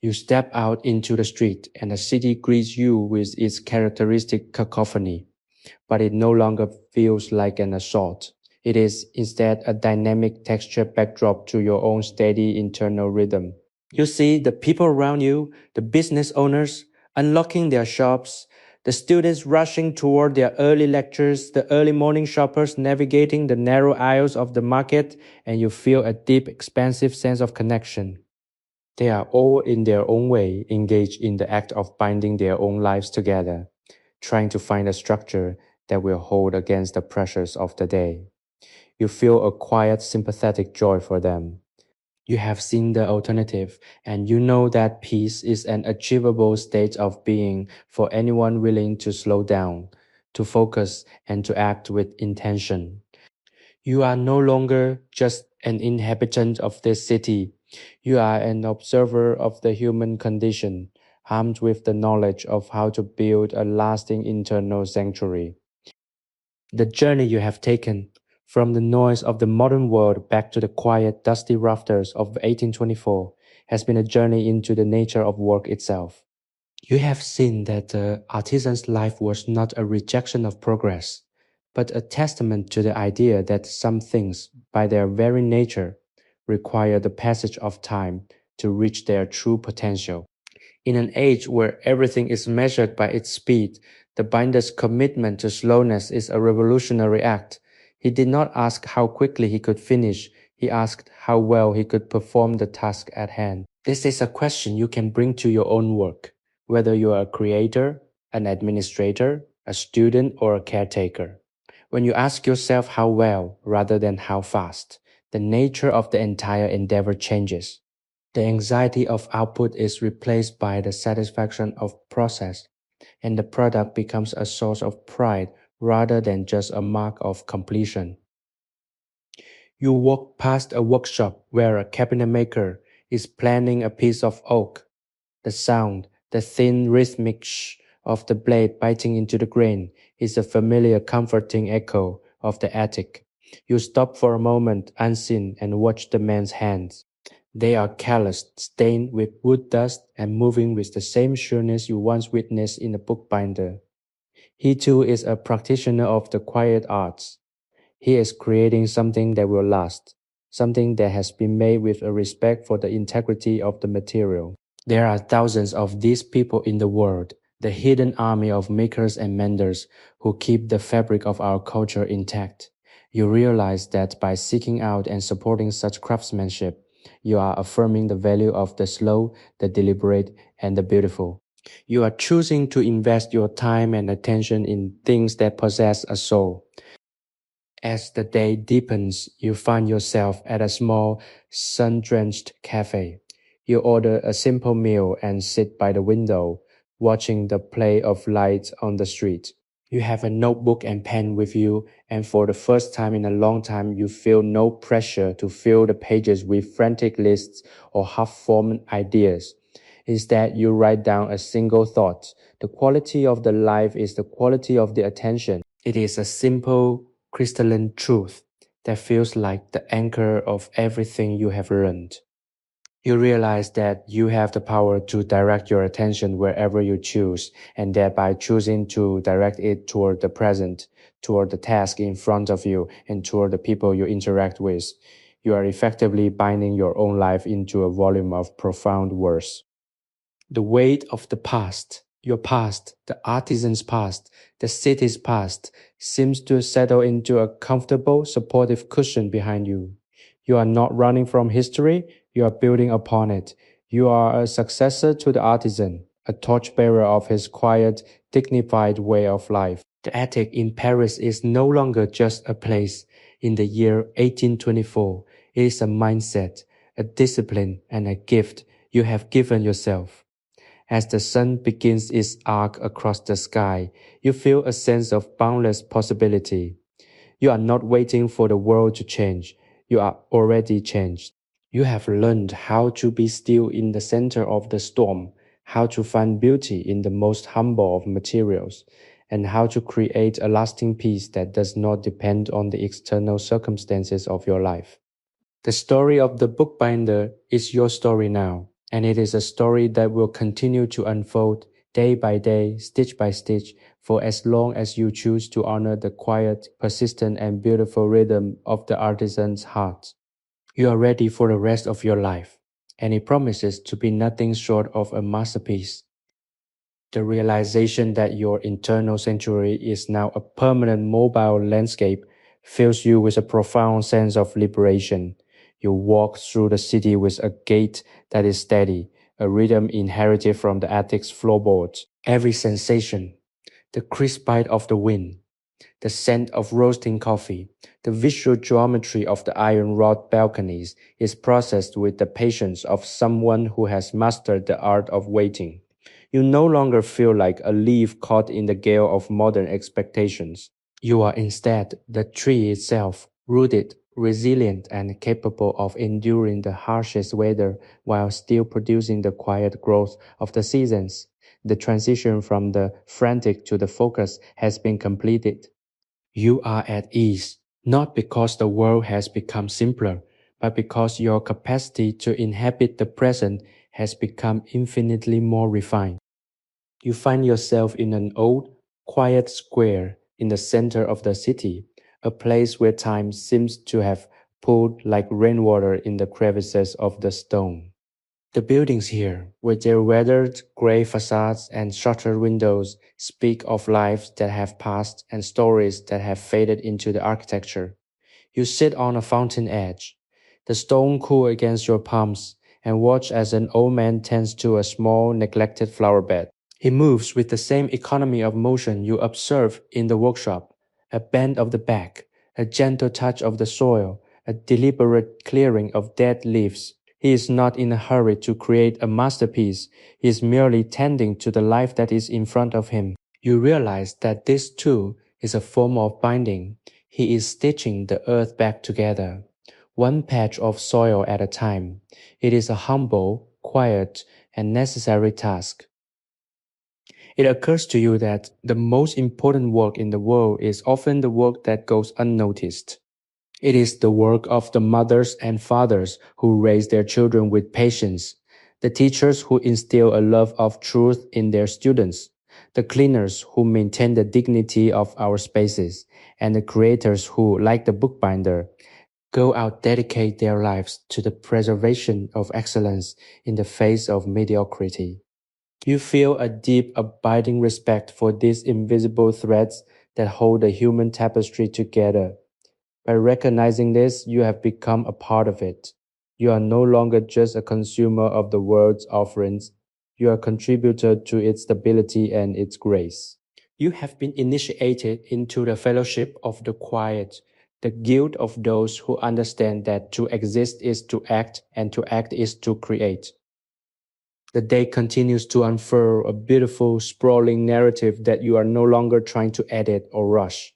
You step out into the street, and the city greets you with its characteristic cacophony, but it no longer feels like an assault. It is instead a dynamic textured backdrop to your own steady internal rhythm. You see the people around you, the business owners unlocking their shops, the students rushing toward their early lectures, the early morning shoppers navigating the narrow aisles of the market, and you feel a deep, expansive sense of connection. They are all in their own way engaged in the act of binding their own lives together, trying to find a structure that will hold against the pressures of the day. You feel a quiet, sympathetic joy for them. You have seen the alternative, and you know that peace is an achievable state of being for anyone willing to slow down, to focus, and to act with intention. You are no longer just an inhabitant of this city. You are an observer of the human condition, armed with the knowledge of how to build a lasting internal sanctuary. The journey you have taken from the noise of the modern world back to the quiet, dusty rafters of 1824 has been a journey into the nature of work itself. You have seen that the artisan's life was not a rejection of progress, but a testament to the idea that some things, by their very nature, require the passage of time to reach their true potential. In an age where everything is measured by its speed, the binder's commitment to slowness is a revolutionary act. He did not ask how quickly he could finish, he asked how well he could perform the task at hand. This is a question you can bring to your own work, whether you are a creator, an administrator, a student, or a caretaker. When you ask yourself how well rather than how fast, the nature of the entire endeavor changes. The anxiety of output is replaced by the satisfaction of process, and the product becomes a source of pride rather than just a mark of completion. You walk past a workshop where a cabinet maker is planing a piece of oak. The sound, the thin rhythmic shh of the blade biting into the grain, is a familiar comforting echo of the attic. You stop for a moment unseen and watch the man's hands. They are calloused, stained with wood dust, and moving with the same sureness you once witnessed in a bookbinder. He too is a practitioner of the quiet arts. He is creating something that will last, something that has been made with a respect for the integrity of the material. There are thousands of these people in the world, the hidden army of makers and menders who keep the fabric of our culture intact. You realize that by seeking out and supporting such craftsmanship, you are affirming the value of the slow, the deliberate, and the beautiful. You are choosing to invest your time and attention in things that possess a soul. As the day deepens, you find yourself at a small, sun-drenched cafe. You order a simple meal and sit by the window, watching the play of lights on the street. You have a notebook and pen with you, and for the first time in a long time, you feel no pressure to fill the pages with frantic lists or half-formed ideas. Instead, you write down a single thought. The quality of the life is the quality of the attention. It is a simple, crystalline truth that feels like the anchor of everything you have learned. You realize that you have the power to direct your attention wherever you choose, and that by choosing to direct it toward the present, toward the task in front of you, and toward the people you interact with, you are effectively binding your own life into a volume of profound words. The weight of the past, your past, the artisan's past, the city's past, seems to settle into a comfortable, supportive cushion behind you. You are not running from history, you are building upon it. You are a successor to the artisan, a torchbearer of his quiet, dignified way of life. The attic in Paris is no longer just a place. In the year 1824, it is a mindset, a discipline, and a gift you have given yourself. As the sun begins its arc across the sky, you feel a sense of boundless possibility. You are not waiting for the world to change. You are already changed. You have learned how to be still in the center of the storm, how to find beauty in the most humble of materials, and how to create a lasting peace that does not depend on the external circumstances of your life. The story of the bookbinder is your story now, and it is a story that will continue to unfold day by day, stitch by stitch, for as long as you choose to honor the quiet, persistent, and beautiful rhythm of the artisan's heart. You are ready for the rest of your life, and it promises to be nothing short of a masterpiece. The realization that your internal sanctuary is now a permanent mobile landscape fills you with a profound sense of liberation. You walk through the city with a gait that is steady, a rhythm inherited from the attic's floorboards. Every sensation, the crisp bite of the wind, the scent of roasting coffee, the visual geometry of the iron wrought balconies is processed with the patience of someone who has mastered the art of waiting. You no longer feel like a leaf caught in the gale of modern expectations. You are instead the tree itself, rooted, resilient, and capable of enduring the harshest weather while still producing the quiet growth of the seasons. The transition from the frantic to the focus has been completed. You are at ease, not because the world has become simpler, but because your capacity to inhabit the present has become infinitely more refined. You find yourself in an old, quiet square in the center of the city, a place where time seems to have pooled like rainwater in the crevices of the stone. The buildings here, with their weathered gray facades and shuttered windows, speak of lives that have passed and stories that have faded into the architecture. You sit on a fountain edge, the stone cool against your palms, and watch as an old man tends to a small, neglected flower bed. He moves with the same economy of motion you observe in the workshop, a bend of the back, a gentle touch of the soil, a deliberate clearing of dead leaves. He is not in a hurry to create a masterpiece. He is merely tending to the life that is in front of him. You realize that this too is a form of binding. He is stitching the earth back together, one patch of soil at a time. It is a humble, quiet, and necessary task. It occurs to you that the most important work in the world is often the work that goes unnoticed. It is the work of the mothers and fathers who raise their children with patience, the teachers who instill a love of truth in their students, the cleaners who maintain the dignity of our spaces, and the creators who, like the bookbinder, go out dedicate their lives to the preservation of excellence in the face of mediocrity. You feel a deep, abiding respect for these invisible threads that hold the human tapestry together. By recognizing this, you have become a part of it. You are no longer just a consumer of the world's offerings. You are a contributor to its stability and its grace. You have been initiated into the fellowship of the quiet, the guild of those who understand that to exist is to act and to act is to create. The day continues to unfurl a beautiful, sprawling narrative that you are no longer trying to edit or rush.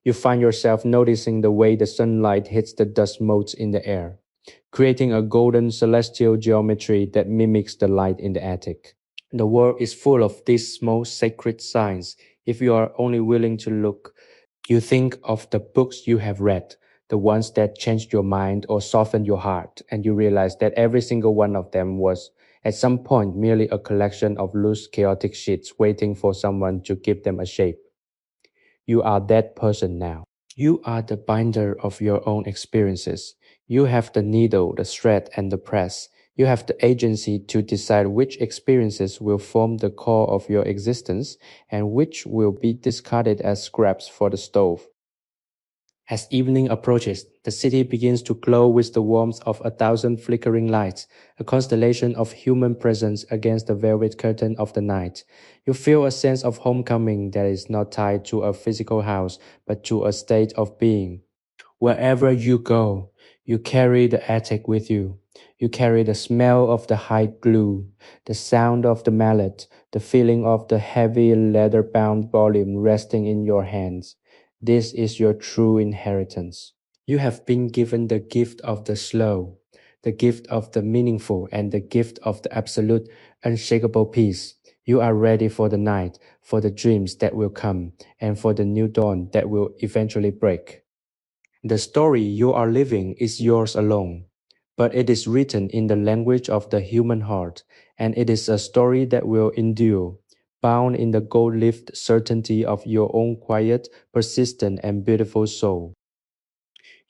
You find yourself noticing the way the sunlight hits the dust motes in the air, creating a golden celestial geometry that mimics the light in the attic. The world is full of these small sacred signs if you are only willing to look. You think of the books you have read, the ones that changed your mind or softened your heart, and you realize that every single one of them was, at some point, merely a collection of loose, chaotic sheets waiting for someone to give them a shape. You are that person now. You are the binder of your own experiences. You have the needle, the thread, and the press. You have the agency to decide which experiences will form the core of your existence and which will be discarded as scraps for the stove. As evening approaches, the city begins to glow with the warmth of 1,000 flickering lights, a constellation of human presence against the velvet curtain of the night. You feel a sense of homecoming that is not tied to a physical house, but to a state of being. Wherever you go, you carry the attic with you. You carry the smell of the hide glue, the sound of the mallet, the feeling of the heavy leather-bound volume resting in your hands. This is your true inheritance. You have been given the gift of the slow, the gift of the meaningful, and the gift of the absolute, unshakable peace. You are ready for the night, for the dreams that will come, and for the new dawn that will eventually break. The story you are living is yours alone, but it is written in the language of the human heart, and it is a story that will endure, bound in the gold-leafed certainty of your own quiet, persistent, and beautiful soul.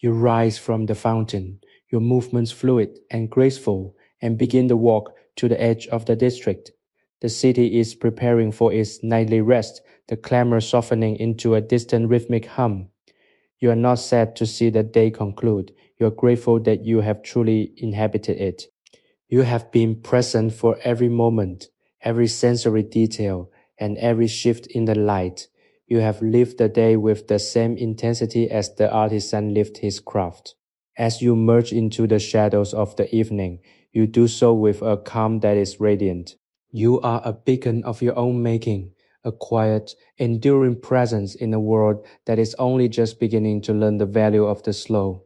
You rise from the fountain, your movements fluid and graceful, and begin the walk to the edge of the district. The city is preparing for its nightly rest, the clamor softening into a distant rhythmic hum. You are not sad to see the day conclude. You are grateful that you have truly inhabited it. You have been present for every moment, every sensory detail, and every shift in the light. You have lived the day with the same intensity as the artisan lived his craft. As you merge into the shadows of the evening, you do so with a calm that is radiant. You are a beacon of your own making, a quiet, enduring presence in a world that is only just beginning to learn the value of the slow.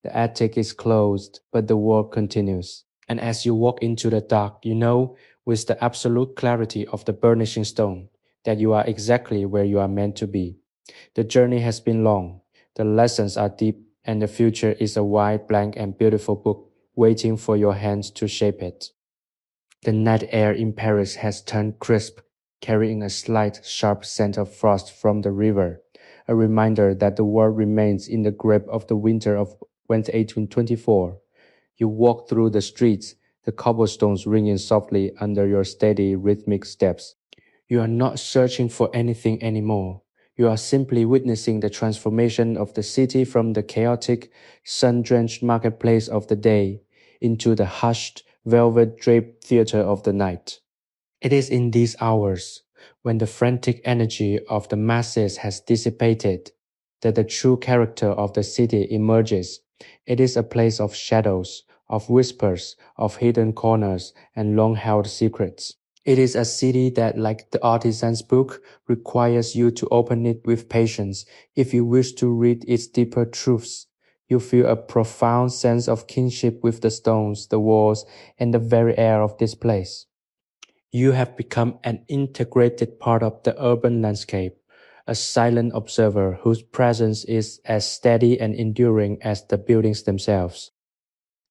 The attic is closed, but the work continues. And as you walk into the dark, you know, with the absolute clarity of the burnishing stone, that you are exactly where you are meant to be. The journey has been long, the lessons are deep, and the future is a wide, blank, and beautiful book waiting for your hands to shape it. The night air in Paris has turned crisp, carrying a slight, sharp scent of frost from the river, a reminder that the world remains in the grip of the winter of went 1824. You walk through the streets, the cobblestones ringing softly under your steady, rhythmic steps. You are not searching for anything anymore. You are simply witnessing the transformation of the city from the chaotic, sun-drenched marketplace of the day into the hushed, velvet-draped theater of the night. It is in these hours, when the frantic energy of the masses has dissipated, that the true character of the city emerges. It is a place of shadows, of whispers, of hidden corners, and long-held secrets. It is a city that, like the artisan's book, requires you to open it with patience if you wish to read its deeper truths. You feel a profound sense of kinship with the stones, the walls, and the very air of this place. You have become an integrated part of the urban landscape, a silent observer whose presence is as steady and enduring as the buildings themselves.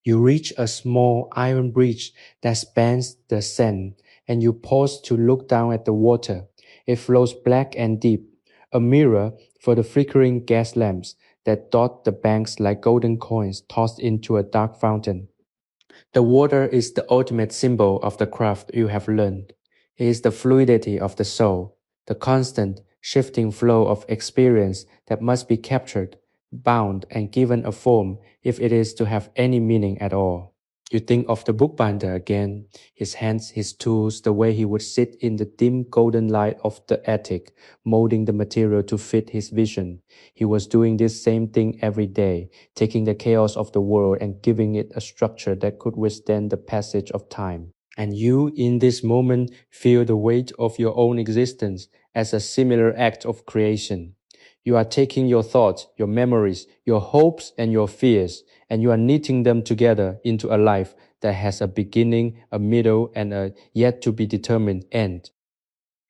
You reach a small iron bridge that spans the Seine, and you pause to look down at the water. It flows black and deep, a mirror for the flickering gas lamps that dot the banks like golden coins tossed into a dark fountain. The water is the ultimate symbol of the craft you have learned. It is the fluidity of the soul, the constant, shifting flow of experience that must be captured, bound, and given a form if it is to have any meaning at all. You think of the bookbinder again, his hands, his tools, the way he would sit in the dim golden light of the attic, molding the material to fit his vision. He was doing this same thing every day, taking the chaos of the world and giving it a structure that could withstand the passage of time. And you, in this moment, feel the weight of your own existence as a similar act of creation. You are taking your thoughts, your memories, your hopes, and your fears, and you are knitting them together into a life that has a beginning, a middle, and a yet to be determined end.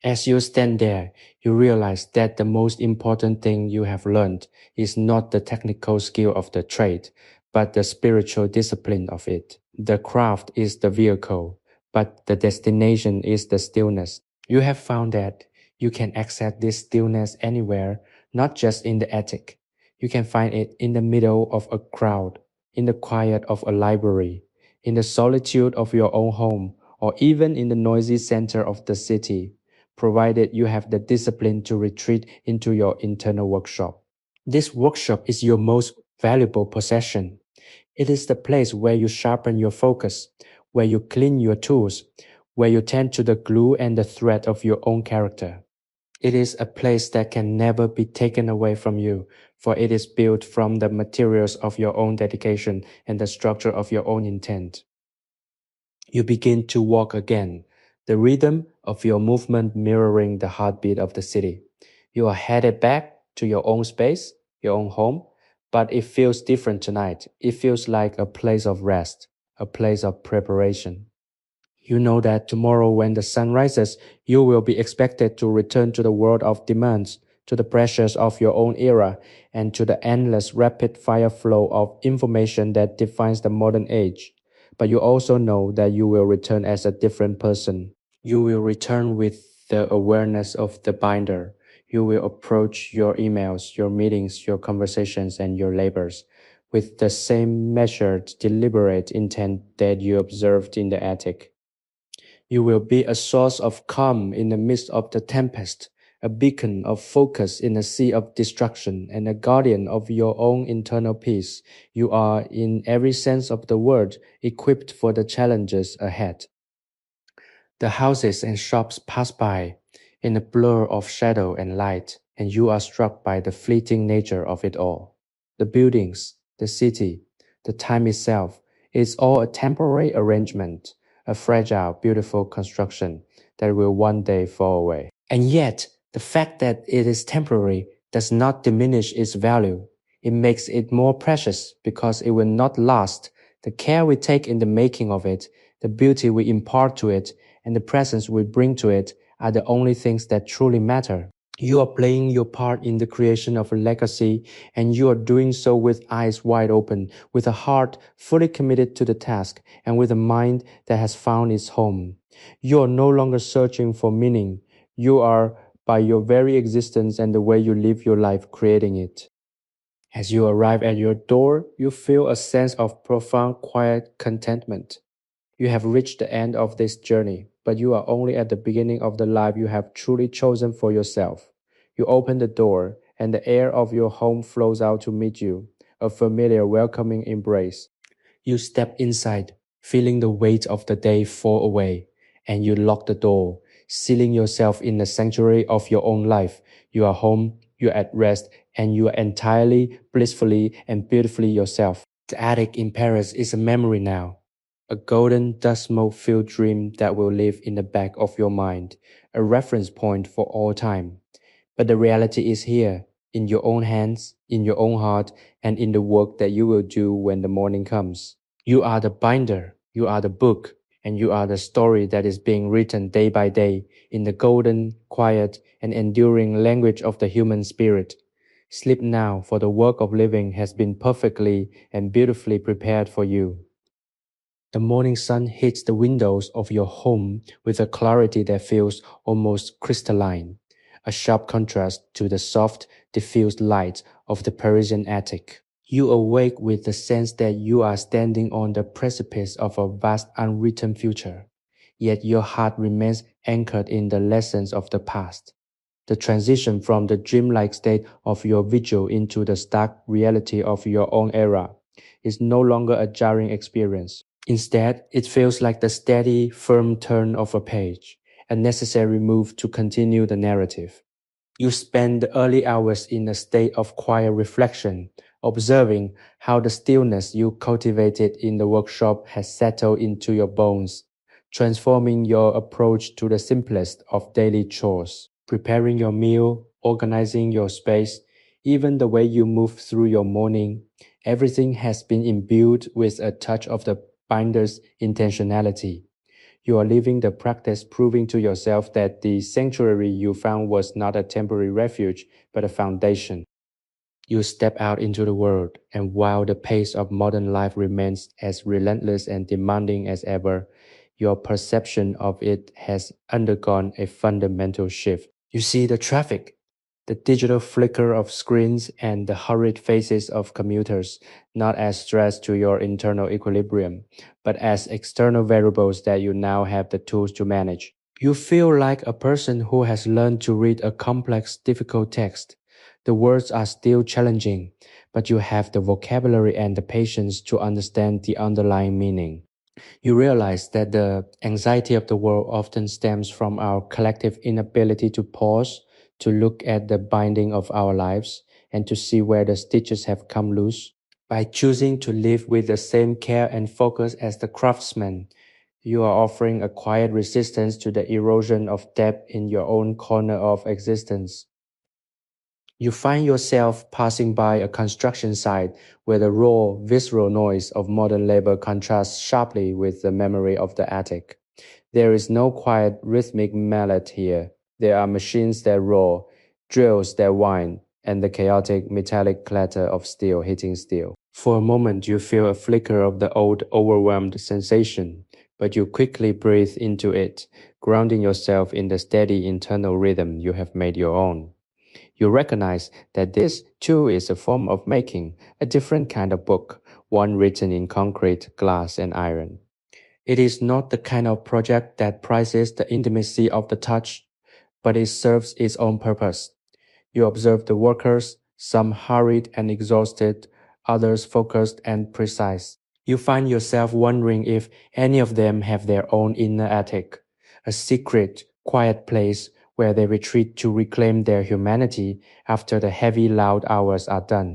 As you stand there, you realize that the most important thing you have learned is not the technical skill of the trade, but the spiritual discipline of it. The craft is the vehicle, but the destination is the stillness. You have found that you can access this stillness anywhere, not just in the attic. You can find it in the middle of a crowd, in the quiet of a library, in the solitude of your own home, or even in the noisy center of the city, provided you have the discipline to retreat into your internal workshop. This workshop is your most valuable possession. It is the place where you sharpen your focus, where you clean your tools, where you tend to the glue and the thread of your own character. It is a place that can never be taken away from you, for it is built from the materials of your own dedication and the structure of your own intent. You begin to walk again, the rhythm of your movement mirroring the heartbeat of the city. You are headed back to your own space, your own home, but it feels different tonight. It feels like a place of rest, a place of preparation. You know that tomorrow when the sun rises, you will be expected to return to the world of demands, to the pressures of your own era, and to the endless rapid fire flow of information that defines the modern age. But you also know that you will return as a different person. You will return with the awareness of the binder. You will approach your emails, your meetings, your conversations, and your labors with the same measured, deliberate intent that you observed in the attic. You will be a source of calm in the midst of the tempest, a beacon of focus in a sea of destruction, and a guardian of your own internal peace. You are, in every sense of the word, equipped for the challenges ahead. The houses and shops pass by in a blur of shadow and light, and you are struck by the fleeting nature of it all. The buildings, the city, the time itself is all a temporary arrangement, a fragile, beautiful construction that will one day fall away. And yet, the fact that it is temporary does not diminish its value. It makes it more precious because it will not last. The care we take in the making of it, the beauty we impart to it, and the presence we bring to it are the only things that truly matter. You are playing your part in the creation of a legacy, and you are doing so with eyes wide open, with a heart fully committed to the task, and with a mind that has found its home. You are no longer searching for meaning. You are, by your very existence and the way you live your life, creating it. As you arrive at your door, you feel a sense of profound quiet contentment. You have reached the end of this journey, but you are only at the beginning of the life you have truly chosen for yourself. You open the door, and the air of your home flows out to meet you, a familiar, welcoming embrace. You step inside, feeling the weight of the day fall away, and you lock the door, sealing yourself in the sanctuary of your own life. You are home, you are at rest, and you are entirely, blissfully, and beautifully yourself. The attic in Paris is a memory now, a golden dust smoke filled dream that will live in the back of your mind, a reference point for all time. But the reality is here, in your own hands, in your own heart, and in the work that you will do when the morning comes. You are the binder, you are the book, and you are the story that is being written day by day in the golden, quiet, and enduring language of the human spirit. Sleep now, for the work of living has been perfectly and beautifully prepared for you. The morning sun hits the windows of your home with a clarity that feels almost crystalline, a sharp contrast to the soft, diffused light of the Parisian attic. You awake with the sense that you are standing on the precipice of a vast unwritten future, yet your heart remains anchored in the lessons of the past. The transition from the dreamlike state of your vigil into the stark reality of your own era is no longer a jarring experience. Instead, it feels like the steady, firm turn of a page, a necessary move to continue the narrative. You spend the early hours in a state of quiet reflection, observing how the stillness you cultivated in the workshop has settled into your bones, transforming your approach to the simplest of daily chores. Preparing your meal, organizing your space, even the way you move through your morning, everything has been imbued with a touch of the binder's intentionality. You are living the practice, proving to yourself that the sanctuary you found was not a temporary refuge, but a foundation. You step out into the world, and while the pace of modern life remains as relentless and demanding as ever, your perception of it has undergone a fundamental shift. You see the traffic, the digital flicker of screens, and the hurried faces of commuters, not as threats to your internal equilibrium, but as external variables that you now have the tools to manage. You feel like a person who has learned to read a complex, difficult text. The words are still challenging, but you have the vocabulary and the patience to understand the underlying meaning. You realize that the anxiety of the world often stems from our collective inability to pause, to look at the binding of our lives, and to see where the stitches have come loose. By choosing to live with the same care and focus as the craftsman, you are offering a quiet resistance to the erosion of depth in your own corner of existence. You find yourself passing by a construction site where the raw, visceral noise of modern labor contrasts sharply with the memory of the attic. There is no quiet, rhythmic mallet here. There are machines that roar, drills that whine, and the chaotic, metallic clatter of steel hitting steel. For a moment, you feel a flicker of the old, overwhelmed sensation, but you quickly breathe into it, grounding yourself in the steady internal rhythm you have made your own. You recognize that this, too, is a form of making, a different kind of book, one written in concrete, glass, and iron. It is not the kind of project that prizes the intimacy of the touch, but it serves its own purpose. You observe the workers, some hurried and exhausted, others focused and precise. You find yourself wondering if any of them have their own inner attic, a secret, quiet place where they retreat to reclaim their humanity after the heavy, loud hours are done.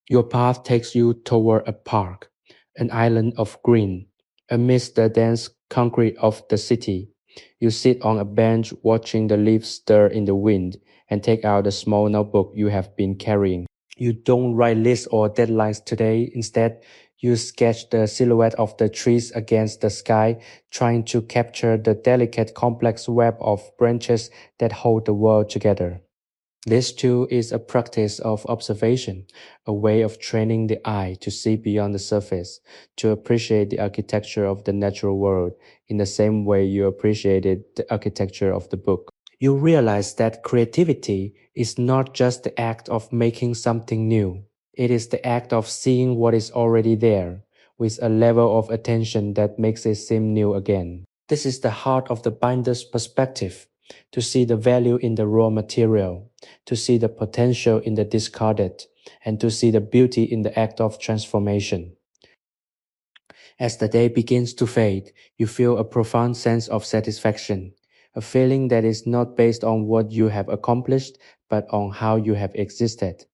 Your path takes you toward a park, an island of green. Amidst the dense concrete of the city, you sit on a bench watching the leaves stir in the wind and take out the small notebook you have been carrying. You don't write lists or deadlines today. Instead, you sketch the silhouette of the trees against the sky, trying to capture the delicate, complex web of branches that hold the world together. This too is a practice of observation, a way of training the eye to see beyond the surface, to appreciate the architecture of the natural world in the same way you appreciated the architecture of the book. You realize that creativity is not just the act of making something new. It is the act of seeing what is already there, with a level of attention that makes it seem new again. This is the heart of the binder's perspective, to see the value in the raw material, to see the potential in the discarded, and to see the beauty in the act of transformation. As the day begins to fade, you feel a profound sense of satisfaction, a feeling that is not based on what you have accomplished, but on how you have existed.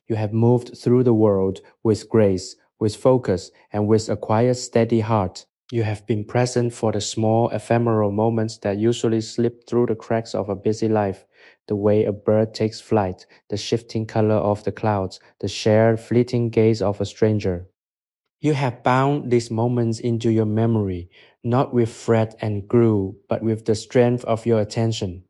You have moved through the world with grace, with focus, and with a quiet, steady heart. You have been present for the small, ephemeral moments that usually slip through the cracks of a busy life. The way a bird takes flight, the shifting color of the clouds, the shared, fleeting gaze of a stranger. You have bound these moments into your memory, not with thread and glue, but with the strength of your attention.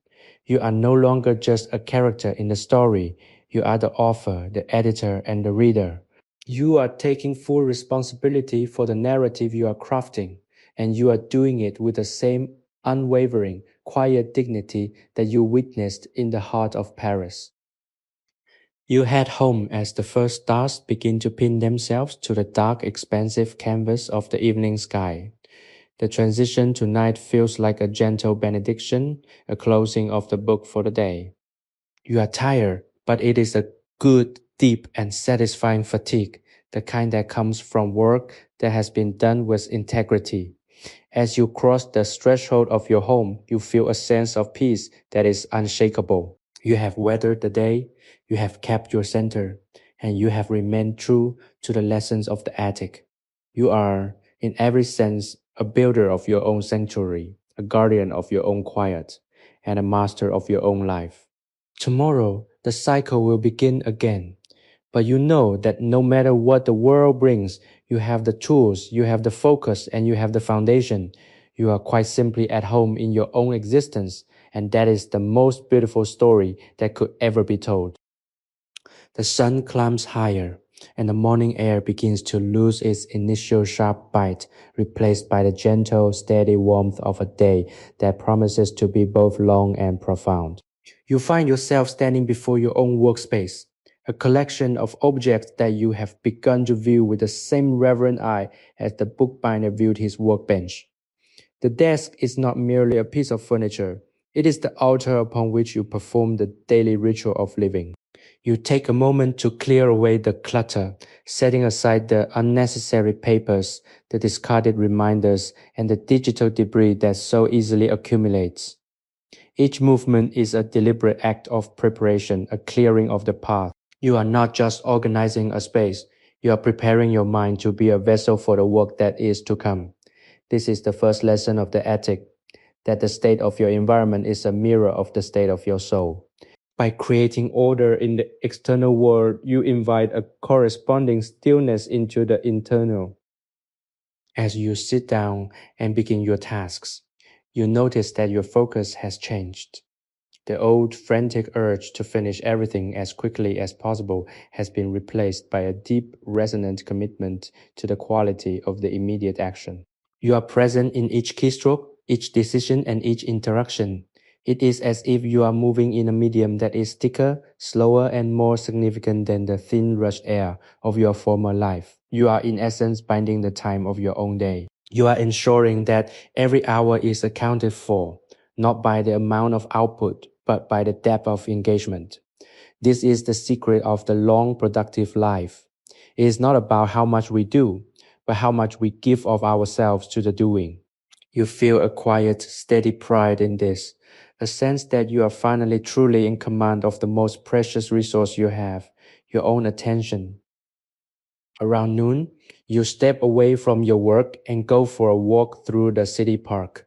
You are no longer just a character in the story. You are the author, the editor, and the reader. You are taking full responsibility for the narrative you are crafting, and you are doing it with the same unwavering, quiet dignity that you witnessed in the heart of Paris. You head home as the first stars begin to pin themselves to the dark, expansive canvas of the evening sky. The transition to night feels like a gentle benediction, a closing of the book for the day. You are tired, but it is a good, deep, and satisfying fatigue, the kind that comes from work that has been done with integrity. As you cross the threshold of your home, you feel a sense of peace that is unshakable. You have weathered the day, you have kept your center, and you have remained true to the lessons of the attic. You are, in every sense, a builder of your own sanctuary, a guardian of your own quiet, and a master of your own life. Tomorrow, the cycle will begin again. But you know that no matter what the world brings, you have the tools, you have the focus, and you have the foundation. You are quite simply at home in your own existence, and that is the most beautiful story that could ever be told. The sun climbs higher, and the morning air begins to lose its initial sharp bite, replaced by the gentle, steady warmth of a day that promises to be both long and profound. You find yourself standing before your own workspace, a collection of objects that you have begun to view with the same reverent eye as the bookbinder viewed his workbench. The desk is not merely a piece of furniture, it is the altar upon which you perform the daily ritual of living. You take a moment to clear away the clutter, setting aside the unnecessary papers, the discarded reminders, and the digital debris that so easily accumulates. Each movement is a deliberate act of preparation, a clearing of the path. You are not just organizing a space, you are preparing your mind to be a vessel for the work that is to come. This is the first lesson of the ethic, that the state of your environment is a mirror of the state of your soul. By creating order in the external world, you invite a corresponding stillness into the internal. As you sit down and begin your tasks, you notice that your focus has changed. The old frantic urge to finish everything as quickly as possible has been replaced by a deep, resonant commitment to the quality of the immediate action. You are present in each keystroke, each decision, and each interaction. It is as if you are moving in a medium that is thicker, slower, and more significant than the thin rushed air of your former life. You are in essence binding the time of your own day. You are ensuring that every hour is accounted for, not by the amount of output, but by the depth of engagement. This is the secret of the long, productive life. It is not about how much we do, but how much we give of ourselves to the doing. You feel a quiet, steady pride in this, a sense that you are finally truly in command of the most precious resource you have, your own attention. Around noon, you step away from your work and go for a walk through the city park.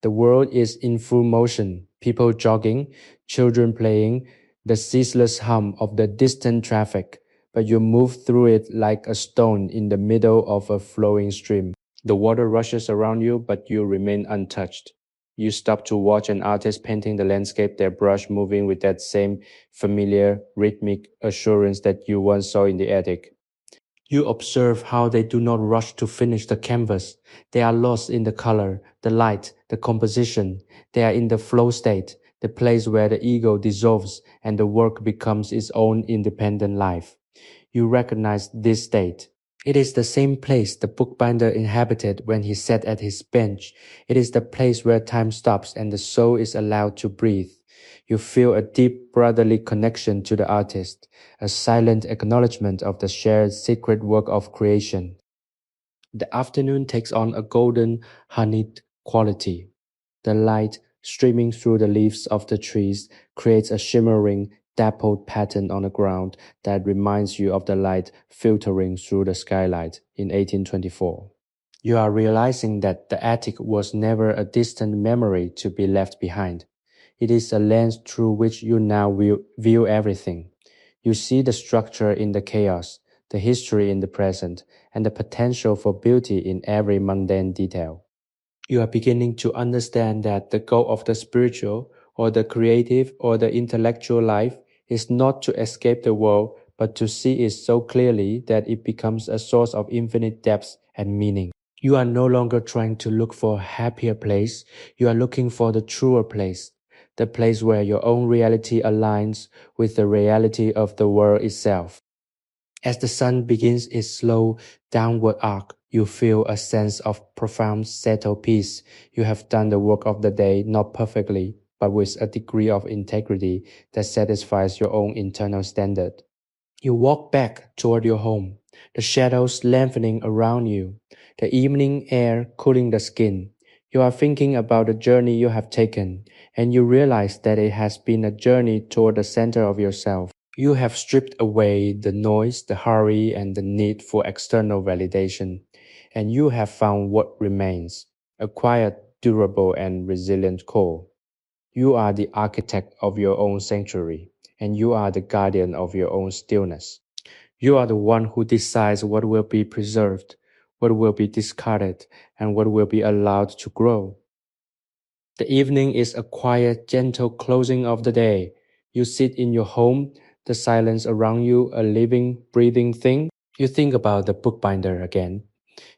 The world is in full motion, people jogging, children playing, the ceaseless hum of the distant traffic, but you move through it like a stone in the middle of a flowing stream. The water rushes around you, but you remain untouched. You stop to watch an artist painting the landscape, their brush moving with that same familiar, rhythmic assurance that you once saw in the attic. You observe how they do not rush to finish the canvas. They are lost in the color, the light, the composition. They are in the flow state. the place where the ego dissolves and the work becomes its own independent life. You recognize this state. It is the same place the bookbinder inhabited when he sat at his bench. It is the place where time stops and the soul is allowed to breathe. You feel a deep brotherly connection to the artist, a silent acknowledgement of the shared secret work of creation. The afternoon takes on a golden, honeyed quality. The light, streaming through the leaves of the trees, creates a shimmering, dappled pattern on the ground that reminds you of the light filtering through the skylight in 1824. You are realizing that the attic was never a distant memory to be left behind. It is a lens through which you now view everything. You see the structure in the chaos, the history in the present, and the potential for beauty in every mundane detail. You are beginning to understand that the goal of the spiritual, or the creative, or the intellectual life is not to escape the world, but to see it so clearly that it becomes a source of infinite depth and meaning. You are no longer trying to look for a happier place, you are looking for the truer place, the place where your own reality aligns with the reality of the world itself. As the sun begins its slow downward arc, you feel a sense of profound settled peace. You have done the work of the day not perfectly, but with a degree of integrity that satisfies your own internal standard. You walk back toward your home, the shadows lengthening around you, the evening air cooling the skin. You are thinking about the journey you have taken, and you realize that it has been a journey toward the center of yourself. You have stripped away the noise, the hurry, and the need for external validation, and you have found what remains, a quiet, durable, and resilient core. You are the architect of your own sanctuary, and you are the guardian of your own stillness. You are the one who decides what will be preserved, what will be discarded, and what will be allowed to grow. The evening is a quiet, gentle closing of the day. You sit in your home, the silence around you a living, breathing thing. You think about the bookbinder again,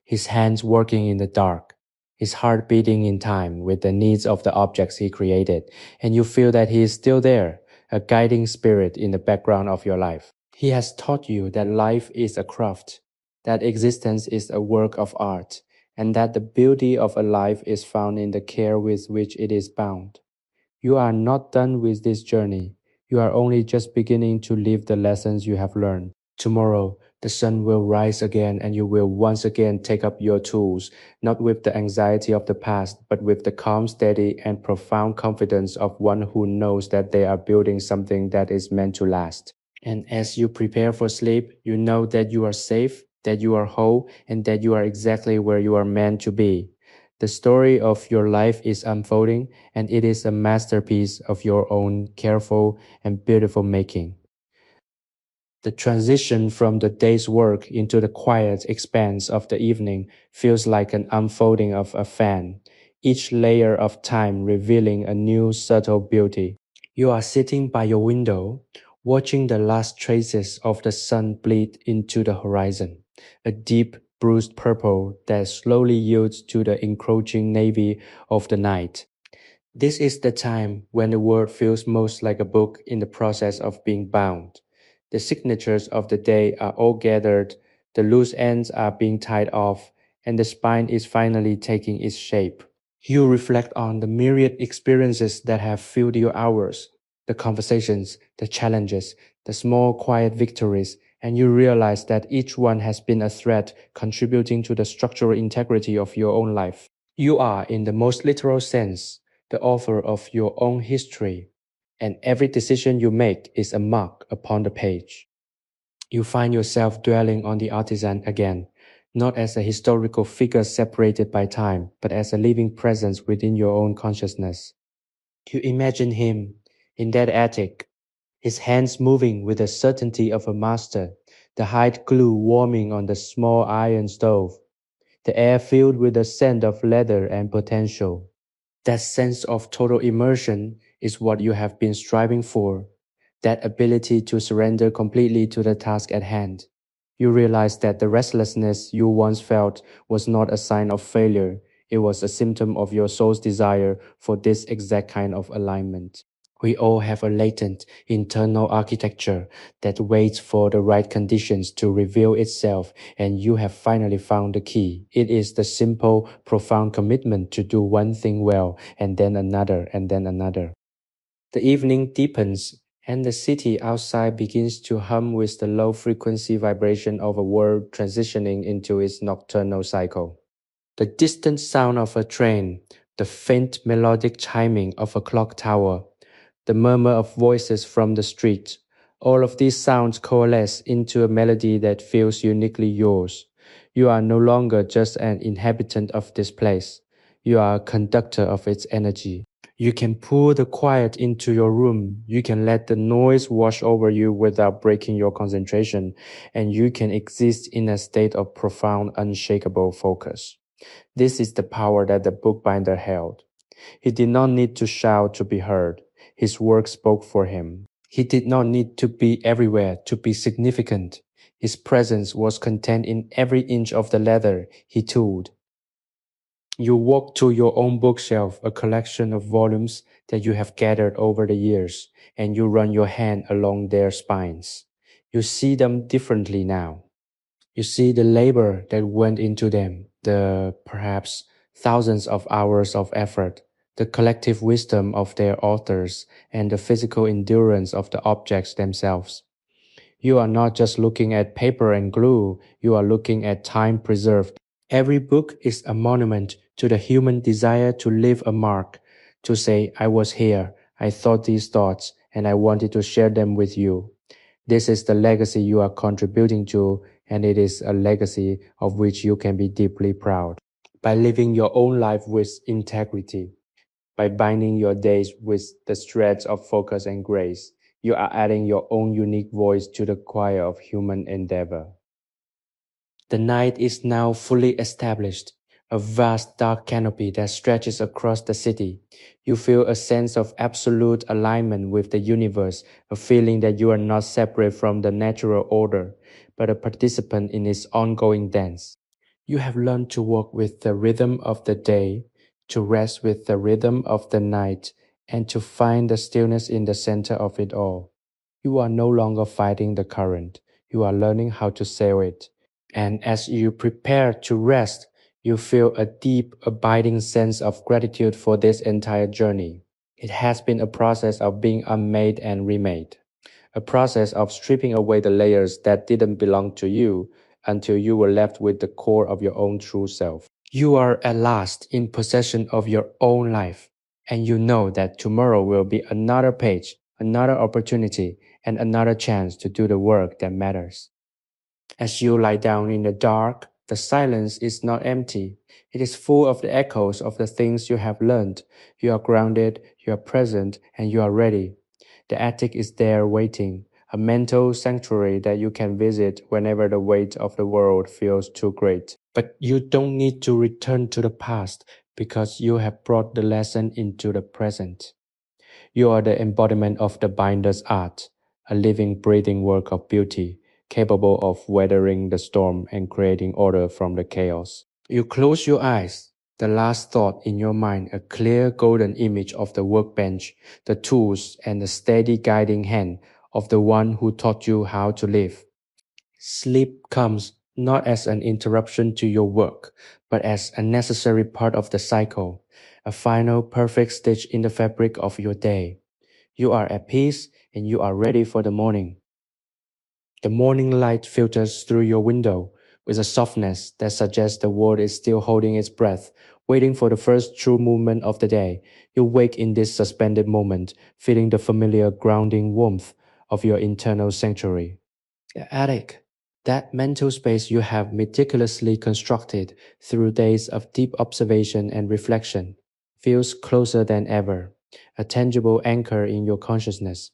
his hands working in the dark, his heart beating in time with the needs of the objects he created, and you feel that he is still there, a guiding spirit in the background of your life. He has taught you that life is a craft, that existence is a work of art, and that the beauty of a life is found in the care with which it is bound. You are not done with this journey. You are only just beginning to live the lessons you have learned. Tomorrow, the sun will rise again and you will once again take up your tools, not with the anxiety of the past, but with the calm, steady, and profound confidence of one who knows that they are building something that is meant to last. And as you prepare for sleep, you know that you are safe, that you are whole, and that you are exactly where you are meant to be. The story of your life is unfolding, and it is a masterpiece of your own careful and beautiful making. The transition from the day's work into the quiet expanse of the evening feels like an unfolding of a fan, each layer of time revealing a new subtle beauty. You are sitting by your window, watching the last traces of the sun bleed into the horizon, a deep, bruised purple that slowly yields to the encroaching navy of the night. This is the time when the world feels most like a book in the process of being bound. The signatures of the day are all gathered, the loose ends are being tied off, and the spine is finally taking its shape. You reflect on the myriad experiences that have filled your hours, the conversations, the challenges, the small quiet victories, and you realize that each one has been a thread contributing to the structural integrity of your own life. You are, in the most literal sense, the author of your own history, and every decision you make is a mark upon the page. You find yourself dwelling on the artisan again, not as a historical figure separated by time, but as a living presence within your own consciousness. You imagine him in that attic, his hands moving with the certainty of a master, the hot glue warming on the small iron stove, the air filled with the scent of leather and potential. That sense of total immersion is what you have been striving for, that ability to surrender completely to the task at hand. You realize that the restlessness you once felt was not a sign of failure, it was a symptom of your soul's desire for this exact kind of alignment. We all have a latent internal architecture that waits for the right conditions to reveal itself, and you have finally found the key. It is the simple, profound commitment to do one thing well, and then another, and then another. The evening deepens, and the city outside begins to hum with the low-frequency vibration of a world transitioning into its nocturnal cycle. The distant sound of a train, the faint melodic chiming of a clock tower, the murmur of voices from the street, all of these sounds coalesce into a melody that feels uniquely yours. You are no longer just an inhabitant of this place. You are a conductor of its energy. You can pull the quiet into your room. You can let the noise wash over you without breaking your concentration, and you can exist in a state of profound, unshakable focus. This is the power that the bookbinder held. He did not need to shout to be heard. His work spoke for him. He did not need to be everywhere to be significant. His presence was contained in every inch of the leather he tooled. You walk to your own bookshelf, a collection of volumes that you have gathered over the years, and you run your hand along their spines. You see them differently now. You see the labor that went into them, the perhaps thousands of hours of effort, the collective wisdom of their authors, and the physical endurance of the objects themselves. You are not just looking at paper and glue, you are looking at time preserved. Every book is a monument to the human desire to leave a mark, to say, I was here, I thought these thoughts, and I wanted to share them with you. This is the legacy you are contributing to, and it is a legacy of which you can be deeply proud. By living your own life with integrity, by binding your days with the threads of focus and grace, you are adding your own unique voice to the choir of human endeavor. The night is now fully established, a vast dark canopy that stretches across the city. You feel a sense of absolute alignment with the universe, a feeling that you are not separate from the natural order, but a participant in its ongoing dance. You have learned to walk with the rhythm of the day, to rest with the rhythm of the night, and to find the stillness in the center of it all. You are no longer fighting the current. You are learning how to sail it. And as you prepare to rest, you feel a deep, abiding sense of gratitude for this entire journey. It has been a process of being unmade and remade, a process of stripping away the layers that didn't belong to you until you were left with the core of your own true self. You are at last in possession of your own life, and you know that tomorrow will be another page, another opportunity, and another chance to do the work that matters. As you lie down in the dark, the silence is not empty. It is full of the echoes of the things you have learned. You are grounded, you are present, and you are ready. The attic is there waiting, a mental sanctuary that you can visit whenever the weight of the world feels too great. But you don't need to return to the past because you have brought the lesson into the present. You are the embodiment of the binder's art, a living, breathing work of beauty, capable of weathering the storm and creating order from the chaos. You close your eyes, the last thought in your mind, a clear golden image of the workbench, the tools, and the steady guiding hand of the one who taught you how to live. Sleep comes not as an interruption to your work, but as a necessary part of the cycle, a final perfect stitch in the fabric of your day. You are at peace and you are ready for the morning. The morning light filters through your window with a softness that suggests the world is still holding its breath, waiting for the first true movement of the day. You wake in this suspended moment, feeling the familiar grounding warmth of your internal sanctuary. The attic, that mental space you have meticulously constructed through days of deep observation and reflection, feels closer than ever, a tangible anchor in your consciousness.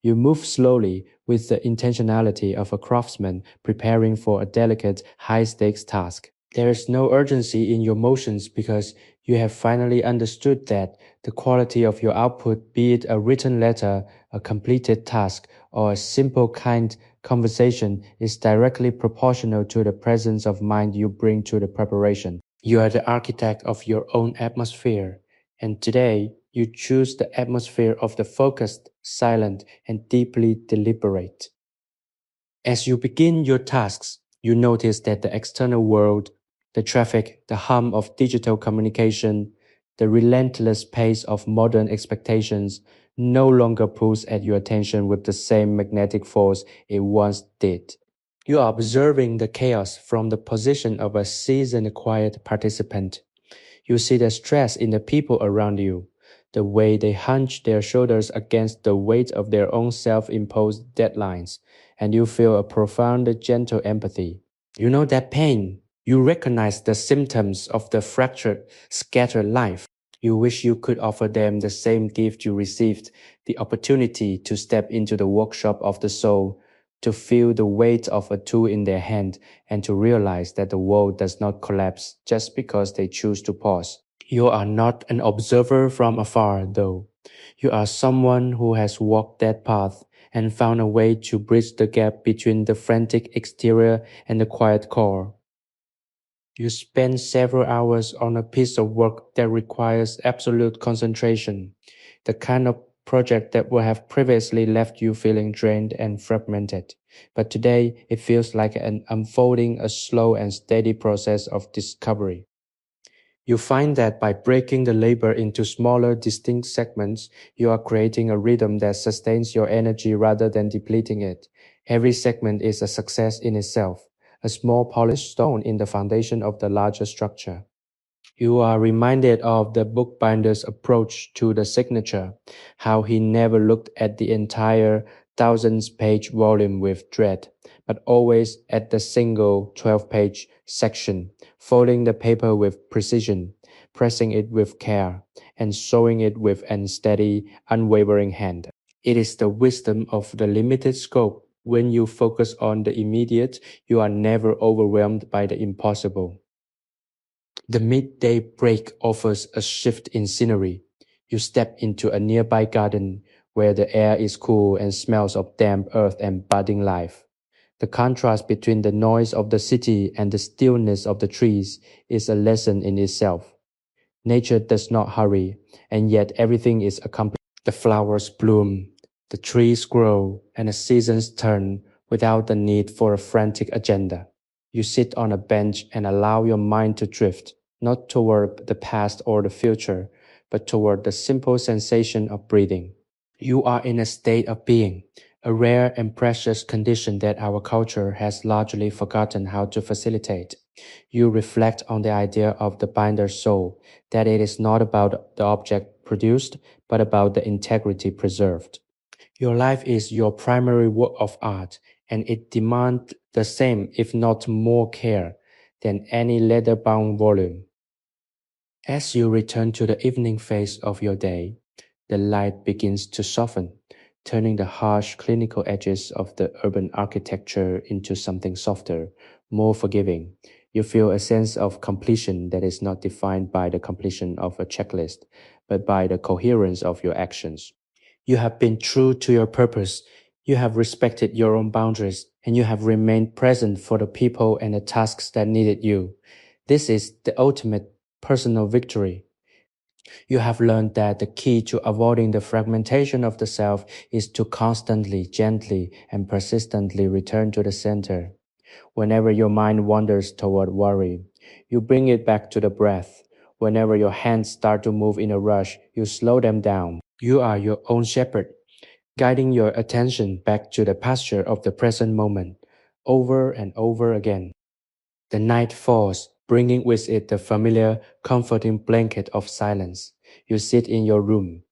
You move slowly with the intentionality of a craftsman preparing for a delicate, high-stakes task. There is no urgency in your motions because you have finally understood that the quality of your output, be it a written letter, a completed task, or a simple, kind conversation, is directly proportional to the presence of mind you bring to the preparation. You are the architect of your own atmosphere, and today You choose the atmosphere of the focused, silent, and deeply deliberate. As you begin your tasks, you notice that the external world, the traffic, the hum of digital communication, the relentless pace of modern expectations no longer pulls at your attention with the same magnetic force it once did. You are observing the chaos from the position of a seasoned quiet participant. You see the stress in the people around you, the way they hunch their shoulders against the weight of their own self imposed deadlines, and you feel a profound, gentle empathy. You know that pain. You recognize the symptoms of the fractured, scattered life. You wish you could offer them the same gift you received, the opportunity to step into the workshop of the soul, to feel the weight of a tool in their hand, and to realize that the world does not collapse just because they choose to pause. You are not an observer from afar, though. You are someone who has walked that path and found a way to bridge the gap between the frantic exterior and the quiet core. You spend several hours on a piece of work that requires absolute concentration, the kind of project that would have previously left you feeling drained and fragmented. But today, it feels like an unfolding, a slow and steady process of discovery. You find that by breaking the labor into smaller, distinct segments, you are creating a rhythm that sustains your energy rather than depleting it. Every segment is a success in itself, a small polished stone in the foundation of the larger structure. You are reminded of the bookbinder's approach to the signature, how he never looked at the entire thousands-page volume with dread, but always at the single 12-page section, folding the paper with precision, pressing it with care, and sewing it with an steady, unwavering hand. It is the wisdom of the limited scope. When you focus on the immediate, you are never overwhelmed by the impossible. The midday break offers a shift in scenery. You step into a nearby garden where the air is cool and smells of damp earth and budding life. The contrast between the noise of the city and the stillness of the trees is a lesson in itself. Nature does not hurry, and yet everything is accomplished. The flowers bloom, the trees grow, and the seasons turn without the need for a frantic agenda. You sit on a bench and allow your mind to drift, not toward the past or the future, but toward the simple sensation of breathing. You are in a state of being, a rare and precious condition that our culture has largely forgotten how to facilitate. You reflect on the idea of the binder's soul, that it is not about the object produced, but about the integrity preserved. Your life is your primary work of art, and it demands the same, if not more care, than any leather-bound volume. As you return to the evening phase of your day, the light begins to soften, turning the harsh clinical edges of the urban architecture into something softer, more forgiving. You feel a sense of completion that is not defined by the completion of a checklist, but by the coherence of your actions. You have been true to your purpose. You have respected your own boundaries, and you have remained present for the people and the tasks that needed you. This is the ultimate personal victory. You have learned that the key to avoiding the fragmentation of the self is to constantly, gently, and persistently return to the center. Whenever your mind wanders toward worry, you bring it back to the breath. Whenever your hands start to move in a rush, you slow them down. You are your own shepherd, guiding your attention back to the pasture of the present moment, over and over again. The night falls, bringing with it the familiar, comforting blanket of silence. You sit in your room.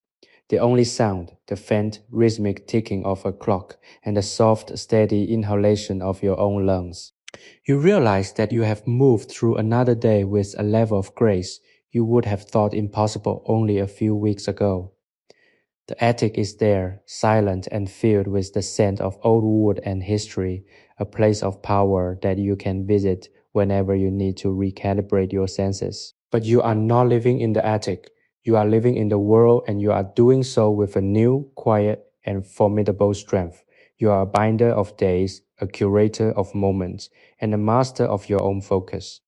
The only sound, the faint, rhythmic ticking of a clock and the soft, steady inhalation of your own lungs. You realize that you have moved through another day with a level of grace you would have thought impossible only a few weeks ago. The attic is there, silent and filled with the scent of old wood and history, a place of power that you can visit whenever you need to recalibrate your senses. But you are not living in the attic. You are living in the world, and you are doing so with a new, quiet, and formidable strength. You are a binder of days, a curator of moments, and a master of your own focus.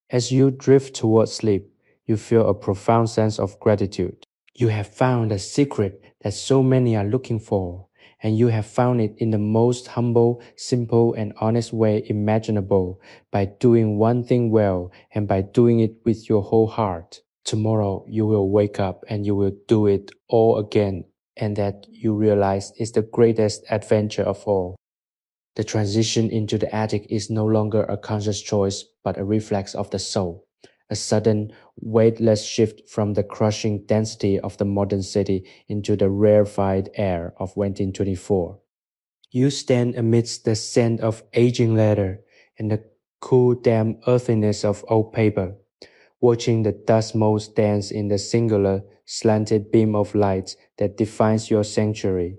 As you drift towards sleep, you feel a profound sense of gratitude. You have found a secret that so many are looking for, and you have found it in the most humble, simple, and honest way imaginable by doing one thing well and by doing it with your whole heart. Tomorrow you will wake up and you will do it all again, and that you realize is the greatest adventure of all. The transition into the attic is no longer a conscious choice, but a reflex of the soul, a sudden, weightless shift from the crushing density of the modern city into the rarefied air of 1924. You stand amidst the scent of aging leather and the cool, damp earthiness of old paper, watching the dust motes dance in the singular, slanted beam of light that defines your sanctuary.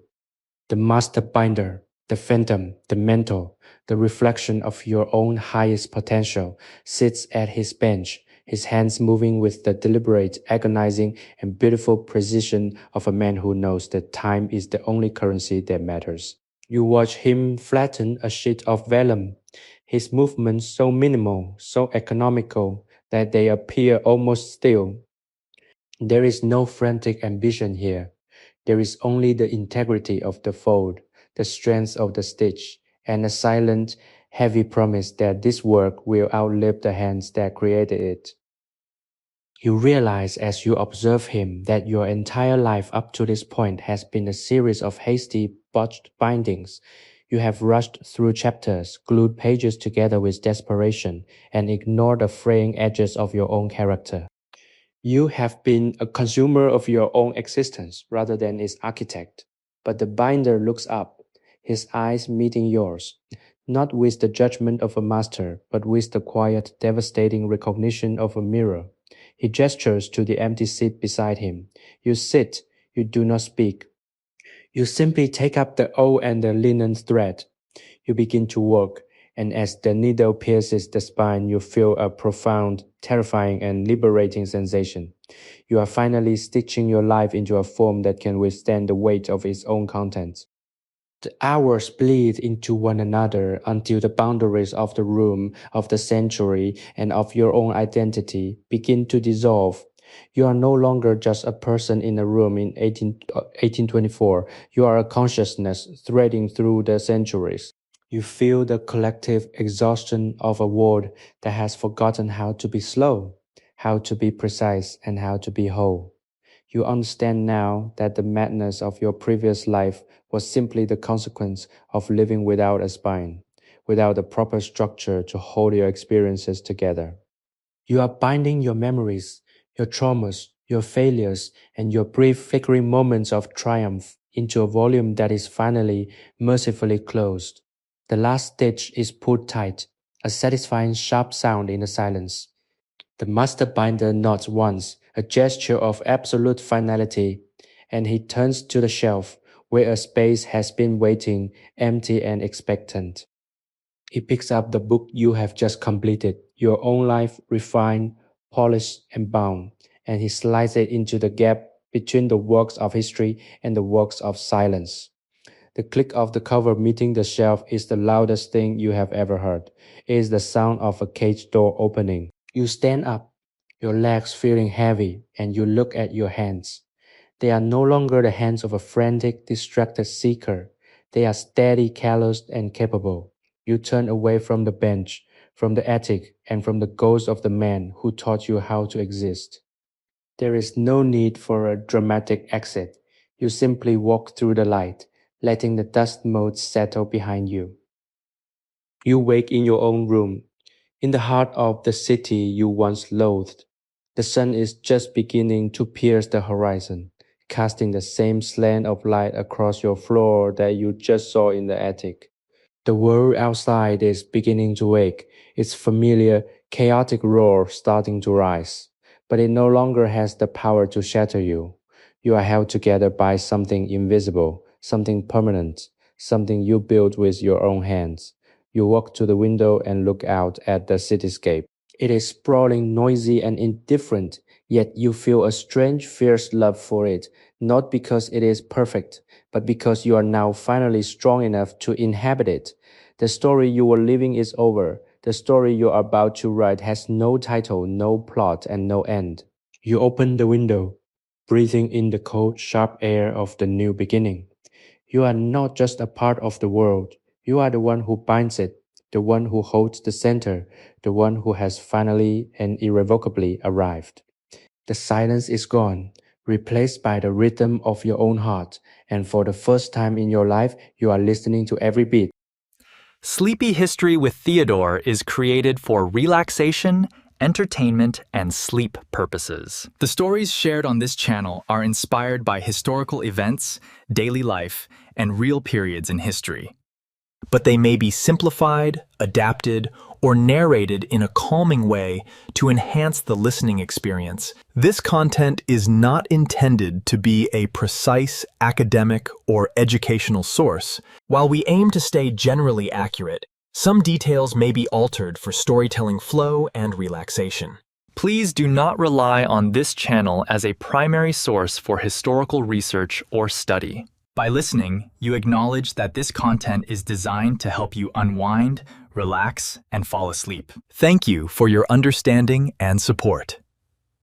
The master binder, the phantom, the mentor, the reflection of your own highest potential, sits at his bench, his hands moving with the deliberate, agonizing, and beautiful precision of a man who knows that time is the only currency that matters. You watch him flatten a sheet of vellum, his movements so minimal, so economical, that they appear almost still. There is no frantic ambition here. There is only the integrity of the fold, the strength of the stitch, and a silent, heavy promise that this work will outlive the hands that created it. You realize as you observe him that your entire life up to this point has been a series of hasty, botched bindings. You have rushed through chapters, glued pages together with desperation, and ignored the fraying edges of your own character. You have been a consumer of your own existence rather than its architect. But the binder looks up, his eyes meeting yours, not with the judgment of a master, but with the quiet, devastating recognition of a mirror. He gestures to the empty seat beside him. You sit, you do not speak. You simply take up the old and the linen thread. You begin to work, and as the needle pierces the spine, you feel a profound, terrifying, and liberating sensation. You are finally stitching your life into a form that can withstand the weight of its own contents. The hours bleed into one another until the boundaries of the room, of the sanctuary, and of your own identity begin to dissolve. You are no longer just a person in a room in 1824. You are a consciousness threading through the centuries. You feel the collective exhaustion of a world that has forgotten how to be slow, how to be precise, and how to be whole. You understand now that the madness of your previous life was simply the consequence of living without a spine, without a proper structure to hold your experiences together. You are binding your memories, your traumas, your failures, and your brief flickering moments of triumph into a volume that is finally, mercifully closed. The last stitch is pulled tight, a satisfying sharp sound in the silence. The master binder nods once, a gesture of absolute finality, and he turns to the shelf, where a space has been waiting, empty and expectant. He picks up the book you have just completed, your own life refined, polished, and bound, and he slides it into the gap between the works of history and the works of silence. The click of the cover meeting the shelf is the loudest thing you have ever heard. It is the sound of a cage door opening. You stand up, your legs feeling heavy, and you look at your hands. They are no longer the hands of a frantic, distracted seeker. They are steady, calloused, and capable. You turn away from the bench, from the attic, and from the ghost of the man who taught you how to exist. There is no need for a dramatic exit. You simply walk through the light, letting the dust motes settle behind you. You wake in your own room, in the heart of the city you once loathed. The sun is just beginning to pierce the horizon, casting the same slant of light across your floor that you just saw in the attic. The world outside is beginning to wake, its familiar, chaotic roar starting to rise. But it no longer has the power to shatter you. You are held together by something invisible, something permanent, something you built with your own hands. You walk to the window and look out at the cityscape. It is sprawling, noisy, and indifferent, yet you feel a strange, fierce love for it, not because it is perfect, but because you are now finally strong enough to inhabit it. The story you were living is over. The story you are about to write has no title, no plot, and no end. You open the window. breathing in the cold, sharp air of the new beginning. You are not just a part of the world, you are the one who binds it, the one who holds the center, the one who has finally and irrevocably arrived. The silence is gone, replaced by the rhythm of your own heart, and for the first time in your life, you are listening to every beat. Sleepy History with Theodore is created for relaxation, entertainment, and sleep purposes. The stories shared on this channel are inspired by historical events, daily life, and real periods in history. But they may be simplified, adapted, or narrated in a calming way to enhance the listening experience. This content is not intended to be a precise academic or educational source. While we aim to stay generally accurate, some details may be altered for storytelling flow and relaxation. Please do not rely on this channel as a primary source for historical research or study. By listening, you acknowledge that this content is designed to help you unwind, relax, and fall asleep. Thank you for your understanding and support.